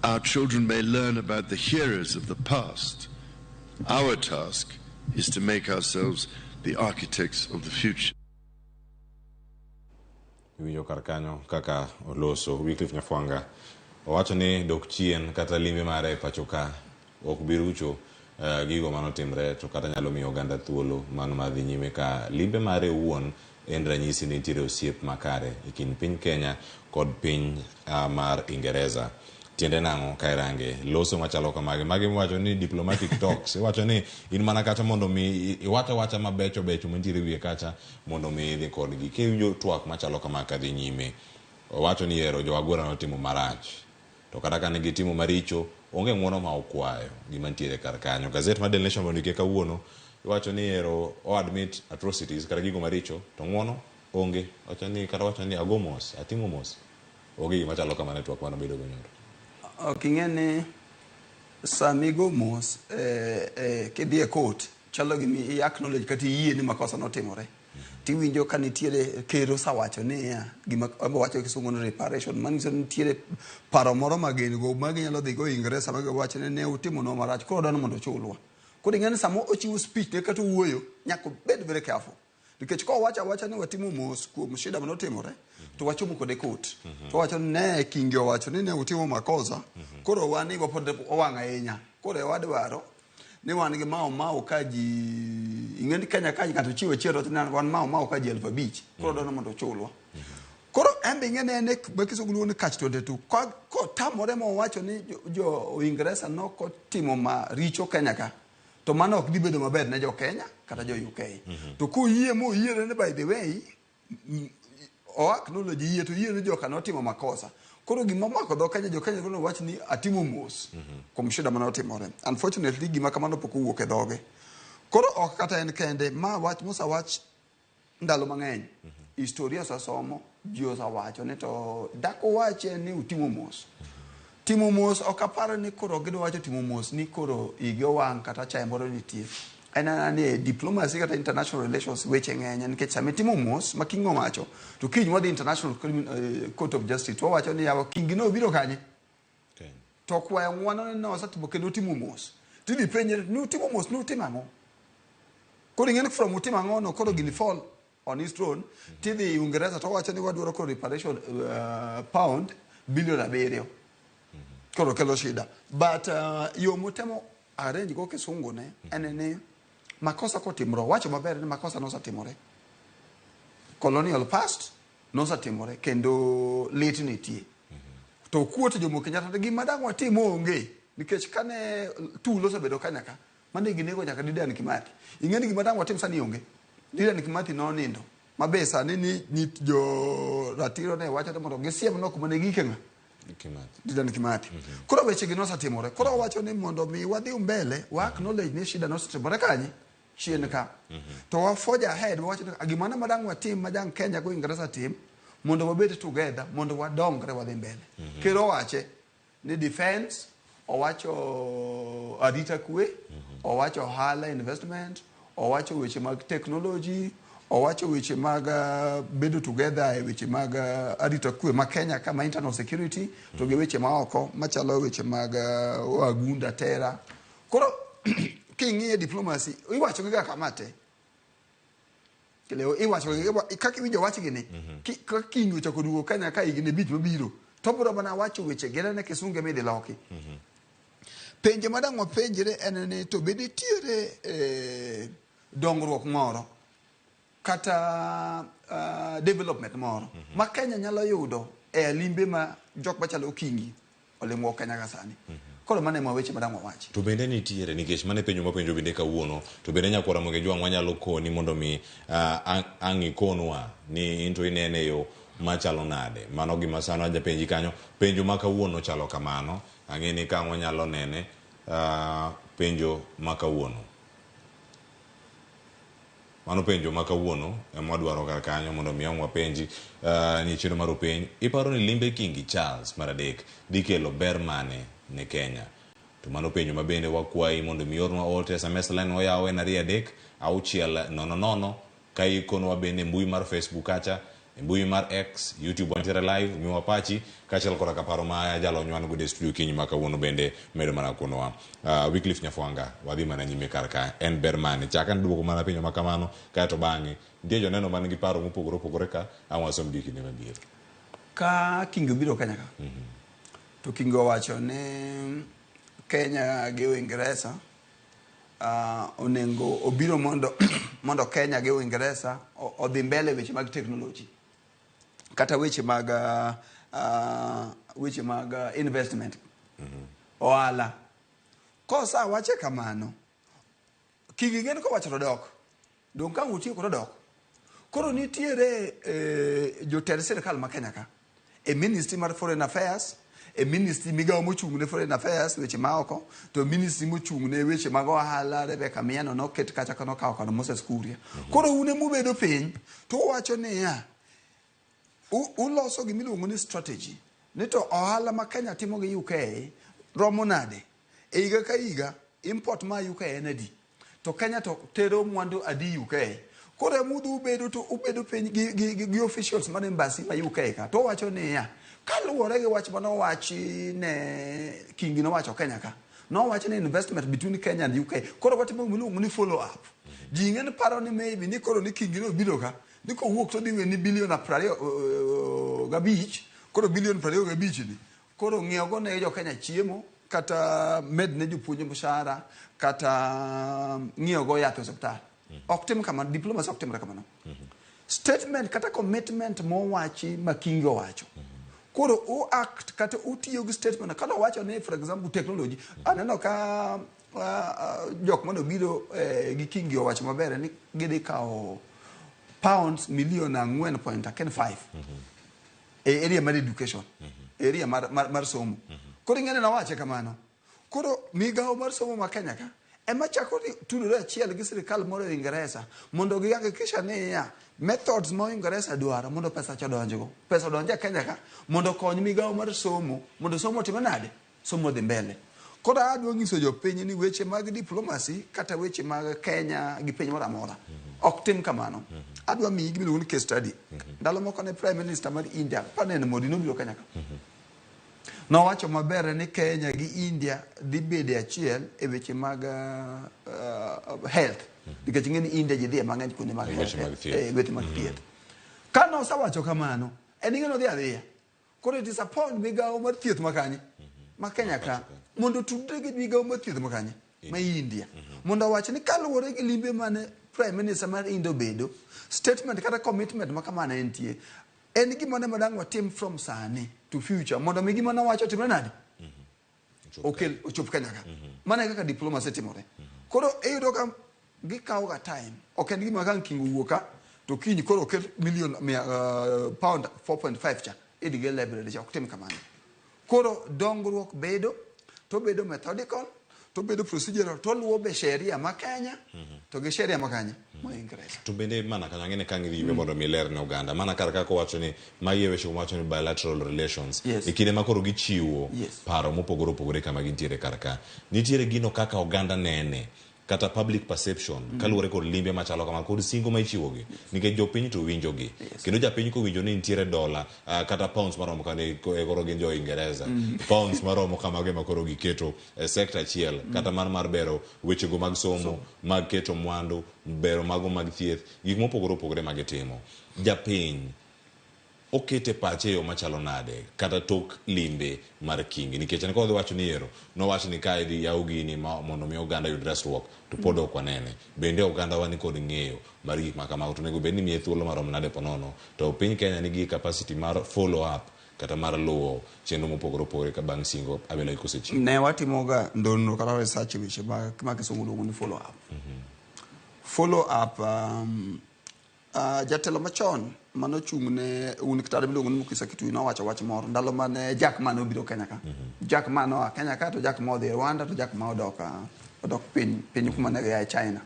our children may learn about the heroes of the past. Our task is to make ourselves the architects of the future. Winjo kar kanyo kaka oloso Wycliffe Nyafwanga owacho ni dok chien kata limbe mare e pacho ka ok birucho gigo manotimre to kata nyalo miyo oganda thuolo mano madhi nyime ka limbe mare wuon en ranyisi ni nitiere osiep makare e kind piny Kenya kod piny mar Ingereza. Tiende nang'o ka irange loso machalo kamagi magi wacho ni diplomatic talks iwacho ni in mana kata mondo mi iwacho mabecho mantiere wiye kacha mondo mi idhi kodgi kiwinjo twak machalo kama kadhi nyime. Owacho ni ero jowagwera notimo marach to kata ka negitimo maricho onge ng'wono ma okwayo gima ntiere kar kanyo. Gazette mar Daily Nation mondike kawuono iwacho ni ero o admit atrocities kata gigo maricho to ng'wono onge. Wacho ni agomos atimo mos onge gima chalo kama network mano bedo go nyoro. King'eni samigo mos kidhi e court chalo gimi i acknowledge kata iyie ni makosa notimore. Tiwinjo ka nitiere kero sawacho ni gima wacho kisungu no reparation manyiso ni nitiere paro moro magin go maginyalo dhi go Ingresa magiwacho ni ne utimo no marach koro dano mondo chulwa. Koro ing'eni samo ochiwo speech ne kata wuoyo nyaka bed very careful. Nikech ko wacha ni watimo mos kuom shida manotimore to wachomo kode court. To wacho ne kingi wacho ni ne utimo makosa koro wani go pod owang' ahinya. Koro wadwaro ni wan gi mao ka ji ing'eni Kenya ka ng'ato chiwo chero to wan mao ka ji 5,000 koro dono mondo chulwa. Koro embe ing'eni ne bakisugulu ni catch 22 ko tamore mo wacho ni jo Ingresa no ko timo maricho Kenya ka to mano ok dibedo maber ne jo Kenya kata jo UK. To ku yie mo yie ne by the way o acknowledge yie to yie ne jo kana timo makosa. Koro gima mako do Kenya jo Kenya kono wach ni atimo mos kuom shida mano timore. Unfortunately gima kamano pok owuok e dhoge. Koro ok kata en kende ma wach musa wach ndalo mang'eny. Historia sasomo jio sa wacho ni to dako wache ni utimo mos. Timo mos ok aparo ni koro gido wacho timo mos ni koro igyo wang' kata chae moro nitie. Ni diplomacy kata international relations weche ng'eny nikech sami timo mos making'o macho to kiny wadhi International Court of Justice to wacho ni yawa kingi no biro kanye to kwayo ng'wono no osatimo kendo timo mos tidhi penje ni utimo mos ni utimo ang'o. Koro ing'eni from utimo ang'o no koro gini fall on his throne tidhi Uingereza to wacho ni wadwaro koro reparation pound bilion 7 koro kelo shida but yo mutemo arrange go kisungu ne enene makosa kotimro wacho maber ni makosa nosatimore colonial past nosatimore kendo lit nitie to kuoto Jomo Kenyatta gima dang' watimo onge nikech kane tulo osebedo kanyaka mane ginego nyaka Dedan Kimathi. Ing'eni gima dang' watim sani onge. Dedan Kimathi nonindo mabe sani ni jo ratiro ne wacho mondo gisiem no kuma ne gike ng'a Dedan Kimathi. Koro weche gi nosatimore. Koro wacho ni mondo mi wadhi mbele wa acknowledge ni shida nosetimore kanye chien ka. To wa forge ahead wacho ni gimana madang' watim madang' Kenya go Ingresa tim mondo wabed together mondo wadongre wadhi mbele. Kero wache ni defense owacho arita kwe, owacho ohala investment, owacho weche mag technology, owacho weche mag bedo together e weche mag arita kwe ma Kenya kama internal security, to ge weche ma oko machalo weche mag wagunda tera. Koro king'iye diplomacy iwacho giga kamate. Leo iwacho kaka winjo wach gini kinyo chako duogo Kenya ka igine bich mabiro to bro bana wacho weche gere ne kisunge midi loki. Penje madang' wapenjre en ni to bedi tiere dongruok moro kata development moro ma Kenya nyalo yudo e limbe ma jok machalo Kingi olimo Kenya ka sani. Koro mane ma weche madang' wawachi. To bende nitiere nikech mane penjo mapenjo bende kawuono to bende nyakwara Ramogi jwang' wanyalo koni mondo mi ang' ikonwa ni into inene yo machalo nade. Mano gima sano aja penji kanyo penjo ma kawuono chalo kamano ang'eni ka wanyalo nene penjo ma kawuono. Mano penjo ma kawuono ema dwaro kar kanyo mondo mi ang'wa penji ni chiro mar penj iparo ni limbe Kingi Charles maradek dikelo ber mane ne Kenya. To mano penjo mabende wakwayi mondo mi ornwa ote SMS line oyawe na 36000 ka ikonwa bende mbui mar Facebook acha mbui mar X YouTube wantiere live mi wapachi kachel kora kaparo ma jalo nywan go de studio kinyi maka wono bende medo mana kunwa Wycliffe Nyafwanga wadhi mana nyime karka en bermane chaka nduoko mana penjo makamano ka to bangi ndie joneno man gi paro mopogore ka awasom diki ne mabiro ka Kingi biro Kenya ka to Kingi wacho ne Kenya gi Uingereza onengo obiro mondo Kenya gi Uingereza odhi mbele weche mag technology kata weche mag investment oala kosa wache kamano Kingi gen ko wacho dok don ka uti ko dok koro nitiere jotend sirkal ma Kenya ka e ministry mar foreign affairs e ministry migawo mochung' ne foreign affairs weche ma oko to ministry mochung' ne weche mag ohala Rebecca Miano no ket kacha kano kawo kano Moses Kuria koro une mubedo piny to wacho ne ya uloso gimiluongo ni strategy ni to ohala ma Kenya timo gi UK romo nade e higa ka higa import ma UK en adi to Kenya to tero mwandu adi UK koro mudu ubedo piny gi officials man embassy ma UK ka to wacho ne ya kaluwore gi wach mano wachi ne Kingi no wacho Kenya ka no wacho ne investment between Kenya and UK koro watimo miluongo ni follow up ji ng'en paro ni maybe ni koro ni Kingi no biro ka ni ko wuok to diwe ni bilion 25 koro bilion 25 ni koro ng'iewo go ne jo Kenya chiemo kata med ne jopuonje mshahara kata ng'iewo go yath hospital ok tim kamano diplomacy ok timre kamano statement kata commitment mo wachi ma Kingi wacho koro u act kata utiyo gi statement kata wacho ne for example technology aneno ka jok mano biro gi Kingi wacho maber ni gidi kao pounds million 4.5 e area mar education area mar somo koro ngene na wache kamano koro migawo mar somo ma Kenya ka ema chako tudore achiel gi sirkal moro e Ingresa mondo gihakikisha ni ya methods mo Ingresa dwaro mondo pesa cha donjgo pesa donje Kenya ka mondo kony migawo mar somo mondo somo time nade somo dhi mbele koro adwa nyiso jopiny ni weche mag diplomacy kata weche mag Kenya gi piny moro amora ok tim kamano adwa mi gimiluongo ni case study ndalo moko ne prime minister mar India panen Modi nobiro Kenya ka no wacho maber ni Kenya gi India dhi bede achiel e weche mag health nikech ng'eni India ji dhie mang'eny kuonde mag weche mag thieth ka no sawacho kamano en ng'eno dhi adhiya koro it is upon migawo mar thieth makanye ma Kenya ka mondo tudre gi migawo mar thieth makanye ma India mondo wach ni kaluwore gi limbe mane prime minister mar India bedo statement kata commitment makamano entie en gima ne madang watim from sani to future mondo mi gima nawacho timre nade okel ochop Kenya ka. Mana kaka diplomacy timore. Koro eyudo ka gikawo ga time. Ok en gima kan kingo wuoka to kiny koro okel million pound 4.5 cha idige library cha ok tim kamano. Koro dongruok bedo to bedo methodical to bedo procedural to luwo be sheria ma Kenya to gi sheria ma Kenya mo Ingresa. To bende mana kanya ngene kan idhi mondo mi ler ne Uganda mana kar kako wacho ni magie weche wacho ni bilateral relations ikine makoro gichiwo paro mopogore opogore kama gintiere karka nitiere gino kaka Uganda nene kata public perception kaluwore kod limbe machalo kama kod singo ma ichiwogi nikech jopiny to winjogi kendo japiny ko winjo ni nitiere dola kata pounds maromo kane koro gin jo Ingereza pounds maromo kama ge makoro giketo sector achiel kata mar bero wechego mag somo mag keto mwandu bero mago mag thieth gik mopogore opogore magitimo japiny okete pache yo machalo nade kata tok limbe mar kingi nikech ne kodhi wacho ni ero no wacho ni ka idhi yaw gini mondo mi Uganda yud resruok to pod ok wanene bende Uganda wani kod ng'eyo mar gik ma kamago to nego bed ni miye thuolo marom nade ponono to piny Kenya nigi capacity mar follow up kata mar luwo chenro mopogore opogore ka bang' singo abelo ikosechi ne watimo ga ndono kata research weche ma kisungu luongo ni follow up follow up jatelo machon mano chungne unikitare miluongo ni Mukisa Kitui no wacho wach moro ndalo mane Jack Ma obiro Kenya ka Jack Ma no Kenya ka to Jack Ma odhi Rwanda to Jack Ma odok piny kuma ne ya China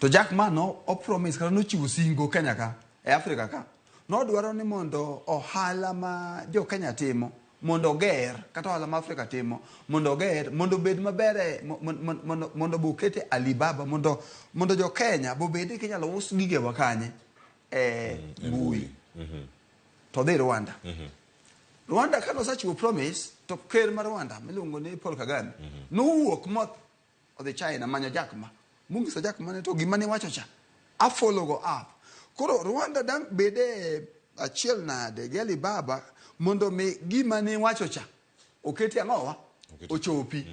to Jack Ma no o promise kata no chiwo singo Kenya ka e Africa ka no dwaro ni mondo ohala ma jo Kenya timo mondo ger kata ohala ma Africa timo mondo ger mondo bed mabere mondo bukete Alibaba mondo jo Kenya bo bedi kinyalo us gige wakanye mbui to dhi Rwanda Rwanda kano sachiwo promise to ker mar Rwanda miluongo ni Paul Kagame nowuok moth odhi China manyo Jack Ma Mungisa Jack Ma ne to gima ne wacho cha a follow go up koro Rwanda dang bede achiel nade gi Alibaba mondo mi gima ne wacho cha oketi ang'owa ochopi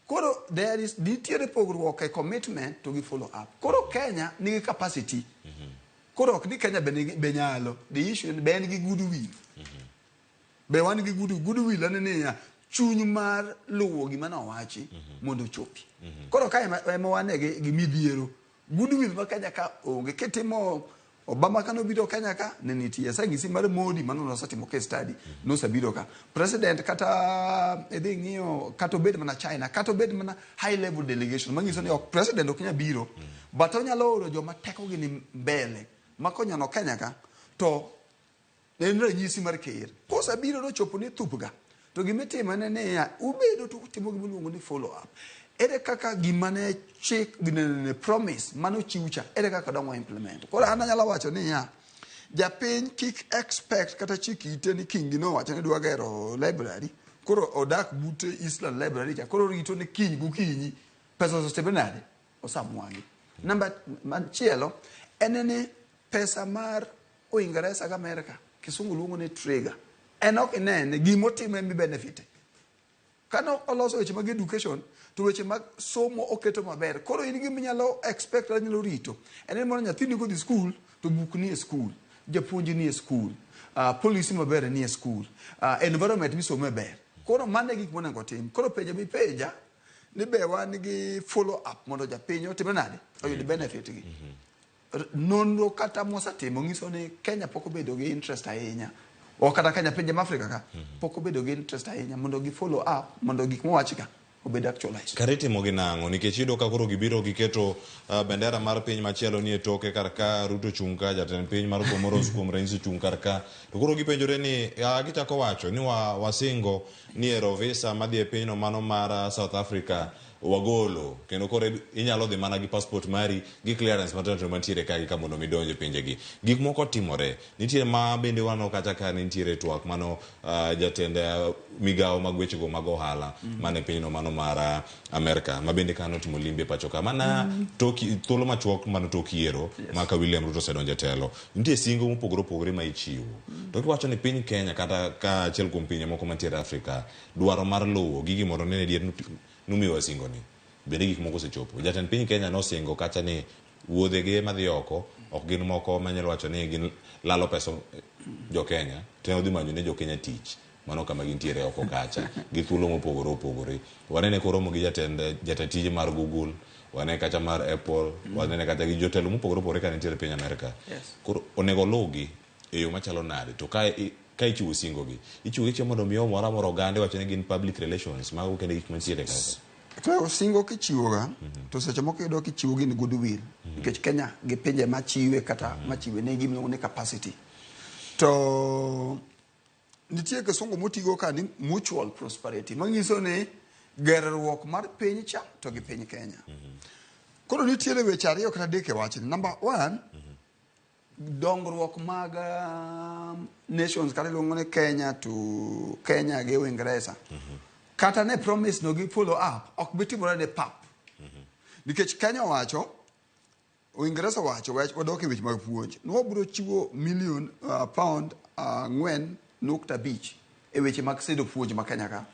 koro there is nitiere pogruok e commitment to gi follow up koro Kenya nigi capacity koro ok ni Kenya be nyalo the issue be en gi goodwill be wan gi goodwill anene ya chuny mar luwo gima no wachi mondo chopi koro kae ema wane gi midhiero goodwill ma Kenya ka onge ketimo Obama kano biro Kenya ka ne nitie sangisi mar Modi manono satimo case study no sabiro ka president kata edhi ng'iyo kata obed mana China kata obed mana high level delegation mangiso ni ok president ok nya biro but onyalo oro joma teko gi ni mbele makonyo no Kenya ka to en ranyisi mar ker kosa biro no chopo ni thupga to gimitimo ne ya ubedo to timo giluongo ni follow up ere kaka gimane chik gine promise mano chiucha ere kaka dongo implement kora ana nyala wacho ni ya japiny kik expect kata chik ite ni kingi no wacho ni dwa gero library koro odak bute Eastland Library ja koro rito ni kiny gukinyi pesa sostebenade osamwangi namba machielo enene pesa mar Uingereza ga Amerika kisungu luongo ni trigger enok inene gimotime mi benefit kano oloso weche mag education to weche mag somo oketo maber koro in gi minyalo expect anyalo rito en mono nyathini go di school to book ni e school japuonj ni e school policy maber ni e school environment misome ber koro mane gik monego tim koro peja mi peja ni be wan gi follow up mondo japiny otime nade oyud benefit gi nonro kata mosatimo ngiso ni Kenya pok obedo gi interest ahinya o kata Kenya pinje ma Africa ka pok obedo gi interest ahinya mondo gi follow up mondo gik mowachika obed actualized karitimo gi nango nikech yudo ka koro gibiro giketo bendera mar piny machielo ni e toke karka Ruto chung ka jatend piny mar Comoros kuom ranyisi chung karka to koro gipenjore ni gichako wacho ni wasingo ni ero visa madhi e pinyno mano mar South Africa wagolo kendo koro inyalo dhi mana gi passport mari gi clearance matatu mantiere ka gi kamondo midonje pinjegi gik moko timore nitiere ma bende wano kata ka nitiere twak mano jatend migawo mag wechego mag ohala mane pinyno mano mar Amerika ma bende kano timo limbe pacho ka mana toki thuolo machuok mano tokiero maka William Ruto sedonje telo nitie singo mopogore opogore ma ichiwo to kiwacho ni piny Kenya kata ka achiel kuom pinje moko mantiere Afrika dwaro mar luwo gigi mondo ne dier numiwa singo ni bende gik moko sechopo jatend piny Kenya no singo kacha ni wuodhege madhi oko ok gin moko manyalo wacho ni gin lalo pesa jo Kenya to odhi manyo ne jo Kenya tich mano kama gintiere oko kacha gi thuolo mopogore opogore. Wanene koromo gi jatije mar Google, wanene kacha mar Apple, wanene kacha gi jotelo mopogore opogore ka nitiere piny Amerika. Koro onego lugi e yo machalo nade to ka ichiwo singo gi ichiwo gi mondo miyo mora moro gande wacho ni gin public relations ma kende gik mantiere kacha. To singo kichiwoga to seche moko iyudo kichiwo gin goodwill nikech Kenya gi pinje machiwe kata machiwe ne gimiluongo ni capacity. To nitie kisungu motigo ka ni mutual prosperity manyiso ni gerruok mar piny cha to gi piny Kenya. Koro nitiere weche ariyo kata adek e wachni. Number one, dongruok mag nations kata iluongo ni Kenya to Kenya gi Uingereza. Kata ne promise no gi follow up ok bitimore ne pap. Nikech Kenya wacho, Uingereza wacho wadok e weche mag puonj. No biro chiwo million pound 4.5 e weche mag sedo puonj ma Kenya ka.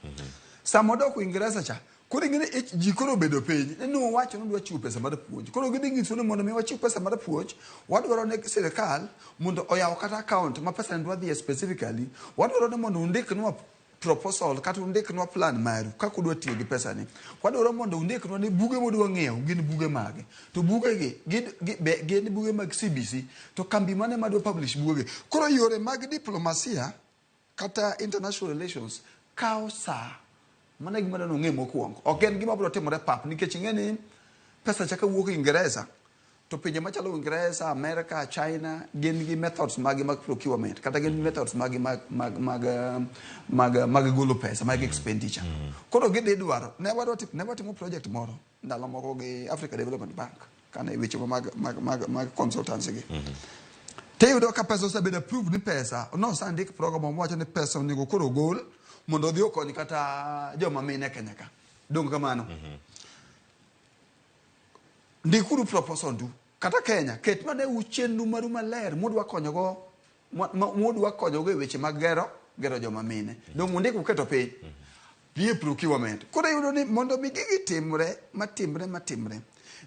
Samo dok Uingereza cha koro ngene ji koro bedo piny no wacho no dwa chiwo pesa mar puonj. Koro gidhi nyiso ni mondo mi wachiw pesa mar puonj, wadwaro ne sirikal mondo oyaw kata account ma pesa ndwa dhi specifically, wadwaro ni mondo undiknwa proposal kata undiknwa plan maru kaka udwa tiyo gi pesa ni. Wadwaro mondo undiknwa ni buge modwa ng'iewo gin buge mage. To buge gi gin buge mag CBC to kambi mane madwa publish buge. Koro yore mag diplomasia kata international relations kao saa mana gima no ng'e mokwongo. Ok en gima biro timore pap nikech ing'eni pesa chaka wuok Uingereza to pinje machalo Uingereza, America, China gin gi methods mag procurement kata gin methods mag golo pesa mag expenditure. Koro gidhi dwaro ne watimo project moro ndalo moko gi Africa Development Bank kana weche mag consultancy gi. Teyudo ka pesa osebedo approved ni pesa no sandik program wacho ni pesa onego koro gol mondo odhi okony kata joma mine Kenya ka. Dong kamano. Ndikuru proposal du kata Kenya ket mane uchendu maru maler modwa konyogo e weche mag gero joma mine. Dong undiku keto piny. Pie procurement. Koro yudo ni mondo mi gigi timre matimre.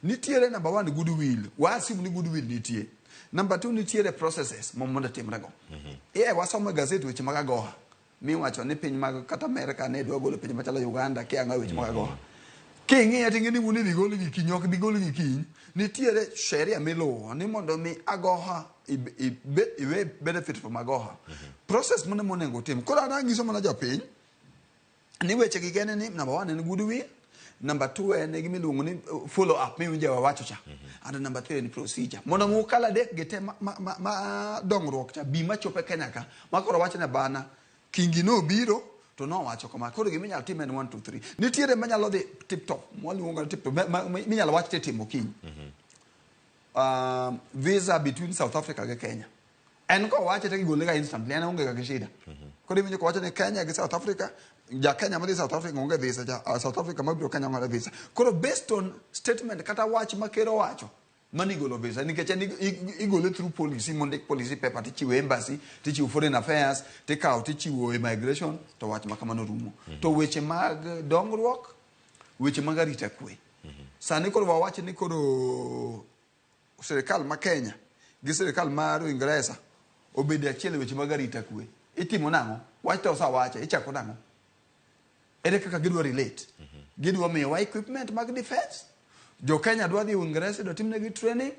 Nitiere number 1 goodwill. Wasim ni goodwill nitie. Number 2 nitiere processes mondo timre go. Wasomo gazeti weche mag agoha. Mi wacho ni piny mag kata Amerika ne dwa golo piny machalo Uganda kia ng'a weche mag agoha. King'iya ting'eni wuone dhi golo gi kiny ok dhi golo gi kiny. Nitiere sheria miluwo ni mondo mi agoha iwe benefit from agoha. Process monego tim. Koro ana nyiso mana jopiny ni weche gi gene ni number 1 en goodwill, number 2 en gimiluongo ni follow up miwinjo wacho cha, and number 3 en procedure. Mondo mu kala dek gete ma dongruok cha bi machope Kenya ka ma koro wacho ne bana kingi no biro to no wacho kama koro giminyalo tim en 1 2 3. Nitiere manyalo dhi tip top mwaluongo ni tip top minyalo wach timo kiny. Visa between South Africa gi Kenya. En ko wacho te gigole ga instantly en onge ga shida. Koro iwinjo ko wacho ne Kenya gi South Africa, ja Kenya ma South Africa onge visa, ja South Africa ma biro Kenya onge visa. Koro based on statement kata wach makero wacho mani golo visa nikech igole through policy mondik policy paper tichiwo embassy tichiwo foreign affairs tikawo tichiwo immigration to wach makamano rumo. To weche mag dongruok, weche mag arita kwe. Sani koro wawacho ni koro serikal ma Kenya gi serikal mar Uingereza obede achiel weche mag arita kwe. Itimo nang'o? Wach to osawache ichako nang'o? Ere kaka gidwa relate? Gidwa miyowa equipment mag defense. Jo Kenya dwa dhi Uingereza do timnegi training,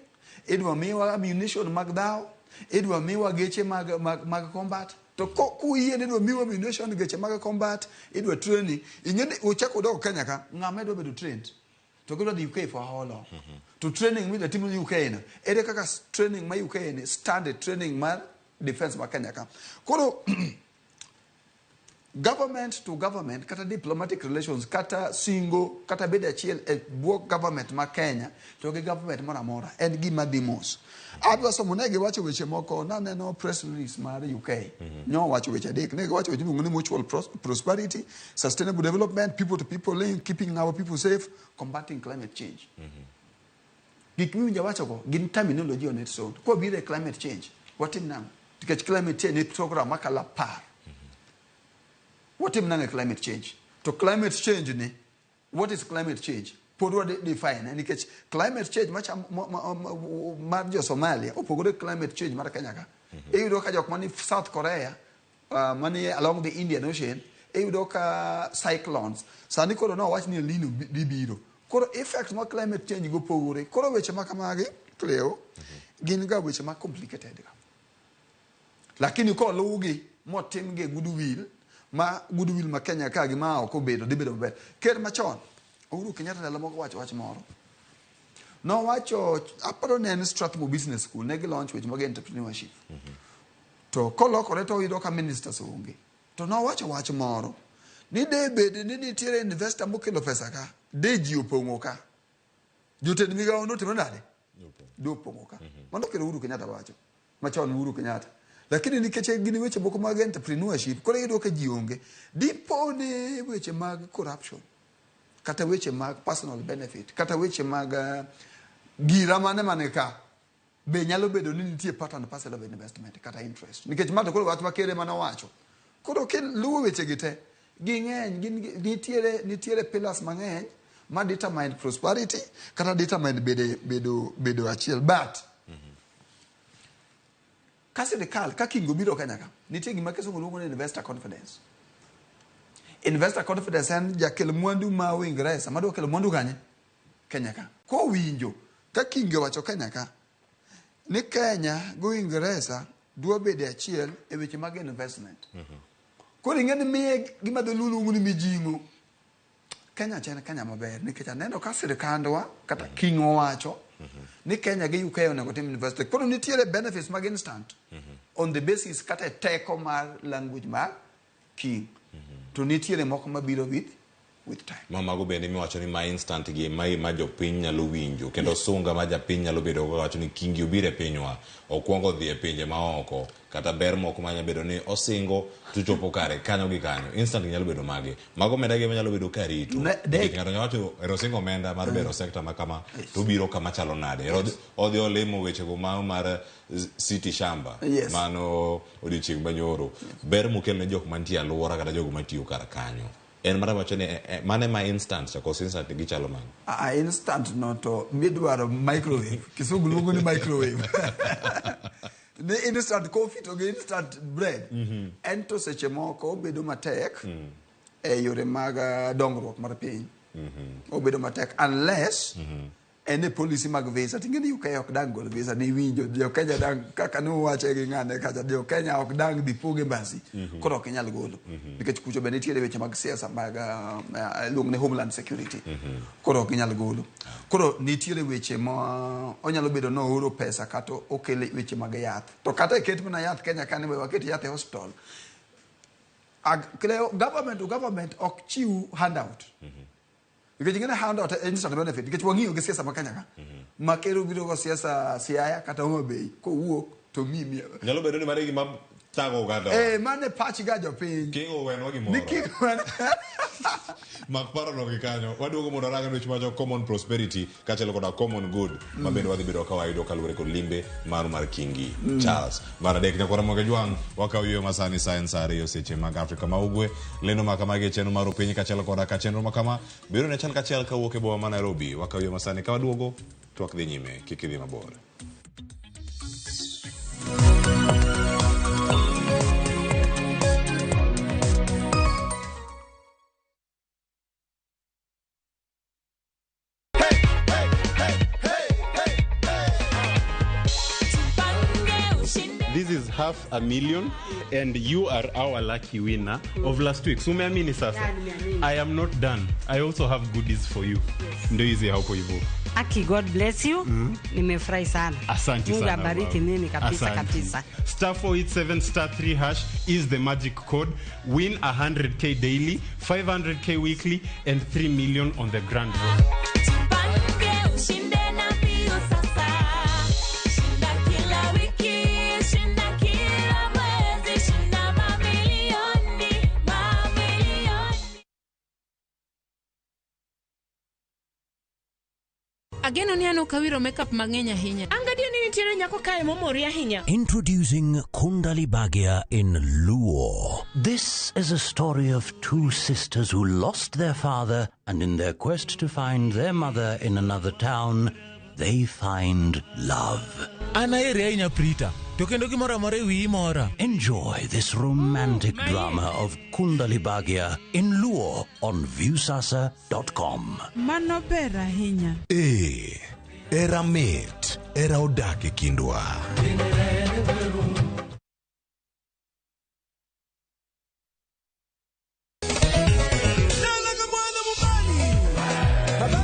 idwa miwa ammunition mag dhaw, idwa miwa geche mag combat. To kuyie idwa miwa ammunition geche mag combat, idwa training. Ing'eni uchako dog Kenya ka ng'ama dwa bedo trained. To gidwa dhi UK for how long? To training with the team in UK no. Ere kaka training ma UK ni standard training mar defense ma Kenya ka. Koro government to government kata diplomatic relations kata singo kata bede achiel e bwo government ma Kenya to gi government mora mora en gima dimos. Adwa somo ne giwacho weche moko na neno press release mar UK. Nyo wacho weche adek ne giwacho weche ni mutual prosperity, sustainable development, people to people link, keeping our people safe, combating climate change. Gik miwinjo wacho go gin terminology on its own. Ko bire climate change watim nang tikech climate change ni program makala par. What is climate change? To climate change ni, what is climate change? Podwa define ni kech climate change macha mar jo Somalia opogore climate change mar Kenya ka. Eyudo ka jok mani South Korea mani along the Indian Ocean, eyudo ka cyclones. Sani koro no wach ni El Nino bibiro. Koro effect ma climate change go pogore. Koro weche ma kamagi, Cleo, gin ga weche ma complicated ga. Lakini ko lugi motim ge goodwill ma Kenya ka gi ma oko bedo dibedo ber. Ker machon, Uhuru Kenyatta ndalo moko wacho wach moro. No wacho aparo ne Strathmore Business School ne gi launch weche mag entrepreneurship. To kolokore to yudo ka ministers onge. To no wacho wach moro. Ni de bede ni nitiere investor mokelo pesa ka. De ji opongo ka. Jotend migawo no timo nade? Do opongo ka. Mano kelo Uhuru Kenyatta wacho. Machon Uhuru Kenyatta. Lakini nikech gini weche moko mag entrepreneurship, kore yudo ka ji onge. Dipone weche mag corruption. Kata weche mag personal benefit. Kata weche mag gira mane ka. Be nyalo bedo ni nitie pattern parcel of investment kata interest. Nikech mato koro wach makere mana wacho. Koro luwo weche gite. Ging'eny, nitiere pillars mang'eny ma determine prosperity kata determine bedo achiel. But ka sirikal ka kingo biro Kenya ka nitie gima kisungu luongo ni investor confidence. Investor confidence en jakel mwandu ma Uingereza madwa kelo mwandu kanye Kenya ka. Ko winjo ka kingo wacho Kenya ka ni Kenya go Uingereza dwa bede achiel e weche mag investment. Koro ing'eni miye gima dholuongo ni mijing'o. Kenya chena Kenya maber nikech aneno ka sirikandwa kata king owacho ni Kenya gi UK onego tim investment. Koro nitiere benefits mag instant on the basis kata teko mar language mar king. To nitiere moko mabiro with time. Mama go bende miwacho ni ma instant gi ma jopiny nyalo winjo kendo sunga ma japiny nyalo bedo go wacho ni kingi obire pinywa okwongo dhi e pinje maoko kata ber moko ma nyalo bedo ni osingo tuchopo kare kanyo gi kanyo instant nyalo bedo mage mago meda gi nyalo bedo karito ng'ato nyawacho erosingo menda mar bero sekta makama to biro kama chalo nade odhi olemo weche go mar city shamba mano odiochieng' manyoro ber mokel ne jok mantie alwora kata jogo matiyo kar kanyo. En mara wacho ni mane ma instant cha kos instant gi chalo man. Instant no to midwaro microwave. Kisungu luongo ni microwave. The instant coffee to instant bread. Ento seche moko bedo matek e yore mag dongruok mar piny. Obedo matek unless ene policy mag visa. Tingeni UK ok dang gol visa ni winjo jo Kenya dang kaka no wache gi ng'ane kacha jo Kenya ok dang dipoge basi. Koro ok nyal golo. Nikech kucho bende tiere weche mag siasa mag luong ne homeland security. Koro ok nyal golo. Koro nitiere weche ma onyalo bedo no oro pesa kata okele weche mag yath. To kata ket mana yath Kenya kane we waket yath e hospital. Government ok chiu handout. Because you're going to hand out instant benefit. Because you're going to get some Kenya. Makero biro go siasa Siaya kata Homa Bay. Ko wuok to mi. Nyalo bedo ni mare gima tago gado. Mane patch ga jopiny. Kingo weno gi moro. Ni kingo. Mak paro no gi kanyo. Waduogo mondo rango weche macho common prosperity kachelo koda common good. Mabende wadhi bedo kawaida kaluwore kod limbe mar Kingi Charles. Mara dek nyakora Ramogi Jwang wakaw yo masani science ariyo seche mag Afrika ma ugwe. Leno makamage cheno mar piny kachelo koda ka chenro makama. Biro ne chal kachel kawuok e boma ma Nairobi. Wakaw yo masani ka waduogo twak dhi nyime kik idhi mabor. This is 500,000 and you are our lucky winner of last week. Sumeamini sasa. I am not done. I also have goodies for you. Ndio hizi hapo hivyo. Aki, God bless you. Nimefurahi sana. Asante sana. Mungu abariki nini kabisa kabisa. Star 487 star 3 hash is the magic code. Win 100k daily, 500k weekly and 3 million on the grand draw. Ageno ni ano kawiro makeup mang'eny ahinya. Angadio ni nitiere nyako kae momori ahinya. Introducing Kundali Bhagia in Luo. This is a story of two sisters who lost their father, and in their quest to find their mother in another town, they find love. Anaere inya Prita. To kendo gimoro amora ewi mora. Enjoy this romantic drama of Kundali Bagya in Luo on viewsasa.com. Mano ber ahinya. Era mit, era odak e kindwa.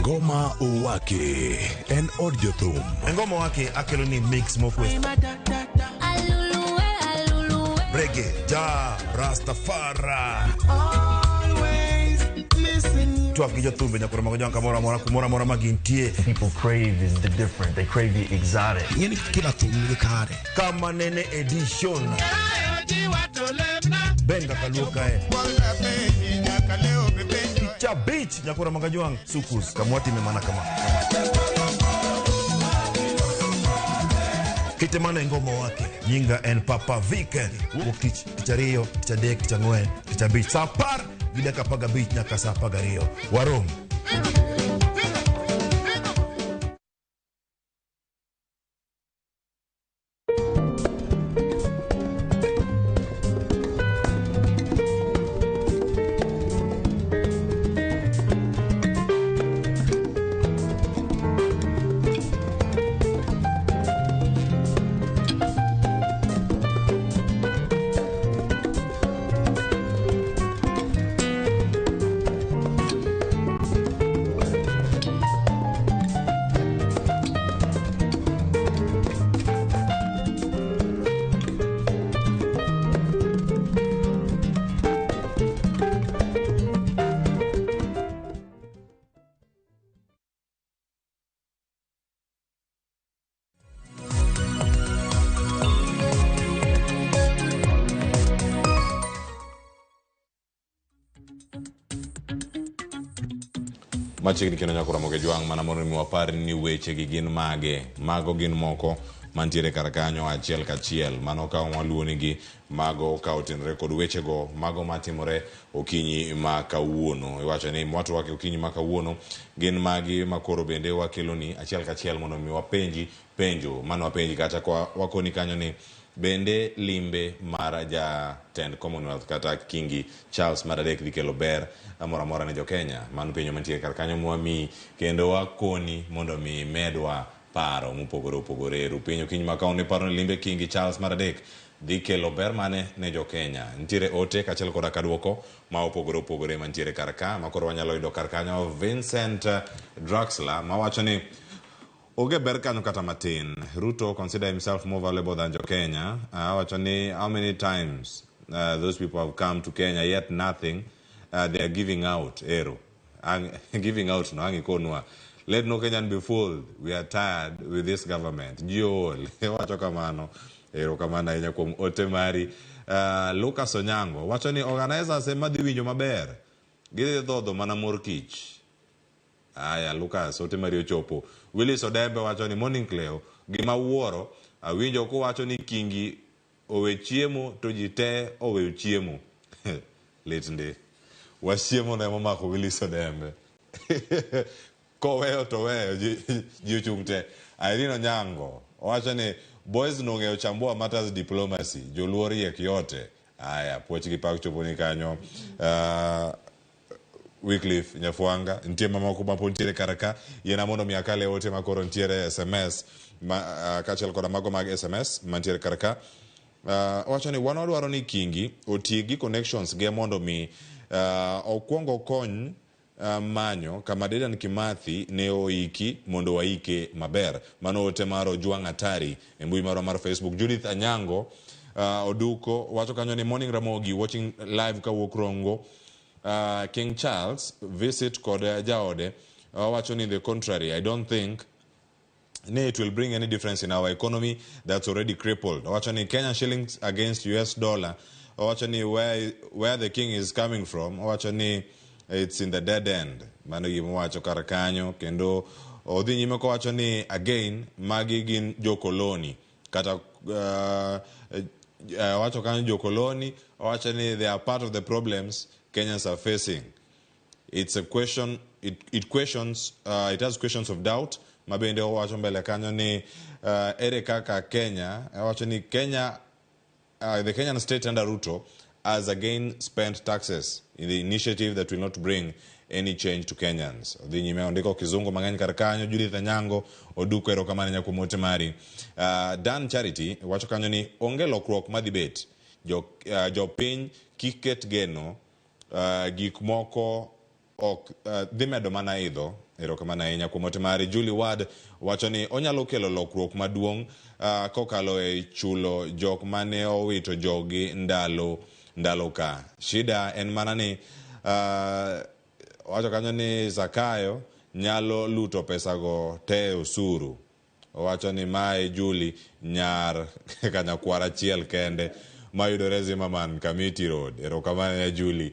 Ngoma Uwake en od jothum. Ngoma Uwake akelo ni mix mokwe. Reggae, ja, Rastafari. Twak gi jothumbe nyakoro mago janka mora magintie. People crave is the different. They crave the exotic. Yeni kila thum ni kare. Kama nene edition. Benga kaluka Cha beach nyakora magajuang sukus kamwati memana kama Kitemana ngoma wake Nyinga en Papa Vike Wokich kichario kichadek kichangwe kichabich sapar gidaka paga beach nyaka sapaga rio Warom Machiegni kendo nyakora Ramogi Jwang' mana mondo mi wapar ni weche gi gin mage. Mago gin moko mantiere kar kanyo achiel kachiel. Mano ka waluonigi mago ka otenore kod weche go mago matimore okinyi ma kawuono. Iwacho ni watu wake okinyi ma kawuono gin magi makoro bende wakeloni achiel kachiel mondo mi wapenji penjo. Mano wapenji kata kwa wakoni kanyo ni bende limbe mara ja tend Commonwealth kata Kingi Charles Maradek dhi kelo ber amora mora ne jo Kenya. Mano penjo mantie kar kanyo mwami kendo wakoni mondo mi medwa paro mopogore opogore. Rupenyo kiny makaoni paro ni limbe Kingi Charles Maradek dhi kelo ber mane ne jo Kenya. Ntiere ote kachiel koda kaduoko ma opogore opogore mantiere kar ka makoro wanyalo yudo kar kanyo Vincent Draxler mawacho ni oge ber kanyo kata matin. Ruto consider himself more valuable than jo Kenya. Wacho ni how many times those people have come to Kenya yet nothing. They are giving out ero. Giving out no angi konwa. Let no Kenyan be fooled. We are tired with this government. Jiol. Wacho kamano. Ero kamana inya kuom ote mari. Lucas Onyango. Wacho ni organizers ema dhi winjo maber. Gidhi dhodho mana mor kich. Aya Lucas ote mari ochopo. Willis Odembe wacho ni morning Cleo gima wuoro awinjo ko wacho ni Kingi owe chiemo to ji te owe chiemo. Letnde. Wasiemo na mamako Willis Odembe. Koweyo to weyo ji ochung'te. Irene Onyango wacho ni boys nong'eyo chambua matters diplomacy joluo riek yote. Aya poch gi pak chopo ni kanyo. Wycliffe Nyafuanga ntie mamoko mapontiere karaka yena mondo miakale ote makoro ntiere SMS kachel koda mago mag SMS mantiere karaka wacho ni wanodwaro ni Kingi otigi connections ge mondo mi okwongo kony manyo kama Dedan Kimathi ne oiki mondo waike maber. Mano ote maro Jwang' Atari mbui maro mar Facebook. Judith Anyango oduko wacho kanyo ni morning Ramogi watching live ka Wokrongo. King Charles visit kod jaode wacho ni the contrary. I don't think it will bring any difference in our economy that's already crippled. Wacho ni Kenyan shillings against US dollar. Wacho ni where the king is coming from. Wacho ni it's in the dead end. Mano gimo wacho kar kanyo kendo odhi nyime ko wacho ni again magi gin jokoloni kata wacho kanyo jokoloni wacho ni they are part of the problems Kenyans are facing. It's a question, it has questions of doubt mabende owacho mbele kanyo ni ere kaka Kenya, owacho ni Kenya, the Kenyan state under Ruto has again spent taxes in the initiative that will not bring any change to Kenyans. Dhi nyime ondiko kizungu mang'eny kar kanyo. Judith Anyango oduko erokamano nyakumote mari. Dan Charity wacho kanyo ni onge lokruok madhi bet. Jopiny kiket geno gik moko ok dhi medo mana idho. Erokamano ahinya kumote mari. Julie Ward wacho ni onyalo kelo lokruok maduong' kokalo e chulo jok mane owito jogi ndalo ka. Shida en mana ni wacho kanyo ni Zakayo nyalo luto pesago te osuru. Wacho ni mae Julie nyar kanyakwara achiel kende mayudore Zimmerman Committee Road. Erokamano ya Julie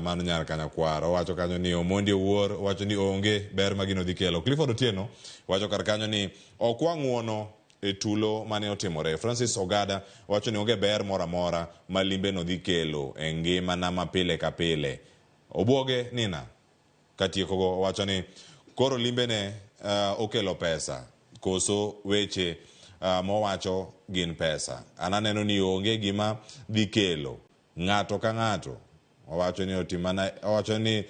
mano nyar kanyakwara. Wacho kanyo ni Omondi Owuor wacho ni onge ber magino dhi kelo. Clifford Otieno wacho kar kanyo ni okwang'uono e tulo mane otimore. Francis Ogada wacho ni onge ber mora mora malimbe no dhi kelo e ngimana mapile ka pile. Obuoge Nina katiekogo wacho ni koro limbe ne okelo pesa koso weche mowacho gin pesa. Ananeno ni onge gima dhi kelo ng'ato ka ng'ato. Owacho ni otimana, owacho ni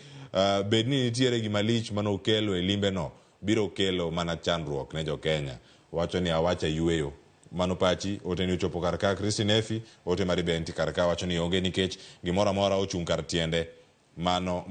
bedni nitiere gima lich mano okelo e limbe no biro kelo mana chandruok ne jo Kenya. Wacho ni awacha yueyo. Mano pachi ote ni uchopo karka. Christine Efi ote mari benti karka wacho ni onge nikech gimora mora ochung' kar tiende. Mano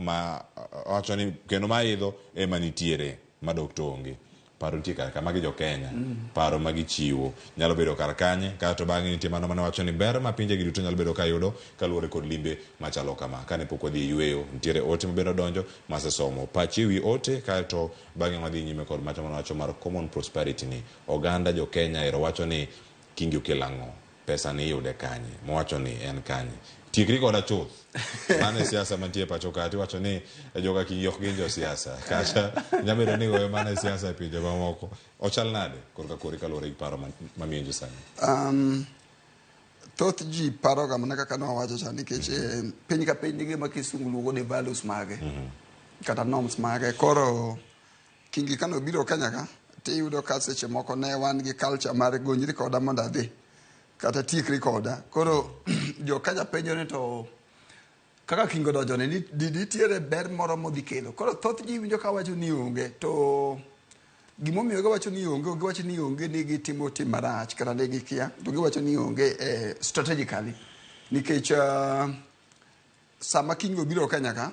wacho ni kendo maidho ema nitiere madok to onge. Paro nitie karka magi jo Kenya. Paro magi chiwo nyalo bedo kar kanye kato bang'e nitie mano mane wacho ni ber ma pinje gi duto nyalo bedo ka yudo kaluwore kod limbe machalo kama. Kane pok wadhi yueyo nitiere ote mabiro donjo masesomo. Pachi wi ote kato bang'e wadhi nyime kod macho mane wacho mar common prosperity ni oganda jo Kenya ero wacho ni kingi okelang'o pesa ni yude kanye. Mowacho ni en kanye. Tikri koda chuth. Mane siasa mantie pacho kati wacho ni joka kingi ok gin jo siasa. Kacha nyabedo ni goyo mane siasa e pinje mamoko. Ochal nade korka kori kalore gi paro mamienjo sani? Thoth ji paro ga mana kaka nowacho cha nikech piny ka piny nigi ma kisungu luongo ni values mage kata norms mage. Koro kingi kano biro Kenya ka tiyudo ka seche moko ne wan gi culture mar gonjri koda mondo adhi kata tikri koda. Koro jo Kenya penjo ni to kaka kingo donjo ni nitiere ber moro modhi kelo. Koro thoth ji winjo ka wacho ni onge to gimomiyo giwacho ni onge, giwacho ni onge ni gitimo tim marach kata ne gikia, to giwacho ni onge strategically nikech sama kingo biro Kenya ka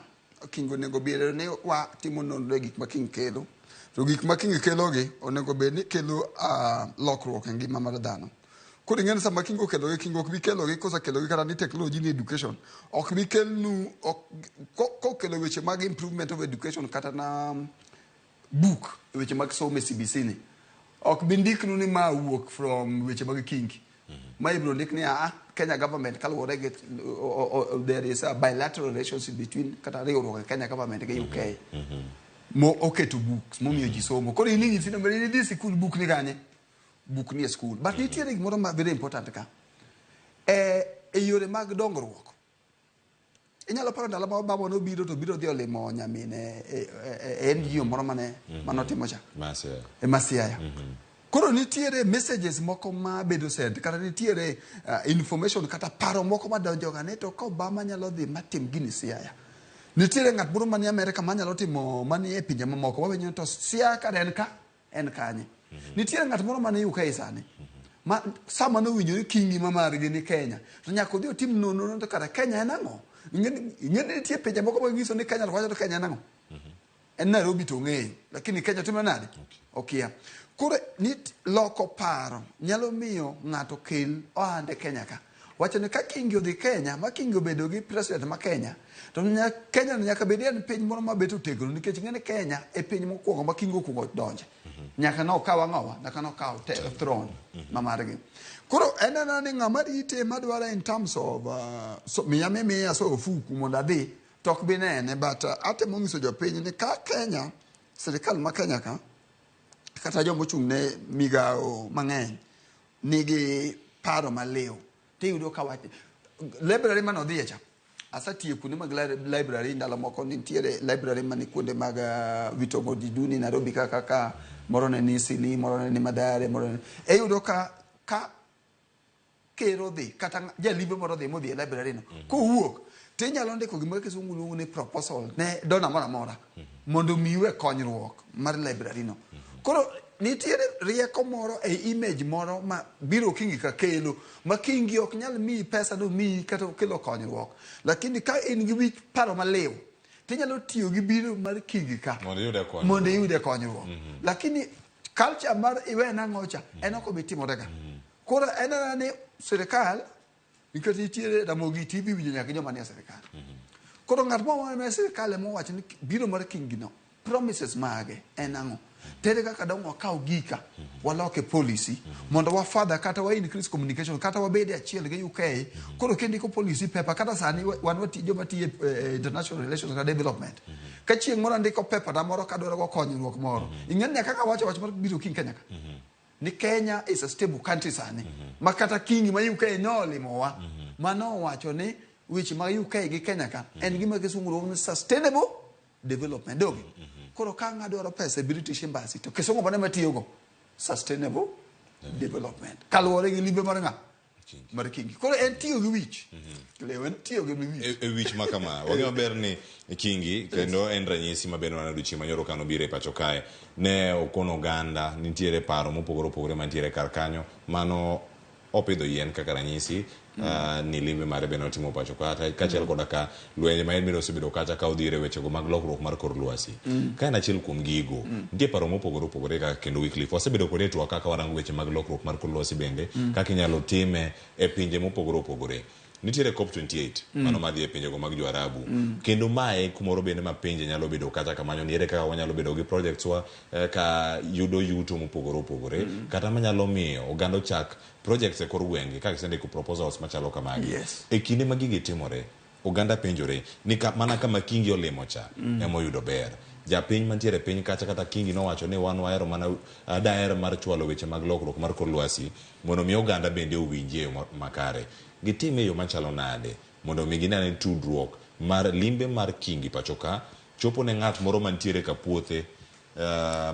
kingo nego biro ni wa timo nonro e gik ma king kelo. To gik ma king kelo gi onego bed ni kelo lokruok e ngima mar dhano. Kodi ng'en sama kingo kelo gi kingo ok bi kelo gi kosa kelo gi kata ni technology ni education ok bi kelnu ko kelo weche mag improvement of education kata na book weche mag somo CBC ni ok bi ndiknu ni ma wuok from weche mag kingi ma ibro ndik ni Kenya government kaluwore gi there is a bilateral relationship between kata riwruok Kenya government gi UK mo oketo books mo miyo ji somo. Koro ini nyithindo mbele ni dhi sikul book ni ganye book ni e school. But nitiere gimoro ma very important ka e yore mag dongruok. Inyalo paro ndalo ma babo no biro to biro dhi olimo nyamine NGO moro mane manotimo cha Masiaya. Koro nitiere messages moko ma bedo sent kata nitiere information kata paro moko ma donjo ga ne to ko Obama nyalo dhi matim gini Siaya. Nitiere ng'at moro manie Amerika ma nyalo timo manie e pinje mamoko wawenyo to Siaya ka en kanye. Nitiere ng'at moro mane UK sani ma sama no winjo ni kingi ma margi ni Kenya to nyaka odhi otim nonro to kata Kenya en ang'o. Ing'e nitie pinje moko ma nyiso ni Kenya wacho to Kenya en ang'o. En Nairobi to ng'eyo lakini Kenya timo nade okia. Koro ni loko paro nyalo miyo ng'ato kel ohande Kenya ka. Wacho ni ka kingi odhi Kenya ma kingi obedo gi president ma Kenya to Kenya nyaka bed en piny moro ma beto tegno nikech ng'ene Kenya e piny mokwongo ma kingo kugo donje. Nyaka no kawa ng'owa nyaka no kaw throne mamargi. Koro enana ni ng'ama rite madwara in terms of miya so ofuku mondo adhi tok bi nene but atemo nyiso jopiny ni ka Kenya sirikal ma Kenya ka kata jomo chung ne migao mang'eny nigi paro maliw tiyudo ka wach library man odhiye cha asatiyo kuonde mag library ndalo moko nitiere library mani kuonde mag vitongo di duni Nairobi kaka moro ne ni Sili, moro ne ni Madare, moro ne yudo ka kero dhi kata jalimbe moro dhi modhi e library no kowuok tinyalo ndiko gima kisungu luongo ni proposal ne dona mora mora mondo miwe konyruok mar library no. Koro nitiere rieko moro e image moro ma biro kingi ka kelo ma kingi ok nyal mi pesa no mi kata kelo konyruok, lakini ka in gi wich paro maliw tinyalo tiyo gi biro mar kingi ka mondo yude konyruok. Lakini culture mar iwe na ngocha en ok obi timore ga. Koro en ne sirikal nikati nitiere Ramogi Tv winjo nyaka joma nie sirikal. Koro ng'at mo ma sirikal mo wacho ni biro mar kingi no promises mage en ang'o. Tere kaka dongo kaw gika waloke policy mondo wa father kata wa increase communication kata wa bede achiel gi UK. Koro kendi ko policy paper kata sani wan wati joma tiye international relations and development ka chieng' moro ndiko paper na moro kadwaro go konyruok moro ing'en nyaka kaka wacho mar biro king Kenya ka ni Kenya is a stable country sani makata king ma UK nolimowa mano wacho ni which ma UK gi Kenya ka en gima kisungu ni sustainable development dogi. Koro ka ng'adwaro pesa British Embassy to kisungu bane matiyogo sustainable development kaluwore gi limbe mar ng'a mar kingi. Koro en tiyo gi wich lew en tiyo gi wich wich makama wang'e maber ni kingi kendo en ranyisi maber na duchi manyoro kano bire pacho kae ne okono oganda nitiere paro mopogore opogore mantiere kar kanyo mano opidho yien kaka ranyisi ni limbe mare bende otimo pacho kaachiel koda ka lwenje ma en bende osebedo kacha ka odhire wechego mag lokruok mar kor lwasi ka en achiel kuom gigo nitie paro mopogore opogore kaka kendo Wycliffe wasebedo kode e twak kaka warango weche mag lokruok mar kor lwasi bende kaka inyalo time e pinje mopogore opogore. Nitiere COP28 mano madhi e pinjego mag jo-Arabu kendo mae kumoro bende ma pinje nyalo bedo kata kamanyo niere kaka wanyalo bedo gi projects wa ka yudo yuto mopogore opogore kata manyalo miyo oganda ochak projects e kor gwenge kaka kisendiko proposals machalo kamagi. E kinde ma gigi timore oganda penjore ni mana kama kingi olimo cha emoyudo ber. Japiny mantiere piny kacha kata kingi nowacho ni wan wahero mana daher mar chwalo weche mag lokruok mar kor lwasi mondo mi oganda bende owinjie makare gitime yo machalo nade mondo mi ginene tudruok mar limbe mar kingi pacho ka chopo ne ng'at moro mantiere ka puothe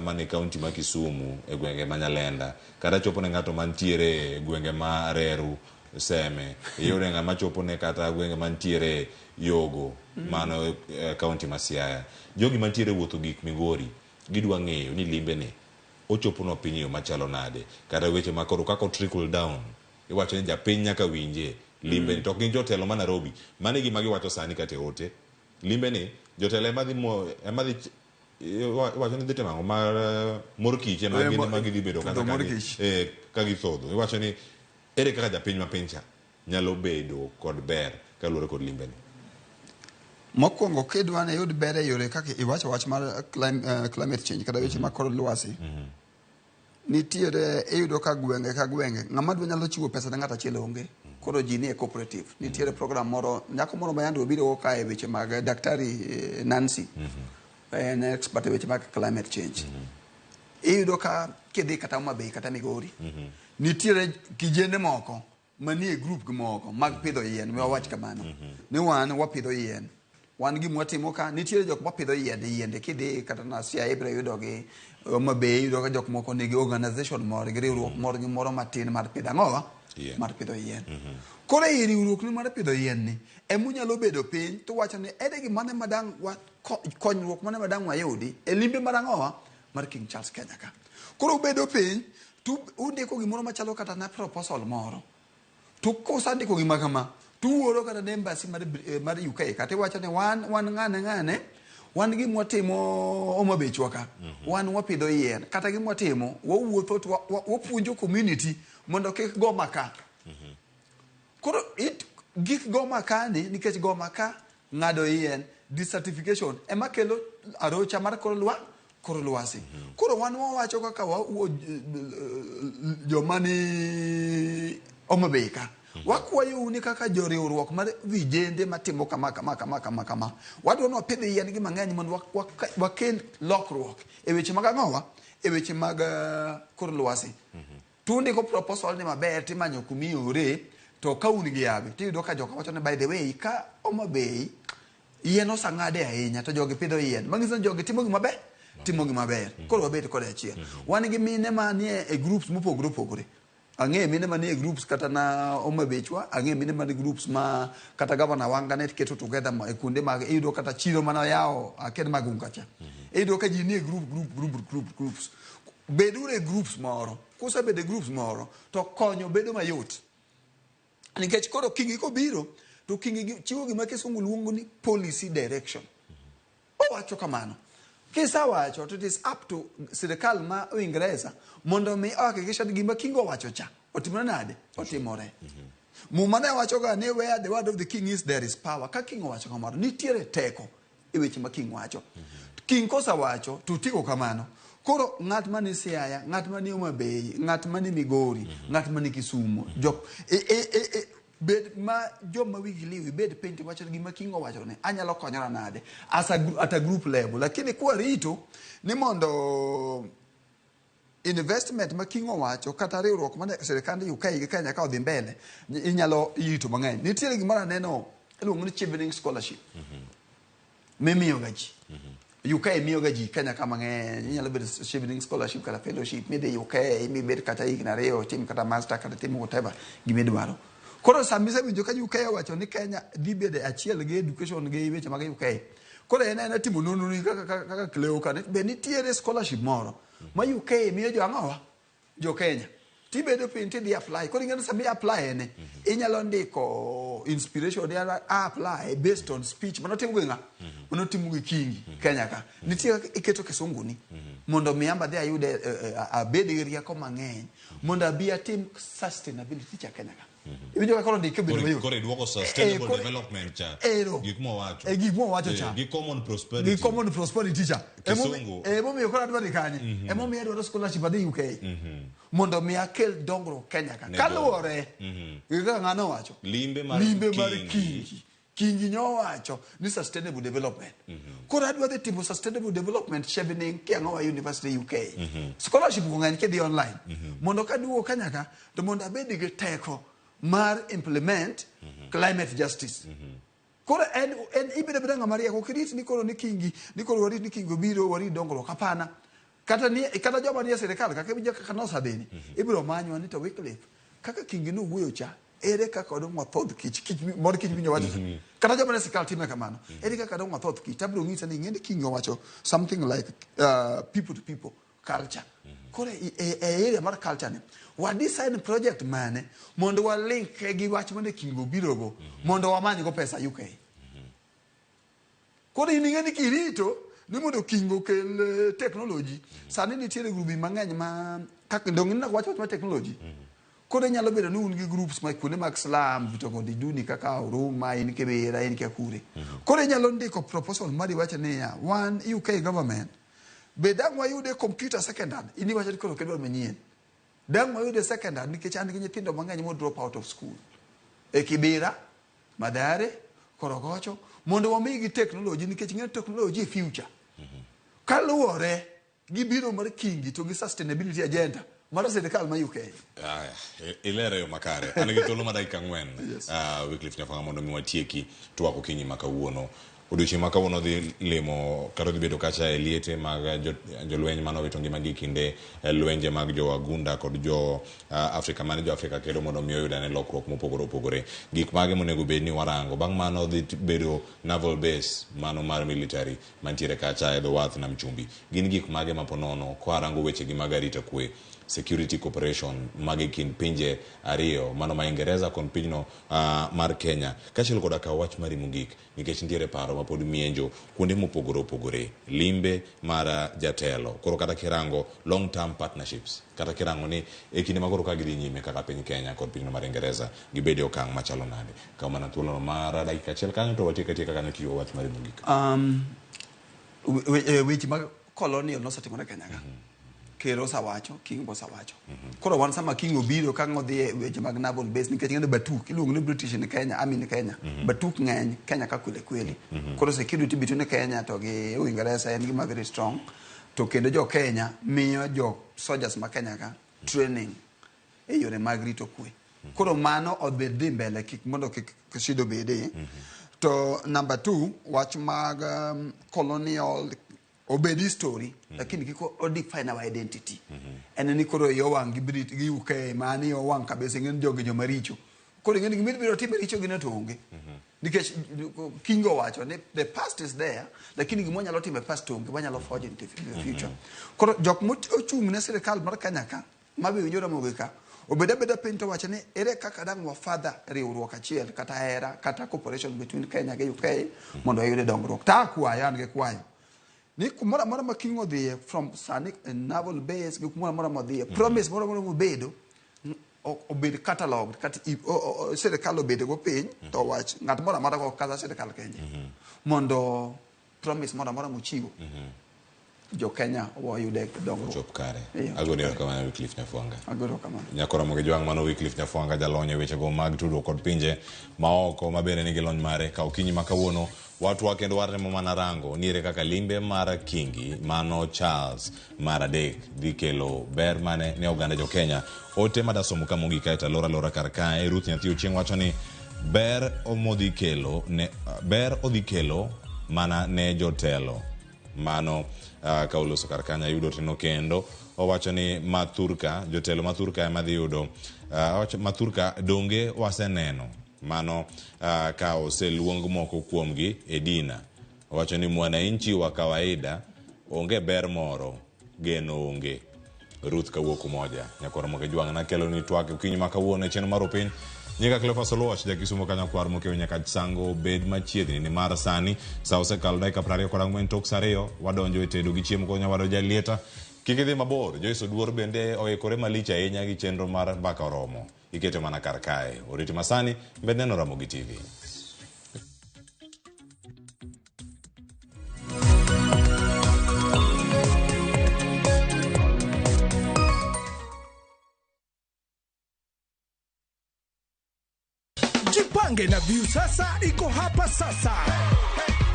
mane kaunti ma Kisumu e gwenge ma Nyalenda kata chopo ne ng'ato mantiere e gwenge ma Reru Seme yore ng'ama chopo ne kata gwenge mantiere Yogo mano kaunti ma Siaya. Jogi mantiere wuotho gik Migori gidwa ng'eyo ni limbe ne ochopo no piny yo machalo nade kata weche makoro kako trickle down iwacho ni japiny nyaka winje limbe ni to gin jotelo ma Nairobi mane gima giwacho sani kate ote limbe ni jotelo emadhi iwacho ni dhite mango mar mor kich ema gidhi bedo kata ka githodho iwacho ni ere kaka japiny ma piny cha nyalo bedo kod ber kaluwore kod limbe ni. Mokwongo kidwa ne yud ber e yore kaka iwacho wach mar climate change kata weche mag kor lwasi nitiere iyudo ka gwenge ng'ama dwa nyalo chiwo pesa ne ng'at achiel onge. Koro ji ni e cooperative nitiere program moro nyako moro ma yando obiro ka e weche mag daktari Nancy en expert e weche mag climate change. Iyudo ka kidhi kata Homabay kata Migori nitiere kijende moko manie group moko mag pidho yien mi wawach kamano ni wan wapidho yien wan gi mwatimo ka nitiere jok mapidho yiende kidhi kata na Siaya ibiro yudo gi Homabay yudo ka jok moko nigi organization moro gi riwruok moro gi moro matin mar pidho ang'owa mar pidho yien. Koro e riwruok ni mar pidho yien ni emunyalo bedo piny to wacho ni ere gi mane madang konyruok mane madang wayudi e limbe mar ang'owa mar King Charles Kenya ka. Koro bedo piny tu undiko gimoro machalo kata na proposal moro tu kosandiko gima kama tu wuoro kata ne embassy mar UK kata iwacho ni wan ng'ane wan gi mwatimo Homabay chwaka wan wapidho yien kata gi mwatimo wawuotho to wapuonjo community mondo kik go maka. Koro gik go maka ni nikech go maka ng'ado yien desertification ema kelo arocha mar kor lwasi. Koro wan wawacho kaka jomani Homabay ka wakwayo ni kaka joriwruok mar vijende matimo kama wadwa no pidho yien gi mang'eny mondo wakel lokruok e weche mag ang'owa e weche mag kor lwasi. Tundi ko proposal ni maber timanyo kumiyore to ka un gi yabe tiyudo ka joka wacho ne by the way ka Homa Bay yien osang'ade ahinya to jogi pidho yien manyiso jogi timo gima ber koro wabet kod achiel wan gi mine manie e groups mopogore opogore ang'e mine manie groups kata na Homa Bay chwa ang'e mine manie groups ma kata gavana wanga ne keto together e kuonde mag iyudo kata chiro mana yawo aked mag ungacha iyudo ka ji nie groups bedure e groups moro kusebede groups moro to konyo bedo mayot nikech koro kingi kobiro to kingi chiwo gima kisungu luongo ni policy direction owacho kamano kisawacho to it is up to sirikal ma Uingereza mondo mi hakikisha gima kingo wacho cha otimore nade otimore mumane wacho ga ne where the word of the king is there is power ka king wacho kamano nitiere teko e weche ma king wacho king kosawacho to tiko kamano koro ng'at mani Siaya ng'at mani Homa Bay ng'at mani Migori ng'at mani Kisumu jok bed ma joma wigi liwi bed penti wacho gima kingo wacho ne anyalo konyora nade at a group level lakini kwa rito ni mondo investment ma kingo wacho kata riwruok mane serikand UK gi Kenya ka odhi mbele inyalo yito mang'eny nitiere gimara neno iluongo ni chevening scholarship mimiyo gaji UK miyo gaji Kenya kama ng'eny inyalo bedo chevening scholarship kata fellowship mide UK mibed kata higni ariyo tim kata master kata tim whatever gimidwaro koro samise winjo ka UK wacho ni Kenya dhi bedo achiel gi education gi weche mag UK koro en timo nonro ni kaka Cleo kan be nitiere scholarship moro ma UK miyo jo ang'owa jo Kenya tibedo pin ti di apply koro ing'e sami apply ene inyalo ndiko inspiration ya apply based on speech manotimo gwenga manotimo gi kingi Kenya ka nitie iketo kisungu ni mondo miamba dhi ayude abed gi rieko mang'eny mondo abi atim sustainability cha Kenya ka ibinjo ka ndike bedo mayo kore duoko sustainable development cha gikmo wacho cha gi common prosperity cha emo mi ko adwa dikanye emo mi adwa scholarship adhi UK mondo mi akel dongro Kenya ka kaluore ga ng'ano wacho limbe mar kingi nyo wacho ni sustainable development kora adwa de timo sustainable development chevening kiangowa university UK scholarship ng'any ke di online mondo ka duo Kenya ka to mondo abed gi teko mar implement climate justice kora en ibede bedanga maria ko kirit ni koro ni kingi ni koro warit ni kingo biro wari dongro kapana kata joma ni serikal kaka bija kaka no sabeni ibiro manyo ni to Wycliffe kaka kingi no wuyo cha ere kaka odong thoth kich mod kich binyo wacho kata joma ni serikal time kamano ere kaka odong thoth kich tabro ngisa ni ngende kingo wacho something like people to people culture kore area mar culture ni wa design project mane mondo wa link gi wach mane kingo birogo mondo wamany go pesa UK kore ing'eni kirito ni mondo kingo kel technology sani nitiere grubi mang'eny ma kaka ndong'in na wach ma technology kore nyalo bedo ni un gi groups ma kuonde mag slum vitongo di duni kaka Oruma in Kibera in Kakure kore nyalo ndiko proposal mari wacho ni ya one UK government bedang wayude computer second hand ini wacho ni koro kedwa manyien dang wayude second hand nikech an gi nyithindo mang'eny mo drop out of school e Kibera Madare Korogocho mondo wamigi technology nikech ng'e technology e future kaluwore gi biro mar kingi to gi sustainability agenda mar serikal ma UK ilere yo makare an gi thuolo ma dakika 4 Wycliffe Nyafanga mondo mi watieki twako kinyi makawuono odiochieng' ma kawuono dhi limo kata dhi bedo kacha e liete mag jolweny manowito ngimagi kinde lwenje mag jo wagunda kod jo Afrika mane jo Afrika kedo mondo mi oyudane lokruok mopogore opogore gik mage monego bed ni warango bang' mano dhi bedo naval base mano mar military mantiere kacha e dho wath nam chumbi gin gik mage maponono kwarango weche gi mag arita kwe security cooperation mage kin pinje ariyo mano ma Ingereza kon pinyno mar Kenya kachil koda ka wach mari mugik nikech nitiere paro mapod mienjo kuonde mopogore opogore limbe mar jatelo koro kata kirango long term partnerships kata kirango ni e kinde magoro ka gidhi nyime kaka piny Kenya kod pinyno mar Ingereza gibede okang' machalo nade kama na thuolo mar dakika achiel kanyo to watieka kanyo tiyo wach mari mugik weche mag colonial nosetimore Kenya ka kero sawacho king bo sawacho koro wan sama king obiro ka ngodhi weche mag naval base nikech ng'endo batuk iluongo ni British ni Kenya army ni Kenya batuk ng'eny Kenya ka kweli koro security between Kenya to gi Uingereza en gima very strong to kendo jo Kenya miyo jo soldiers ma Kenya ka training e yore mag rito kwe Koro mano obed dhi mbele kik mondo kik shido bede. To number 2, wach mag colonial obedi story, lakini kiko define our identity. En ni koro yo wang gi UK mani yo wang kabisa ngin jogi jo maricho. Koro ngin gimit biro time richo gina to onge. Nikech kingo wacho ni the past is there, lakini gimo nyalo time past onge, wanyalo forge in the future. Koro jok mochung ne sirikal mar Kenya ka, mabe winjo Ramogi ka, obeda pinto wacho ni ere kaka dang wa father riwruok achiel kata era kata cooperation between Kenya gi UK mondo ayude dongruok. Ta kwayo an ge kwayo. Ni kumora mora makingo dhie from Sanic naval base gi kumora mora modhie promise mora mobedo obed catalog kata sirikal obed go piny to wach ngat mora mora go kaza sirikal Kenya mondo promise mora mochiwo jo Kenya wo yude dongruok chop kare. Agoni kama Wycliffe Nyafuanga. Agoro kama Nyakora Ramogi jwang mano Wycliffe Nyafuanga jalonye weche go mag tudruok kod pinje maoko mabende nigi lony mare ka okinyi makawuono watu wa kendo warne mana rango nire kaka limbe mara kingi mano Charles mara dek dhi kelo ber mane ne oganda jo Kenya. Ote madasomo ka mogi kaita lora karka Ruth Nyathi Ochieng wacho ni ber omodhi kelo mana ne jotelo mano ka oloso karkanya yudo tino kendo owacho ni jotelo mathurka ema dhi yudo mathurka donge waseneno mano ka oseluong moko kuomgi e dina. Owacho ni mwananchi wa kawaida onge ber moro geno onge. Ruth kawuok moja Nyakora Ramogi jwang na kelo ni twak okinyi makawuono cheno mar opiny nyaka Cleophas Oluoch jakisumo kanya kwar mokew nyaka sango bed machiegni ni mar sani sa osekalo dakika 24 tok sariyo wadonjo e tedo gi chiemo konya wado jalieta kikidhi mabor Joyce Oduor bende oikore malich ahinya gi chenro mar Mbaka Oromo ikete mana kar kae. Oriti masani mbed neno Ramogi TV. Jipange na View sasa iko hapa sasa.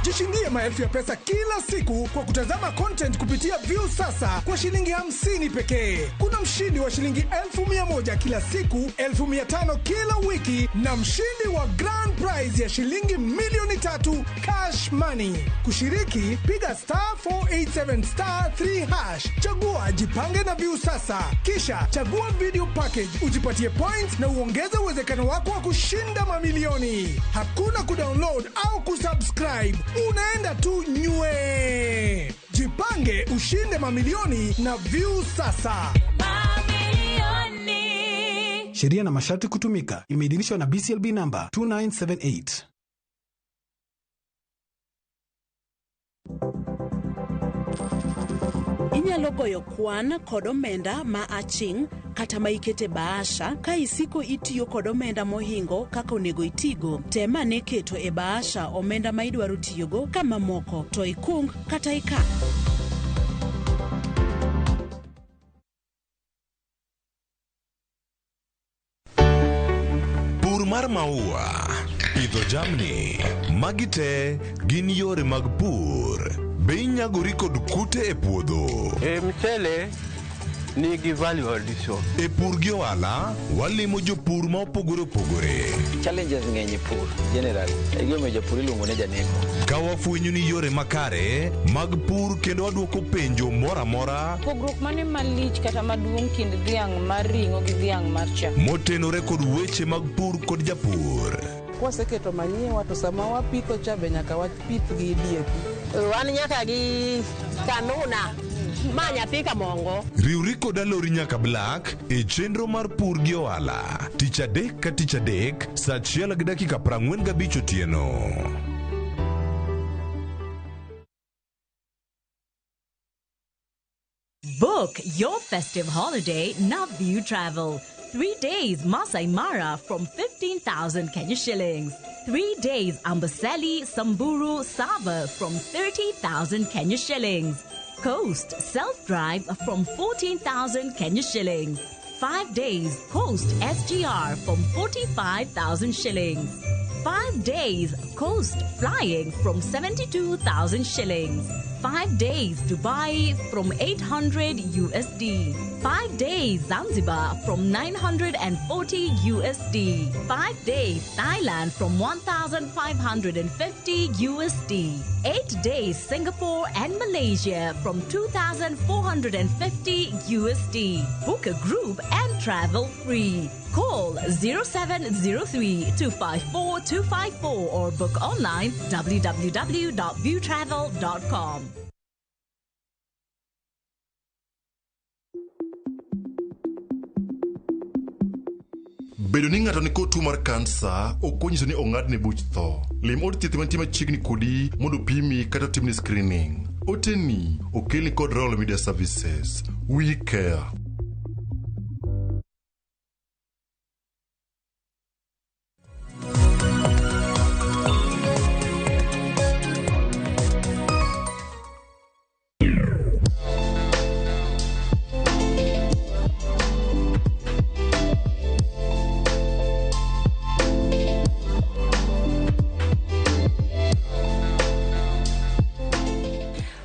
Jishindie maelfu ya pesa kila siku kwa kutazama content kupitia View sasa kwa shilingi 50 pekee. Kuna mshindi wa shilingi 1,100 kila siku, 1,500 kila wiki na mshindi wa grand prize ya shilingi milioni 3 cash money. Kushiriki piga *487*3#. Chagua Jipange na View sasa. Kisha chagua video package ujipatie points na uongeze uwezekano wako wa kushinda mamilioni. Hakuna kudownload au kusubscribe. Unaenda tu nywe. Jipange ushinde mamilioni na View sasa. Mamilioni. Sheria na masharti kutumika. Imeidhinishwa na BCLB number 2978. Inyalo goyo kwan kod omenda ma aching kata ma ikete baasha ka isiko itiyo kod omenda mohingo kaka onego itigo. Tema ne keto e baasha omenda ma idwaro tiyogo kama moko to ikung kata ika. Pur mar maua, pidho jamni, magi te gin yore mag pur. Be inyagori kod kute e puodho? Mchele nigi value addition. E pur gi ohala, walimo jopur ma opogore opogore. Challenges ng'eny e pur generally. E gima jopur iluongo ne janeko. Ka wafwenyo ni yore makare mag pur kendo waduoko penjo mora mora. Pogruok mane malich kata maduong' kind dhiang' mar ring'o gi dhiang' mar chak. Motenore kod weche mag pur kod japur. Kwaseketo manyiwa to sama wapitho cha be nyaka wapith gi DAP. Wan nyaka gi kanuna ma nyathi kamongo. Riwri kod alori nyaka Black e chenro mar pur gi ohala. Tich adek ka tich adek saa 1:45 otieno. Book your festive holiday Navview Travel. 3 days Masai Mara from 15,000 Kenya shillings. 3 days Amboseli, Samburu, Sava from 30,000 Kenya shillings. Coast Self-Drive from 14,000 Kenya shillings. 5 days Coast SGR from 45,000 shillings. 5 days Coast Flying from 72,000 shillings. 5 days Dubai from 800 USD. 5 days Zanzibar from 940 USD. 5 days Thailand from 1,550 USD. 8 days Singapore and Malaysia from 2,450 USD. Book a group and travel free. Call 0703-254-254 or book online www.viewtravel.com. Bedo ni ng'ato ni kod tuo mar kansa ok onyiso ni ong'adne buch tho. Lim od thieth mantie machiegni kodi mondo pimi kata timni screening. Oteni okelni kod Royal Media Services. We care.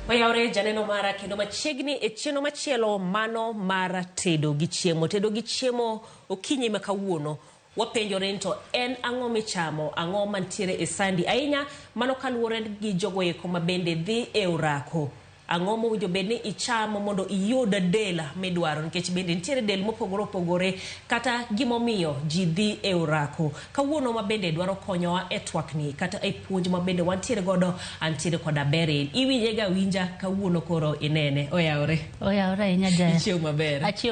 Oyaore janeno mara kendo machiegni e chieno machielo mano mara tedo gi chiemo okinyi ma kawuono wapenjore to en ang'o michamo ang'o mantiere e sandi ahinya mano kaluwore gi jogo eko ma bende dhi e orako ang'o mowinjo bed ni ichamo mondo iyud del midwaro nikech bende nitiere del mopogore opogore kata gimomiyo ji dhi e orako kawuono ma bende dwaro konyowa e twakni kata e puonj ma bende wantiere godo antiere koda Beryl iwinje ga winja kawuono koro inene oyaore ahinya jaya achiew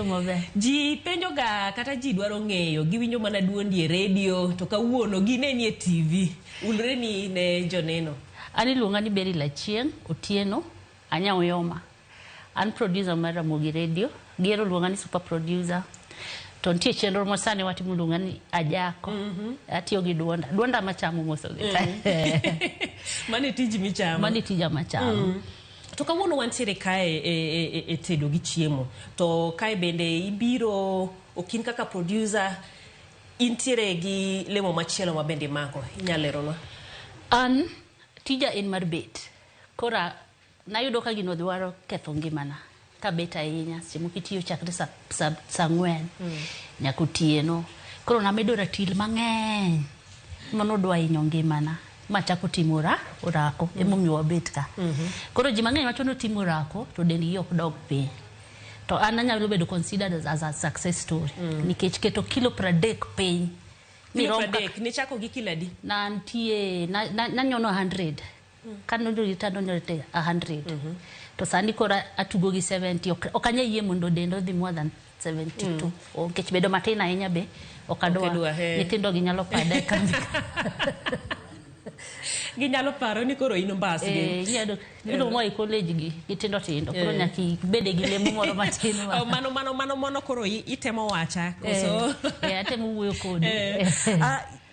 maber ji penjo ga kata ji dwaro ng'eyo giwinjo mana duondi e radio to kawuono gineni e TV ulreni ne joneno ani luonga ni Beryl Achieng Otieno Anya Oyoma. An producer mar Ramogi Radio. Giero luonga ni super producer. To nitie chenro mosane watimo luonga ni Ajako. Atiyo gi duonda. Duonda machamo moso gi. Mane tiji michamo. Mane tija machamo. To kawuono wantiere kae e tedo gi chiemo. To kae bende ibiro okin kaka producer intiere gi lemo machielo ma bende mako. Inyaleronwa. An tija en mar bet. Kora nayudo ka gino dwaro ketho ngimana ka bet ahinya simu kitiyo chakre sa 4 nyaka otieno koro namedo ratil mang'eny mano dwa hinyo ngimana machako timo orako emomiyo wabet ka koro ji mang'eny wacho no timo orako to dendgi ok dog piny to an anyalo bedo considered as a success story nikech keto kilo 30 piny ni chako gi kiladi nanyono 100 kano ritano nyote 100 to sandi kora atugo gi 70 okanya yie mondo dendo dhi more than 72 okech bedo matin ahinya be okadwa nyithindo gi nyalo pade kambi ginyalo paro ni koro ino mbas gi nyedo gido mo e college gi gitindo tindo koro nyaki bede gi lemo moro matin mano koro itemo wacha koso atemo wuoyo kodi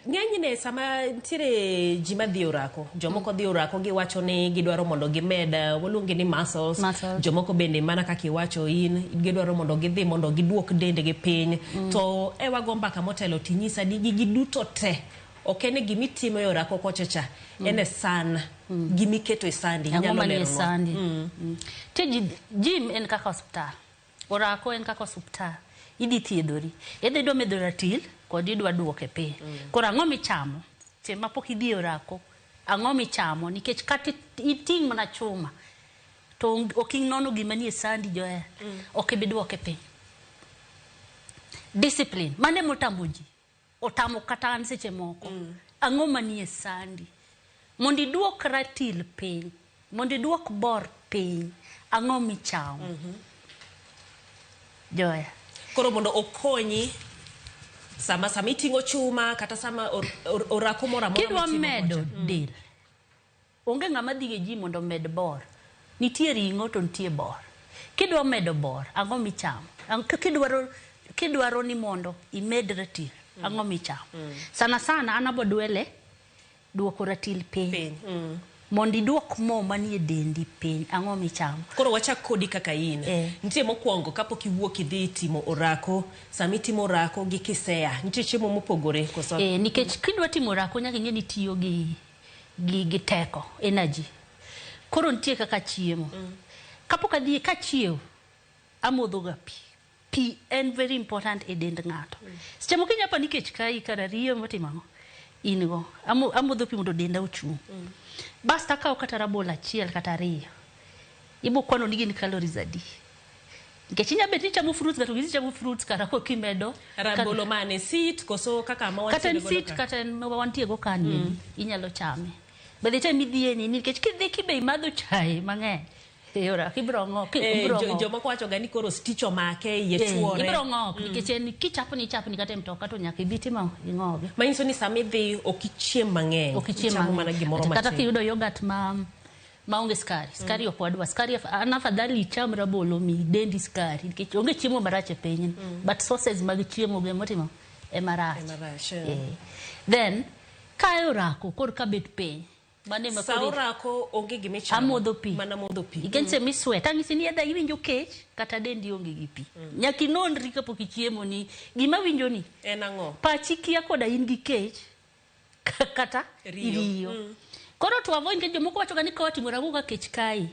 ng'enyne sama ntiere ji ma dhi orako jomoko dhi orako giwacho ni gidwaro mondo gimed waluonge ni muscles jomoko bende mana kaka iwacho in gidwaro mondo gidhi mondo giduok dendgi piny to wago mbaka motelo tinyisa ni gigi duto te ok en gimitimo e orako kochacha ene san gimiketo e sandi nyalo leronwa gym en kaka hospital orako en kaka hospital idhi thiedhori idhi do medo ratil kod idwa duoke piny koro ang'o michamo ma pok idhi orako ang'o michamo nikech kata iting' mana chuma to ok inono gima nie sandi joe ok ibi duoke piny discipline mane motamo ji otamo kata an seche moko ang'o manie sandi mondo iduok ratil piny mondo iduok bor piny ang'o michamo joe koro mondo okonyi sama iting'o chuma kata sama orako moro amora kidwa medo del onge ng'ama dhi gi ji mondo med bor nitie ring'o to nitie bor kidwa medo bor ang'o michamo kidwaro ni mondo imed ratil ang'o michamo sana an abo dwele duoko ratil piny mondo iduok mo manie dendi piny ang'o michamo koro wachak kodi kaka in nitie mokwongo kapok iwuok idhi timo orako sama itimo orako gi kiseya nitie chiemo mopogore koso nikech kidwa timo orako nyaka ing'e ni tiyo gi teko energy Koro nitie kaka chiemo. Kapok adhi ka chiew, amodho ga pi. Pi en very important e dend ng'ato. Seche moko inyapa nikech kai kara riyo motimo in go. Amodho pi mondo denda ochung'. Basta akaw kata rabolo achiel kata ariyo. Ibo kwano ni gin calories adi. Nikech inya bet ni chamo fruits kata gizi chamo fruits kata ko kimedo rabolo mane sit koso kaka ma kata sit kata ma wantie go kanyo inyalo chame. But the time idhi ni nikech kidhi kibe imadho chai mang'eny. Ora kibro ng'ok joma kwacho gani koro stitch omake ye chuore ibro ng'ok nikech en kichapni kata mtoka to nyaka ibiti ma ing'oge manyiso ni samidhi okichiem mang'eny okichiem mana gimoro matin kata kiyudo yogurt maonge skari ok wadwa skari anafadhali cham rabolo mi dendi skari nikech onge chiemo marach e piny but sources mag chiemo ge motimo e marach then kayo rako kor ka bet piny mane saura ko onge gimichamo amodho pi mana modho pi igense mi sweat angisi ni edha iwinjo kech kata dendi onge gi pi nyaki nonri kapok ichiemo ni gima winjo ni en ang'o pachi kia koda in gi kech kata riyo koro to avoid ke jomoko wacho ga ni ka watimo rango ka kech kai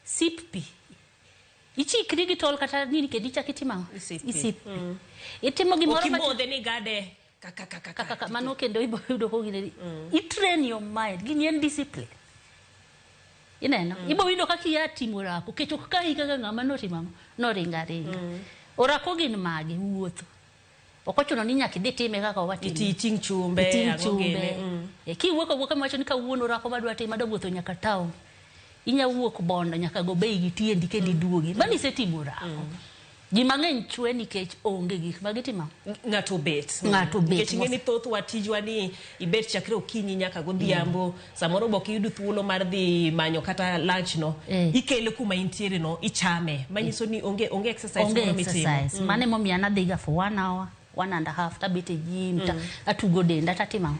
sip pi ichikri gi tol kata nini ke dicha kitima isip itimo gimoro makimodhe ni gade kaka mano kendo ibo yudo ko gine I train your mind gini en discipline ineno ibo yudo kaka ya timo rako kecho kai kaka ng'ama notimamo no ringa orako gin magi wuotho okochuno ni nyaka idhi time kaka watimo ting chumbe kiwuok macho ni kawuono rako madwa timo madwa wuotho nyaka town inya wuok bondo nyaka go bei gi tiendi kendi duogi bani setimo rako ji mang'eny chwe nikech onge gik magitimo ng'ato bet nikech ng'eni thoth watijwa ni ibet chakre okinyi nyaka godhiambo samoro bok iyudo thuolo mar dhi manyo kata lunch no ikele kuma intiere no ichame manyiso ni onge exercise moro mitimo mane momiya nadhiga for 1 hour 1.5 tabete gym atugo denda tatimo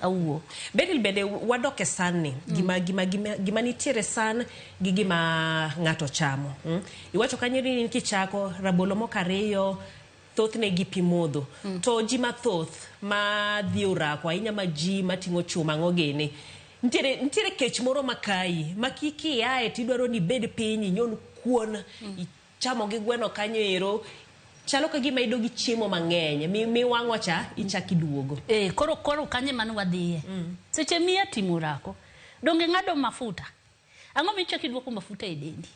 awuo bede wadoke sanni gima nitiere san gi gima ng'ato chamo iwacho kanyo ni kichako rabolo mokariyo thoth ne gi pimodho to ji mathoth ma dhi orako ahinya ma ji mating'o chuma ng'ogene nitiere kech moro makai makiki yae tidwaro ni bed piny nyon kuon ichamo gi gweno kanyo ero chalo ka gima ido gi chiemo mang'eny mi wang'o cha ichaki duogo koro kanye manu wadhiye seche miya timo rako donge ng'ado mafuta ang'o michaki duoko mafuta e dendi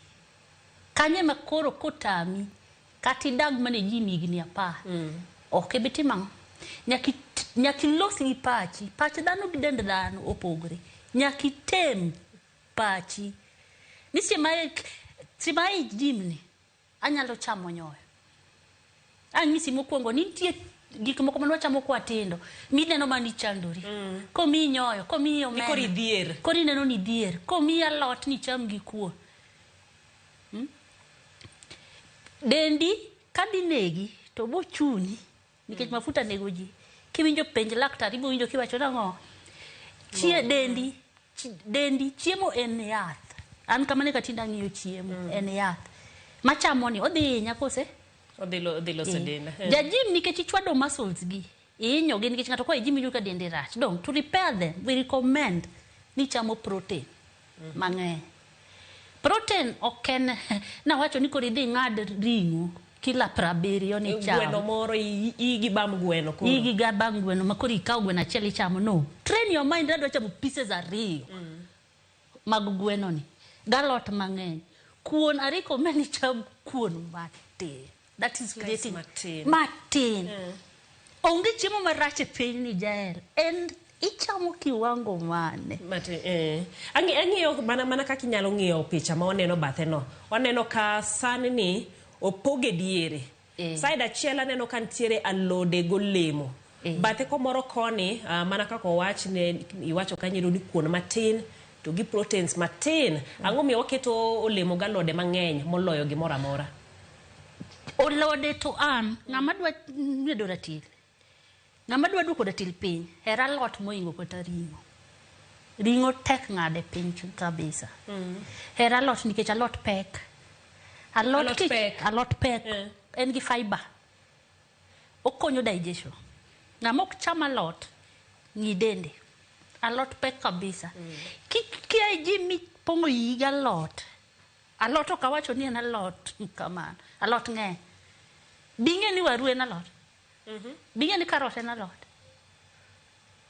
kanye makoro kotami kati dag mane ji migni 10 ok bitima nyaki losi pachi dhano gi dend dhano opogre nyaki tem pachi ni simae jimni anyalo chamo nyoyo ang'isi mokwongo nitie gik moko manwa chamo kwa tindo mineno mani chandori komi nyoyo komi omena kori dhier kori neno ni dhier komi alot ni cham gi kuo dendi kadinegi to bo chuni nikech mafuta nego ji kiwinjo penj laktar ibo winjo kiwacho nang'o dendi chiemo en yath an kamane katinda ng'iyo chiemo en yath machamo ni odhi nyakose odhi loso denda jajim nikech ichwado muscles gi inyo gi nikech ng'ato kwa jim yuka dende rach donc to repair them we recommend ni chamo protein mang'eny protein oken na wacho ni kori dhi ng'ad ring'o kila 70 ni chamo gweno moro igi bam gweno makori ikaw gweno achiel ichamo no train your mind adwa chamo pieces 2 mag gweno ni galot mang'eny kuon ariko meni cham kuon matin that is creating Martin. Onge chiemo marach e piny ni jael. And ichamo kiwango mane. Ang'iyo mana kaka inyalo ng'iyo picha ma waneno bathe no. Waneno ka san ni opoge diere. Side achiel aneno ka nitiere alode golemo. Bathe komoro koni mana kaka iwacho kanyo ni kuon matin to gi proteins matin. Ang'o miyo waketo olemo galode mang'eny moloyo gimoro amora. Olode to an ng'ama dwa medo ratil ng'ama dwa duoko ratil piny hera lot moingo kata ring'o tek ng'ade piny kabisa hera lot nikech alot pek alot pek en gi fiber okonyo digestion ng'ama ok cham alot ng'i dende alot pek kabisa kia ji mi pongo yiga lot. Alot ok awacho ni en alot kama. Alot ng'eny. Binge ni waru en alot. Binge ni carrot en alot.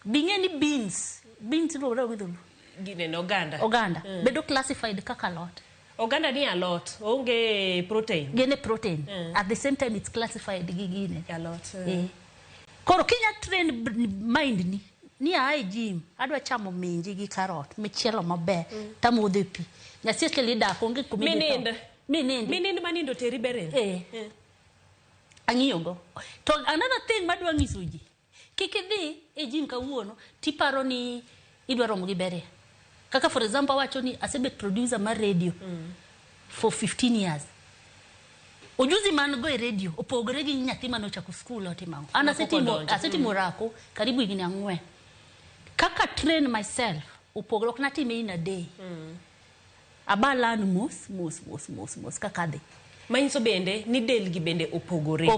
Binge ni beans. Beans lo ro gidulu. Gine oganda. Oganda. Bedo classified kaka alot. Oganda ni alot. Onge protein. Gene protein. At the same time it's classified gigine. Alot. Koro kinya train mind ni ai gym adwa chamo minji gi carrot michielo maber tamodhe pi nyasi kele da konge kuminde mininde manindo teri beren ang'iyogo to another thing madwa nyiso ji kikidhi e gym kawuono tiparo ni idwaro mo gi bere kaka for example awacho ni asebet producer mar radio for 15 years ujuzi man go e radio opogore gi nyathi manochako school otimango ana asetimo rako karibu higni 4 kaka train myself upogore ok natime in a day abalan mos kaka de manyiso bende ni del gi bende opogore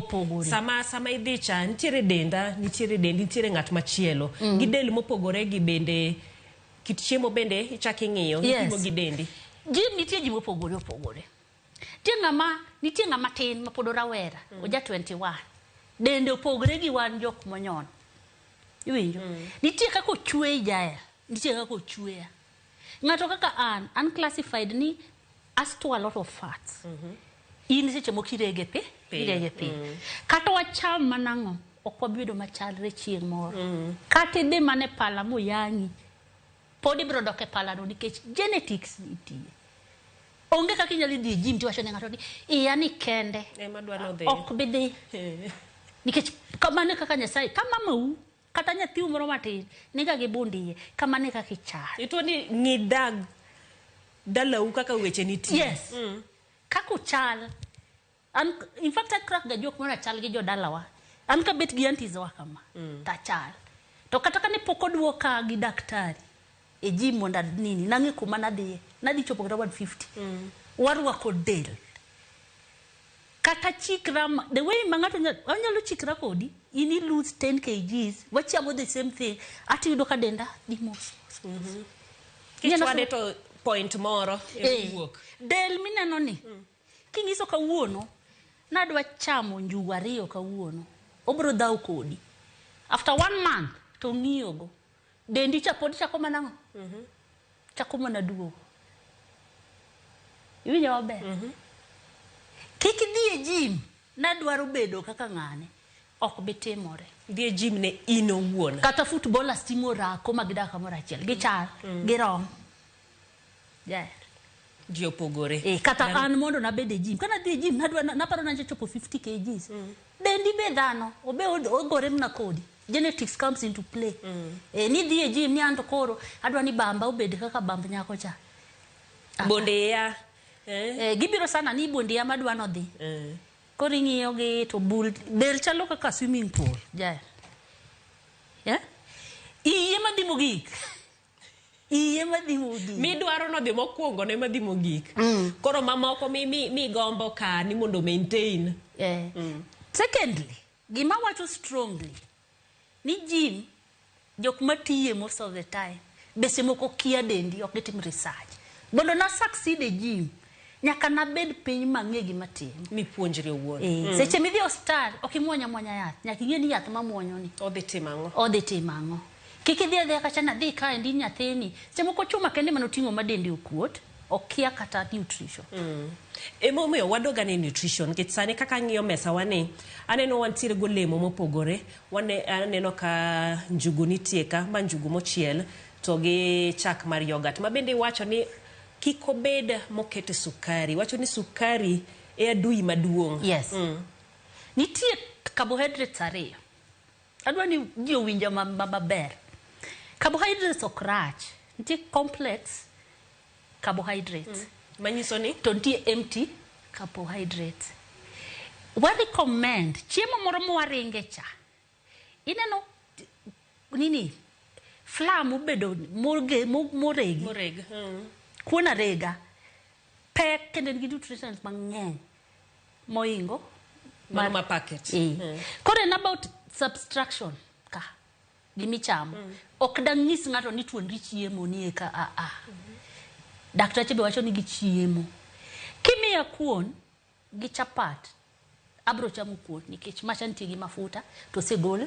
sama idhicha nitiere denda nitiere ng'at machielo gi del mopogore gi bende kit chiemo bende ichaki ng'iyo ipimo gi dendi nitie ji mopogore nitie ng'ama tin ma pod rawera oja 21 dende opogore gi wan jok monyon iwinjo nitie kaka ochwe jae nitie kaka ochwe ng'ato kaka an classified ni as to a lot of fats in seche mokirege pe kata wacham manang'o ok wabedo machalre chieng' moro kata de mane pala moyangi podi biro doke pala no nikech genetics nitie onge kaka inyalo dhi gym tiwacho ne ng'ato ni iya ni kende ok bidhi nikech kamane kaka Nyasaye kama mau kata nyathi moro matin niga gi bundiye kamane kaka ichar ito ni ngidag dalau kaka weche nitie yes kako chal an in fact I crack ga jok mona chal gi jo dalawa an ka bet gi antis wa kama ta chal to kata kane pokodwoka gi daktari e gym monda nini nangi kuma nadi chopo kata 150 warwa kodel kata chikram the way mangato nyalo chikra kodi ini lose 10 kgs wachiamo the same thing ati yudo ka denda di mos kichwade to point moro e wuok del mineno ni kingiso kawuono nadwa chamo njugu 2 kawuono obro dhaw kodi after 1 month to ng'iyogo dendi chapodi chako manang'o chako mana duogo iwinjo maber kik dhi e gym nadwaro bedo kaka ng'ane ok bitimore dhi e gym ne ino wuon kata footballers timo rako magidaka moro achiel gichal girom ji opogore kata an mondo nabed e gym kana dhi e gym naparo nachopo 50 kgs dendi be dhano obe ogore mna kodi genetics comes into play ni dhi e gym ni anto koro adwa ni bamba obed kaka bamb nyako cha bondeya gibiro sana ni bondeya madwa no dhi koro ing'iyo gi to bul del chalo kaka swimming pool iye madhi mogik midwaro no dhi mokwongo ne madhi mogik koro mamoko mi gombo ka ni mondo maintain secondly gima wacho strongly ni gym jok matiye most of the time bese moko kia dendi ok gitim research mondo na succeed e gym nyaka nabed piny mang'e gima tim mipuonjre wuon seche midhi hospital ok imwanya yath nyaka ing'e ni yath mamwonyo ni odhi timang'o kik idhi adhiya kacha nadhi ka endi nyathini seche moko chuma kende manoting'o madende okuot okia kata nutrition emomiyo wadoga ne nutrition nikech sani kaka ng'iyo mesa wani aneno wantiere golemo mopogore aneno ka njugu nitie ka ma njugu mochiel to gi chak mar yogurt ma bende wacho ni kik obed mokete sukari wacho ni sukari e adui maduong' nitie carbohydrates ariyo adwa ni ji owinja maber carbohydrates ok rach nitie complex carbohydrates manyiso ni to nitie empty carbohydrates we recommend chiemo moro mwaringe cha ineno nini flour mobedo moregi kuona rega pek kendo nigi nutrients mang'eny moingo ma packet kore about subtraction ka gimichamo ok dang'is ng'ato ni tuonri chiemo ni ka daktache be wacho ni gichiemo kimiya kuon gi chapat abro chamo kuon nikech macha nitie gi mafuta to segol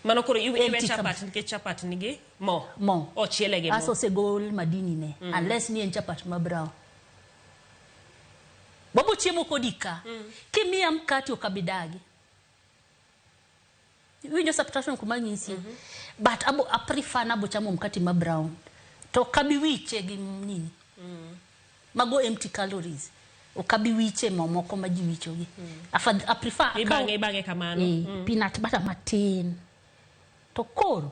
mano koro iwe chapat nikech chapat nigi mo o chiele gi mo aso segol madini ne unless ni en chapat ma brown bobo chiemo kodika kimiya mkate okabidagi winjo subtraction kuma ngisi but abo I prefer na bo chamo mkate ma brown to kabi wiche gi nini mago empty calories o kabi wiche momoko ma jiwicho gi I prefer ibange kamano peanut butter matin to koro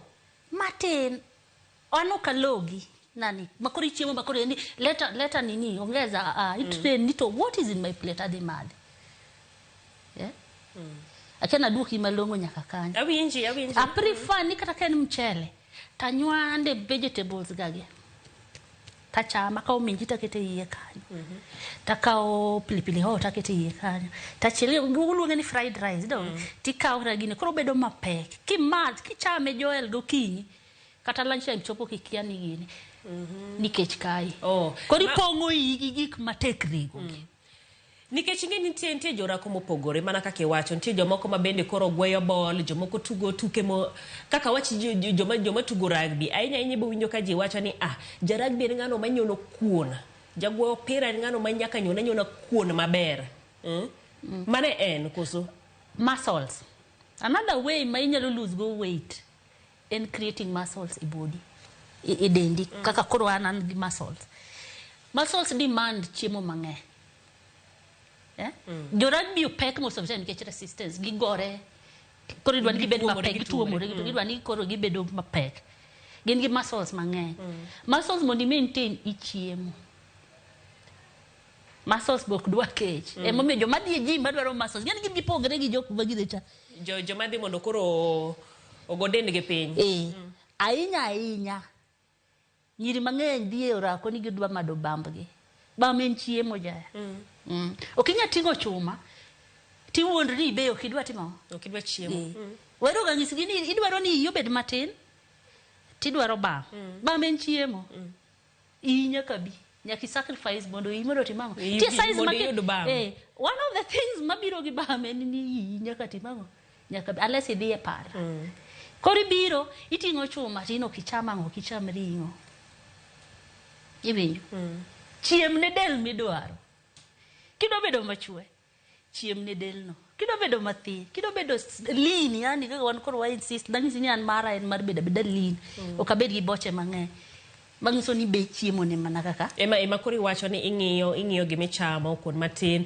matin ono kalogi nani makori chiemo makori ni leta nini ongeza nito what is in my plate adimad akena duki malongo nyaka kanya awinji I prefer ni kata ken mchele tanywande vegetables gage tachama ka minji takete iye kanyo takao pilipili hoho takete iye kanyo tachele guluonge ni fried rice do tikao ragine koro bedo mapek kichame Joel gokinyi kata lunch time chopo kikia ni gini nikech kai kori pongo igi gik matekrigo nikech ing'e nitie jorako mopogore mana kaka iwacho nitie jomoko ma bende koro gweyo ball jomoko tugo tuke kaka wachi joma tugo rugby ahinya bo winjo ka ji wacho ni ja rugby en ng'ano manyono kuon jagweyo opira en ng'ano manyaka nyona kuon maber mane en koso muscles another way ma inyalo lose go weight in creating muscles in body e dendi kaka koro anan gi muscles demand chiemo mang'eny jo rugby pek most of the time get resistance gigore koro idwani gibedo mapek gituomore idwani koro gibedo mapek gin gi muscles mang'eny muscles mondo maintain ichiemo muscles bok dwa kech emomiyo joma dhi gym madwaro muscles gin gipogre gi jok magide cha joma dhi mondo koro ogo dendgi piny ahinya nyiri mang'eny dhi e orako ni gidwa mado bambgi bamen chiemo jaya okinya tingo chuma ti wuondri be okidwa timo okidwa chiemo wero ga ngisi gini idwaro ni yobed matin ti dwaro bamen chiemo inya kabi nyaki sacrifice mondo imoro timango ti size make one of the things mabiro gi bamen ni nyaka timango nyaka unless idhi e par kori biro itingo chuma tino kichamango kicham ringo iwinjo chiem ne del midwaro kido bedo machwe chiem ne del no kido bedo mathi kido bedo lean yani kaka wan koro wa insist dani sini an mara en mar beda lean okabed gi boche mang'eny mangiso ni be chiemo ne mana kaka ema kori wacho ni ing'iyo gimichamo kuon matin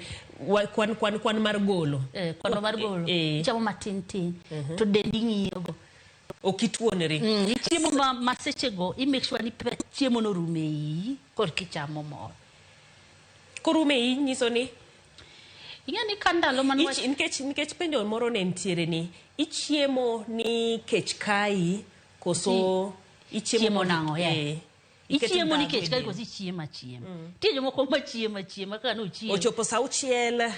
kwan mar golo kwan mar golo chamo matin to dendi ng'iyo go okituonri chiemo ma sechego i make sure ni chiemo no rume yi kor kichamo mo korume yi nyiso ni ing'eni kandalo manwa nikech penjo moro ne ntiere ni ichiemo ni kech kai koso ichiemo nango ichiemo ni kech kai koso ichiemo tie jomoko machiemo ka no chiemo ochopo sa uchiel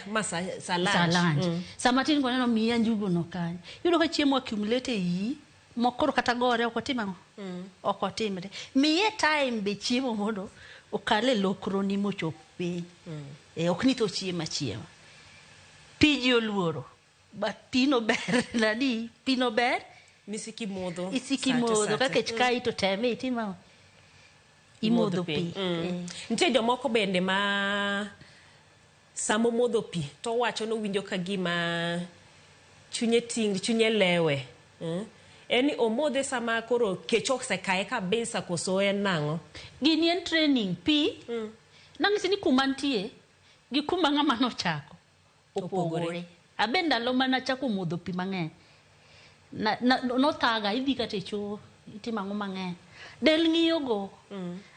sa lunch sama tin ko neno miya njugu no kanyo yudo ka chiemo accumulate yi mokoro kata gore okotimango okotimre miye time be chiemo mondo okale lokro ni mochope okni to chiema piji oluoro but pino ber nadi pino ber nisiki modho kaka kai to teme itima imodho pi nitie jomoko bende ma samo modho pi to wacho no winjo ka gima chunye lewe eni omodhe sama koro kechok se kae kabisa koso en nango gini en training pi nangisi ni kumantie gi kuma ng'ama no chako opogore abenda lo mana chako modho pi mang'eny no taga idhi kate cho itimango mang'eny del ng'iyo go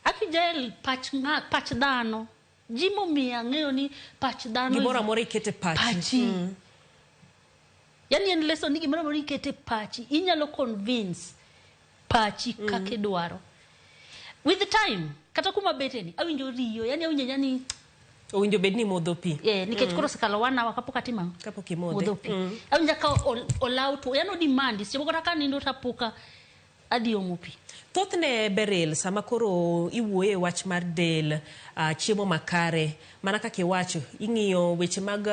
akijel pach dhano jimo miya ng'eyo ni pach dhano gimoro amora ikete pachi yani en lesson ni gimoro amora ikete pachi inyalo convince pachi kake dwaro with the time kata kuma beteni awinjo riyo yani awinjo owinjo bedni modho pi nikech koro sekalo 1 hour kapok imodhe modho pi awinjo ka olaw to yani demand sebo kata ka nindo tapuka adi omo pi. Thothne Beryl sama koro iwuoye wach mar del chiemo makare mana kaka iwacho ing'iyo weche mag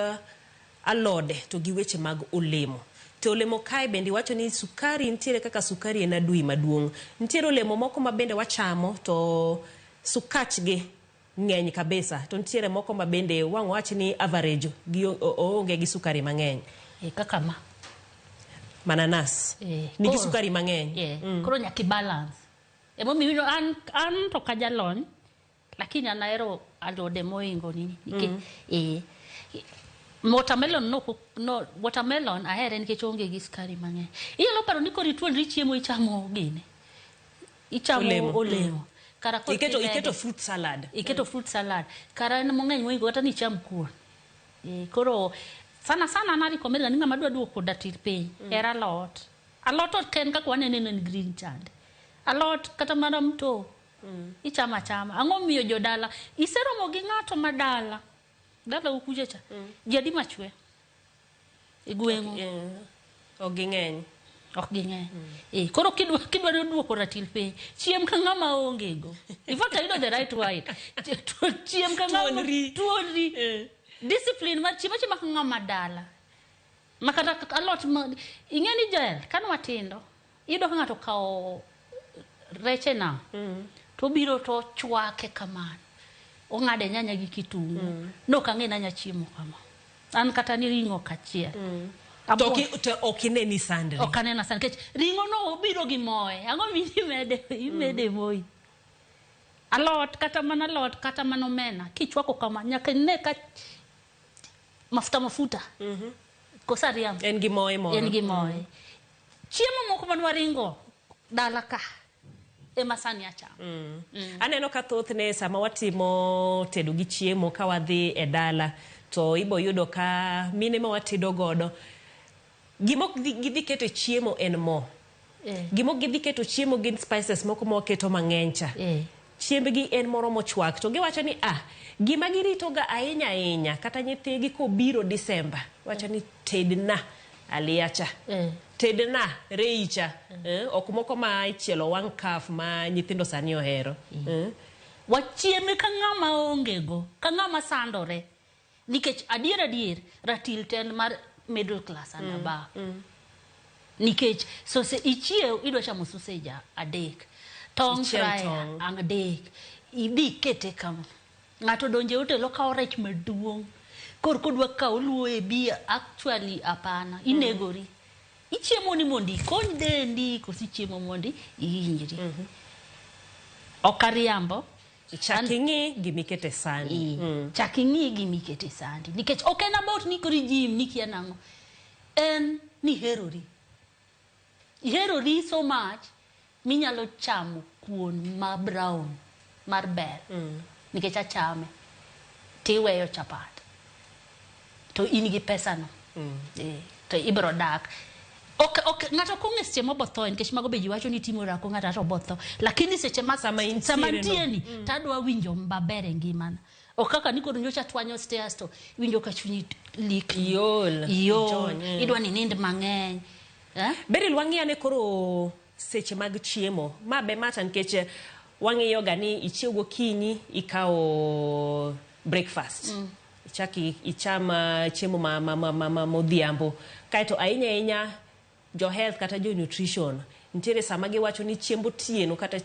alode to gi weche mag olemo. To olemo kae bende wacho ni sukari ntiere kaka sukari en adui maduong'. Ntiere olemo moko ma bende wachamo to sukach gi ng'eny kabisa. To ntiere moko ma bende wang' wach ni average gi onge gi sukari mang'eny. Kaka ma mananas nigi sukari mang'eny. Koro nyaki balance. Emo miyo an to kajalony lakini anaero alode moingo nini. Watermelon ahere nikech onge gi sukari mang'eny. Inyalo paro ni koro ituonri chiemo ichamo gini. Ichamo olemo. Kara iketo fruit salad. Iketo fruit salad. Kara en mang'eny moingo kata ni cham kuon. Koro sana nari komera ninga madwa duoko datir piny. Era lot. Alot ot ken kaka wanene en green chand. Alot kata mana mto. Ichama. Ang'o miyo jodala iseromo gi ng'ato madala. Dala ukuje cha. Jadi machwe. Igwengo. Ok ging'eny. Koro kidwa duoko ratil piny. Chiem ka ng'ama onge go. In fact, I know the right way. Chiem ka ng'ama tuonri. Discipline mar chiemo ka ng'ama dala. Makata alot ing'eni jel kan watindo. Iyudo ka ng'ato kao reche na. To biro to chwake kamano. Ong'ade nyanya gi kitungu. No kang'e nanya chiemo kama. An kata ni ringo kachiel. To okineni sandri. Okanena sandri. Ringo no obiro gi moe. Ang'o imede moi. Alot kata mana omena. Kichwako kama nyaka ne ka mafuta. Kosa riam. En gi moe moro. Chiemo moko manwa ringo dala ka. Emasani acham. Aneno ka thothne sama watimo tedo gi chiemo ka wadhi e dala to ibo yudo ka mine ma watedo godo gimok gidhi keto chiemo en mo. Gimok gidhi keto chiemo gin spices moko ma waketo mang'eny cha. Chiembgi en moro mochwak to giwacho ni gima girito ga ahinya kata nyithigi kobiro Disemba wacho ni tedna aliacha. Tedna reicha. Ok moko ma ichielo wang' kaf ma nyithindo sani ohero. Wachieme ka ng'ama onge go, ka ng'ama sandore. Nikech adier ratil ten mar middle class and above. Nikech ichiew idwa chamo sausage adek. Tong fry adek. Idhi kete kama. Ng'ato donje otelo kao rech maduong'. Kodwa kao luo e bia actually apana. Inegori. Ichiemo ni mondi kony dendi kosi chiemo mondi ihinjri. Okariambo chaking'i gimikete sandi. Chaking'i gimikete sandi. Nikech ok en about ni kori jim nikia nango. En ni herori. Herori so much minyalo chamo kuon ma brown mar bel. Nikech achame. Tiweyo chapat. To in gi pesa no. To ibro dak. Ng'ato kong'e seche mobotho nikech mago be jiwacho ni timo rako ng'ato to botho. Lakini seche ma sama intieni tadwa winjo mbabere ngimana. Okaka ni koro nyocha twanyo stairs to winjo ka chunyi lik. Iol. Idwa ni nind mang'eny. Beryl wang'iane koro seche mag chiemo. Ma be mata nikech wang'iyo ga ni ichiew gokinyi ikao breakfast. Ichama chiemo ma modhiambo. Kaito ahinya jo health kata jo nutrition ntiere sama giwacho ni chiembo tieno kata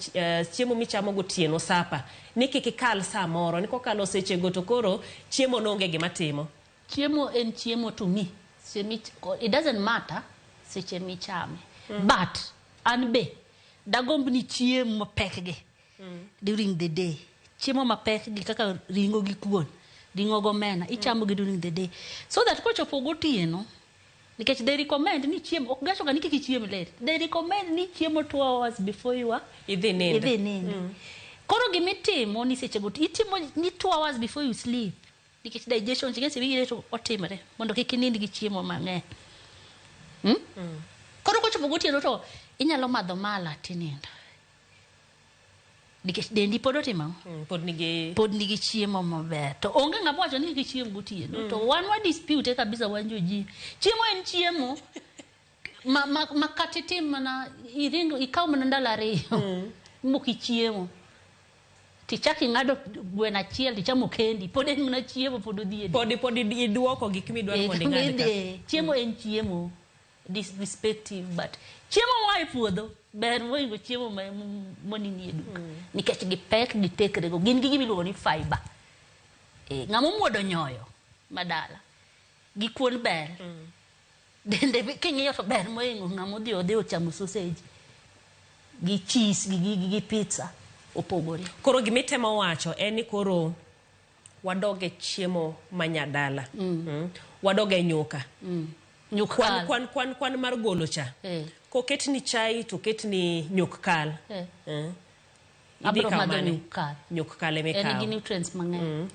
chiemo michamo gotieno sapa ni kikikal saa moro ni kokalo seche go to koro chiemo nonge gima timo. Chiemo en chiemo to me. It doesn't matter seche michame. But an be dagomb ni chiemo pekge during the day. Chiemo mapekgi kaka ringo gi kuon, ringo gomena ichamo gi during the day. So that kochopo gotieno because they recommend ni chiemo ok gacho gani kiki chiemo late. They recommend ni chiemo 2 hours before you are idhi. Koro gimitimo ni seche goto itimo ni 2 hours before you sleep. Because digestion chingese bigi to otimre mondo kik nind gi chiemo mang'eny. Koro kochopo gotieno to inyalo madho mala tinindo. Nikech dendi pod otimo pod nigi chiemo maber to onge ng'ama wacho ni chiemo gotieno to wan wa dispute kabisa wan joji chiemo en chiemo makati tim mana iringo ikaw mana ndala riyo muki chiemo tichaki ngado gwena chiel tichamo kendi pode mana chiemo podo dhiedi podi iduoko gik midwaro mondo ing'ad chiemo en chiemo disrespective but chiemo wae puodho ber moingo chiemo moni nie duka nikech gipek gitekrego gin gi gimiluongo ni fiber ng'amo muodo nyoyo madala gi kuon ber dende king'iyo to ber moingo ng'amo odhi ochamo sausage gi cheese gi pizza opogore. Koro gimitemo wacho en ni koro wadoge chiemo manyadala wadoge nyuka kwan mar golo cha koket ni chai to ket ni nyuk kal abro madho nyuk kal eme kaw en gi nutrients mang'eny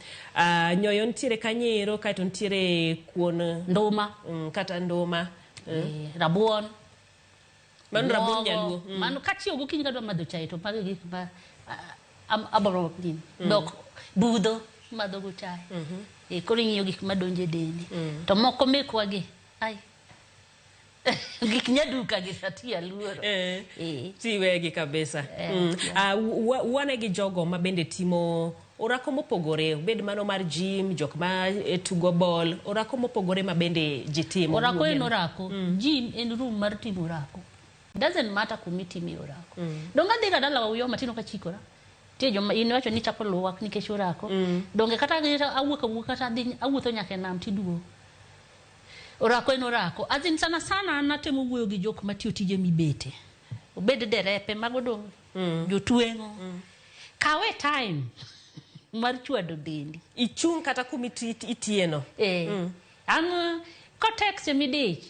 nyoyo ntiere kanyero kaito ntiere kuon nduma kata nduma rabuon rabuon nyaluo mano kachio gokinyi kadwa madho chai to page gik ma abro din dok budho madho go chai koro ing'iyo gik madonje dendi to moko mekwa gi ai gik nyaduka gi satia luoro tiwegi kabisa wane gi jogo ma bende timo orako mopogore bed mano mar gym jok ma tugo ball orako mopogore ma bende jitimo orako en orako gym en room mar timo orako doesn't matter kumitimi orako donga dhiga dala uyo matino kachikora tie joma inwacho ni chako luwak nikech orako donge kata awuok kata dhi awuotho nyaka nam tiduo orako en orako azin sana natemo wuoyo gi jok matiyo tije mibete obed derepe magodo jotwengo kawe time mar chwado dendi ichung kata kumitieno an kotex midich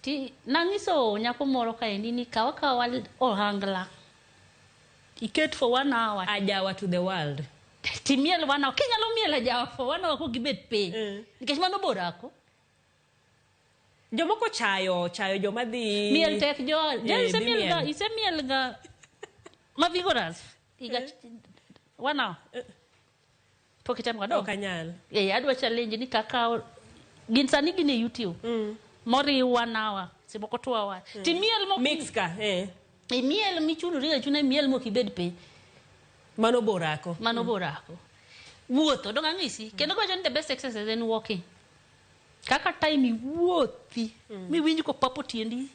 ti nangiso nyako moro kaendi ni kawa ohangla iket for 1 hour ajawa to the world timiel 1 hour kinyalo miel ajawa for 1 hour ko gibet pe nikech mano borako jomoko chayo joma dhi miel tek isemiel ga mavigoras iga 1 hour pokitam ga do kanyal adwa challenge ni kaka gin sani gin e YouTube mori 1 hour simoko 2 hour timiel mo mix ka miel michulo riga chune miel mo kibed pe mano borako wuotho donga ngisi kendo go the best exercise en walking kaka time wuothi mi winji ko papo tiendi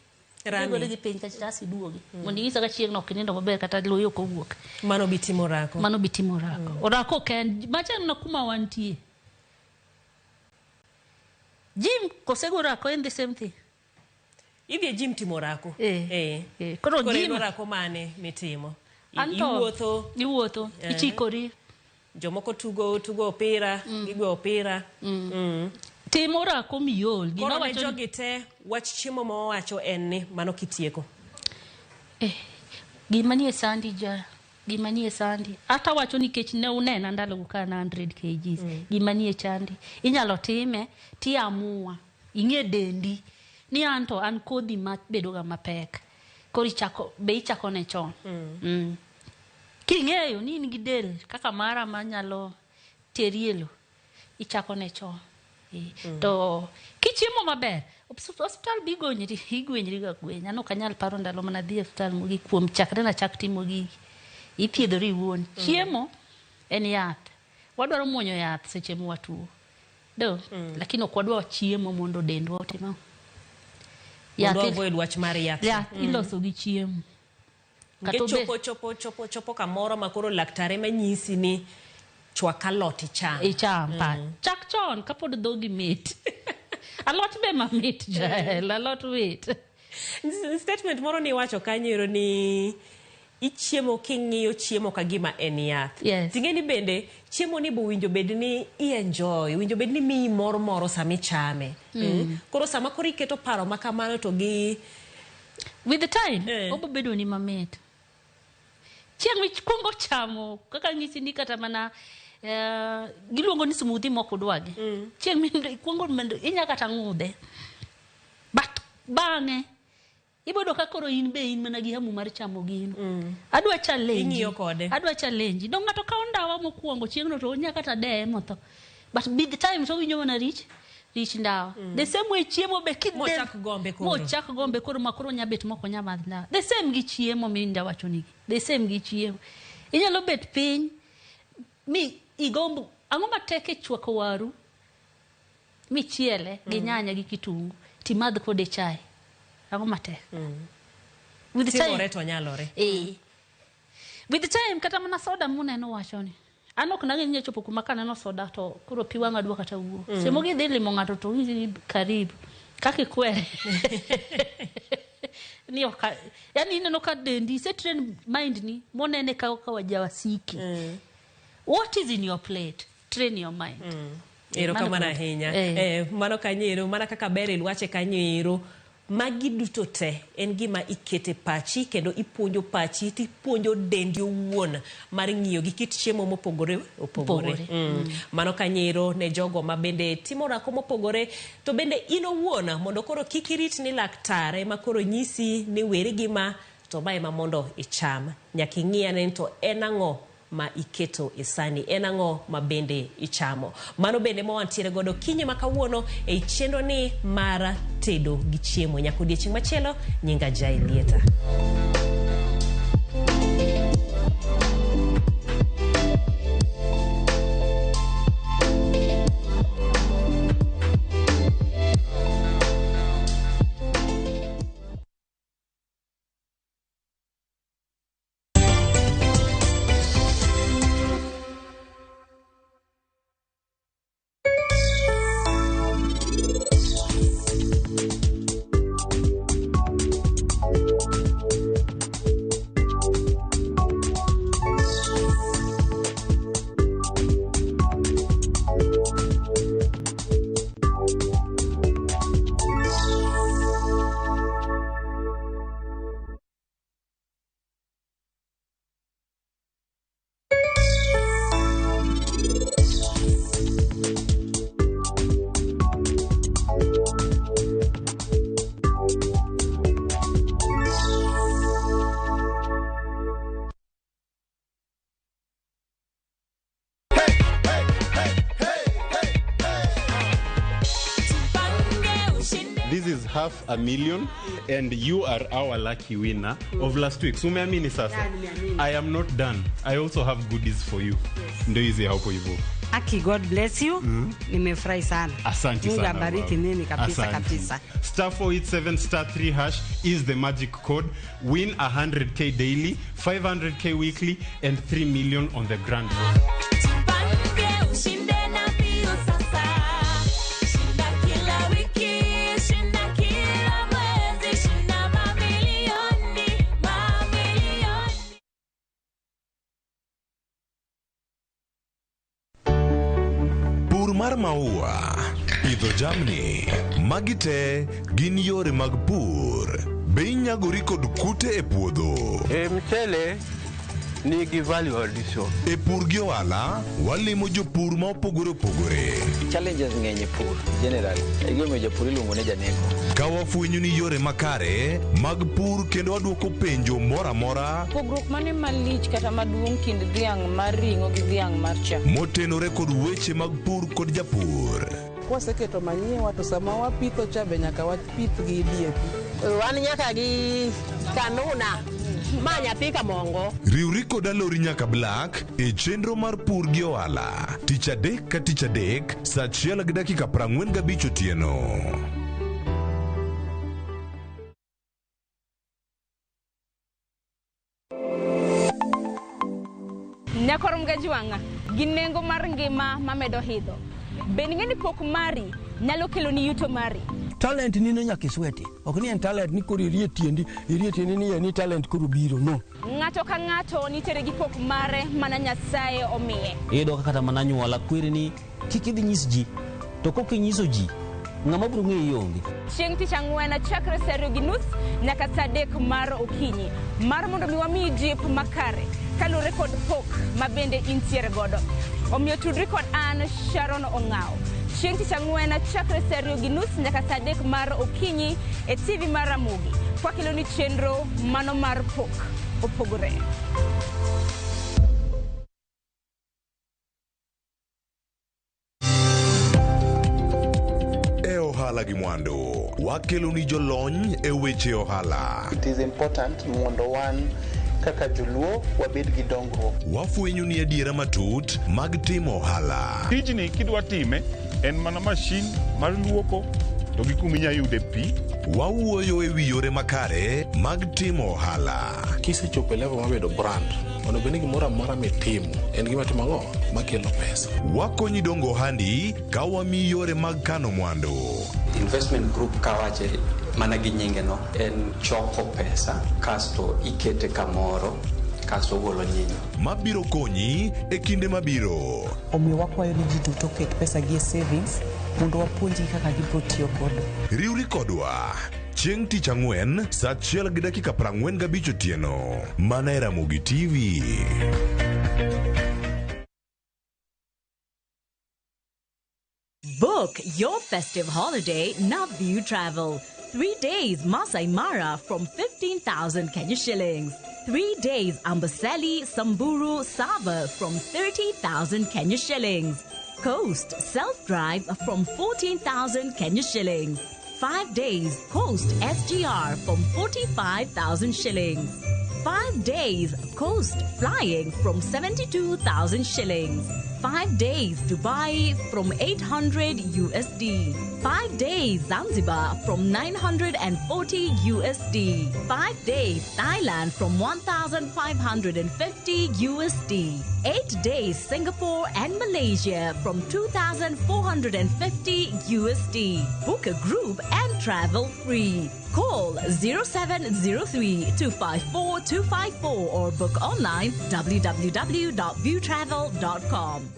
rani gi piny ka chasi duogi mondo ngisa ka chieng no kinindo maber kata loyo ko wuok mano bitimo orako orako ken machan na kuma wantie gym kosego orako in the same thing idhi gym timo orako koro gym orako mane mitimo iwuotho ichikori jomoko tugo opira gigo opira timo orako miol gima wacho jogi te wach chiemo ma wacho en ni mano kitieko gima nie sandi ata wacho nikech ne unena ndalo kana 100 kg gima nie chandi inyalo time ti amua ing'e dendi ni anto an kodhi ma bedo ga mapek kori ichako ne chon king'eyo ni in gi del kaka mara manyalo terielo ichako ne chon to kichiemo maber hospital igwenyri ga gwenya no kanyal paro ndalo mana dhi hospital mogi kuom chakre na chak timo gi ithiedhori wuon chiemo en yath wadwaro muonyo yath seche mwatuo lakini ok wadwa chiemo mondo dendwa otimo yath iloso gi chiemo chopo kamoro makoro laktare manyisi ni chwak alot icham chak chon kapod dhogi mit alot be mamit jael alot wit statement moro ni wacho kanyero ni ichiemo king'iyo chiemo ka gima en yath ting'eni bende chiemo ni bo winjo bed ni enjoy winjo bed ni miyi moro sami chame koro sama koro iketo paro makamano to gi with the time obo bedo ni mamit chieng' mikwongo chamo kaka ng'isi ni kata mana giluongo ni smoothie moko dwagi chieng' mikwongo inya kata ng'udhe but bang'e ibodo ka koro in be in mana gi hamu mar chamo gino adwa challenge dong ng'ato ka ondawa mokwongo chieng' no to onya kata deye motho but by the time to winjo mana rich rich ndawa. The same way chiemo be kid mochak gombe koro. Mochak gombe koro makoro nyabet moko nyamadh ndawa. The same gi chiemo minda wacho nigi. The same gi chiemo. Inyalo bet piny mi igombo ang'o matek e chwako waru mi chiele gi nyanya gi kitungu timadh kode chai. Ang'o matek. With the time to nyalore. With the time kata mana soda muneno wacho ni. An ok nang'e chopo kuma kaneno soda to koro pi wang'a dwa kata wuo. Semo gi dhi limo ng'ato to karibu. Kaka ikwere. Ni oka yani ineno ka dendi se train mind ni monene ka wajawasiki. What is in your plate? Train your mind. Ero kama na hinya. Mano kanyero mana kaka bere lwache kanyero. Magi duto te en gima ikete pachi kendo ipuonjo pachi tipuonjo dendi owuon mar ng'iyo gi kit chiemo mopogore opogore. Mano kanyero ne jogo ma bende timo rako mopogore to bende in owuon mondo koro kik irit ni laktare ma koro nyisi ni were gima to mae ma mondo icham. Nyaka ing'iyane to en ang'o ma iketo isani, en ang'o ma bende ichamo. Mano bende ma wantiere godo kinyi ma kawuono e chenro ni mara tedo gi chiemo. Nyaka odiechieng' machielo, nyinga Jai Lieta. This is 500,000 and you are our lucky winner of last week. So umeamini sasa? I am not done. I also have goodies for you. Ndio hizi hapo hivyo. Aki, God bless you. Nimefurahi sana. Asante sana. Mungu abariki nini kabisa kabisa. Star 487 star 3 hash is the magic code. Win 100k daily, 500k weekly and 3 million on the grand draw. Mar maua, pidho jamni, magi te gin yore mag pur. Be inyagori kod kute e puodho. Mchele nigi value addition. E pur gi ohala, walimo jopur ma opogore opogore. Challenges ng'eny e pur generally. E gima jopur iluongo ne janeko. Ka wafwenyo ni yore makare mag pur kendo waduoko penjo mora mora. Pogruok mane malich kata maduong' kind dhiang' mar ring'o gi dhiang' mar chak. Motenore kod weche mag pur kod japur. Kwaseketo manyiwa to sama wapitho cha be nyaka wapith gi DAP. Wan nyaka gi kanuna ma nyathi kamongo. Riwri kod alori nyaka Black e chenro mar pur gi ohala. Tich adek ka tich adek, saa 1:45 otieno. Nyakorom gajuanga, gin nengo mar ngima mamedo hidho. Ben ng'eni pok mari nyalo kelo ni yuto mari. Talent ni no nyaka isweti. Ok ni en talent ni koro irie tiendi ni ni talent koro biro no. Ng'ato ka ng'ato nitere gi pok mare mana Nyasaye omiye. Iyudo kata mana nyuola kwiri ni kik idhi nyis ji to kok inyiso ji ng'ama biro ng'eyi onge. Chieng' tich ang'wen chakre saa 2:30 nyaka saa 3 mar okinyi mar mondo mi wamiyi jip makare kalure kod pok ma bende intiere godo. Omiyo tudri kod an Sharon Ong'aw. Chieng' tich ang'wen chakre saa 2:30 nyaka saa 3 mar okinyi e TV mar Ramogi. Kwa kilo ni chenro mano mar pok opogore. ohala gi mwandu. Wakelo ni jolony e weche ohala. It is important mondo wan kaka joluo wabed gi dongruok. Wafwenyo ni adiera matut mag timo ohala. Tijni kidwa time en mana mashin mar luoko to gi kuminya yude pi. Wawuoyo e wi yore makare mag timo ohala. Kisechopo level mabedo brand, mondo beni gimoro amora mitimo en gima timo ang'o makelo pesa. Wakonyi dongo handi ka wami yore mag kano mwandu. Investment group kawache mana gi nyinge no en choko pesa kasto ikete kamoro kasto golo nyinyo. Mabiro konyi e kinde mabiro. Omiyo wakwayo ni ji duto ket pesa gi e savings mondo wapuonji kaka gibiro tiyo kodo. Riwri kodwa chieng' tich ang'wen saa 1:45 otieno. Mana e Ramogi TV. Book your festive holiday Navview Travel. 3 days Masai Mara from 15,000 Kenya shillings. 3 days Amboseli, Samburu, Sava from 30,000 Kenya shillings. Coast Self-Drive from 14,000 Kenya shillings. 5 days Coast SGR from 45,000 shillings. 5 days Coast Flying from 72,000 shillings. 5 days Dubai from 800 USD. 5 days Zanzibar from 940 USD. 5 days Thailand from 1,550 USD. 8 days Singapore and Malaysia from 2,450 USD. Book a group and travel free. Call 0703-254-254 or book online www.viewtravel.com.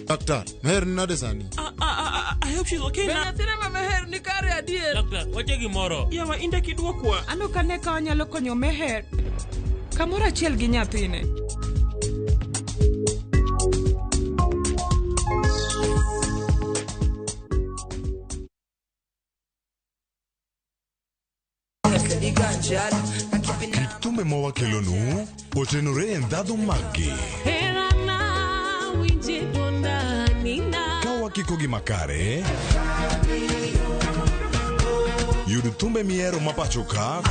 Doctor, Meher nade sani? I hope she's okay now. Benathina ma Meher ni kare adier. Doctor, wache gimoro. Yawa inde kidwokwa. Ano kane ka wanyalo konyo Meher. Kamoro achiel gi nyathine. Kit thumbe ma wakelonu otenore e ndhadhu maggi. Ka wakiko gi makare, yud thumbe mihero ma pacho ka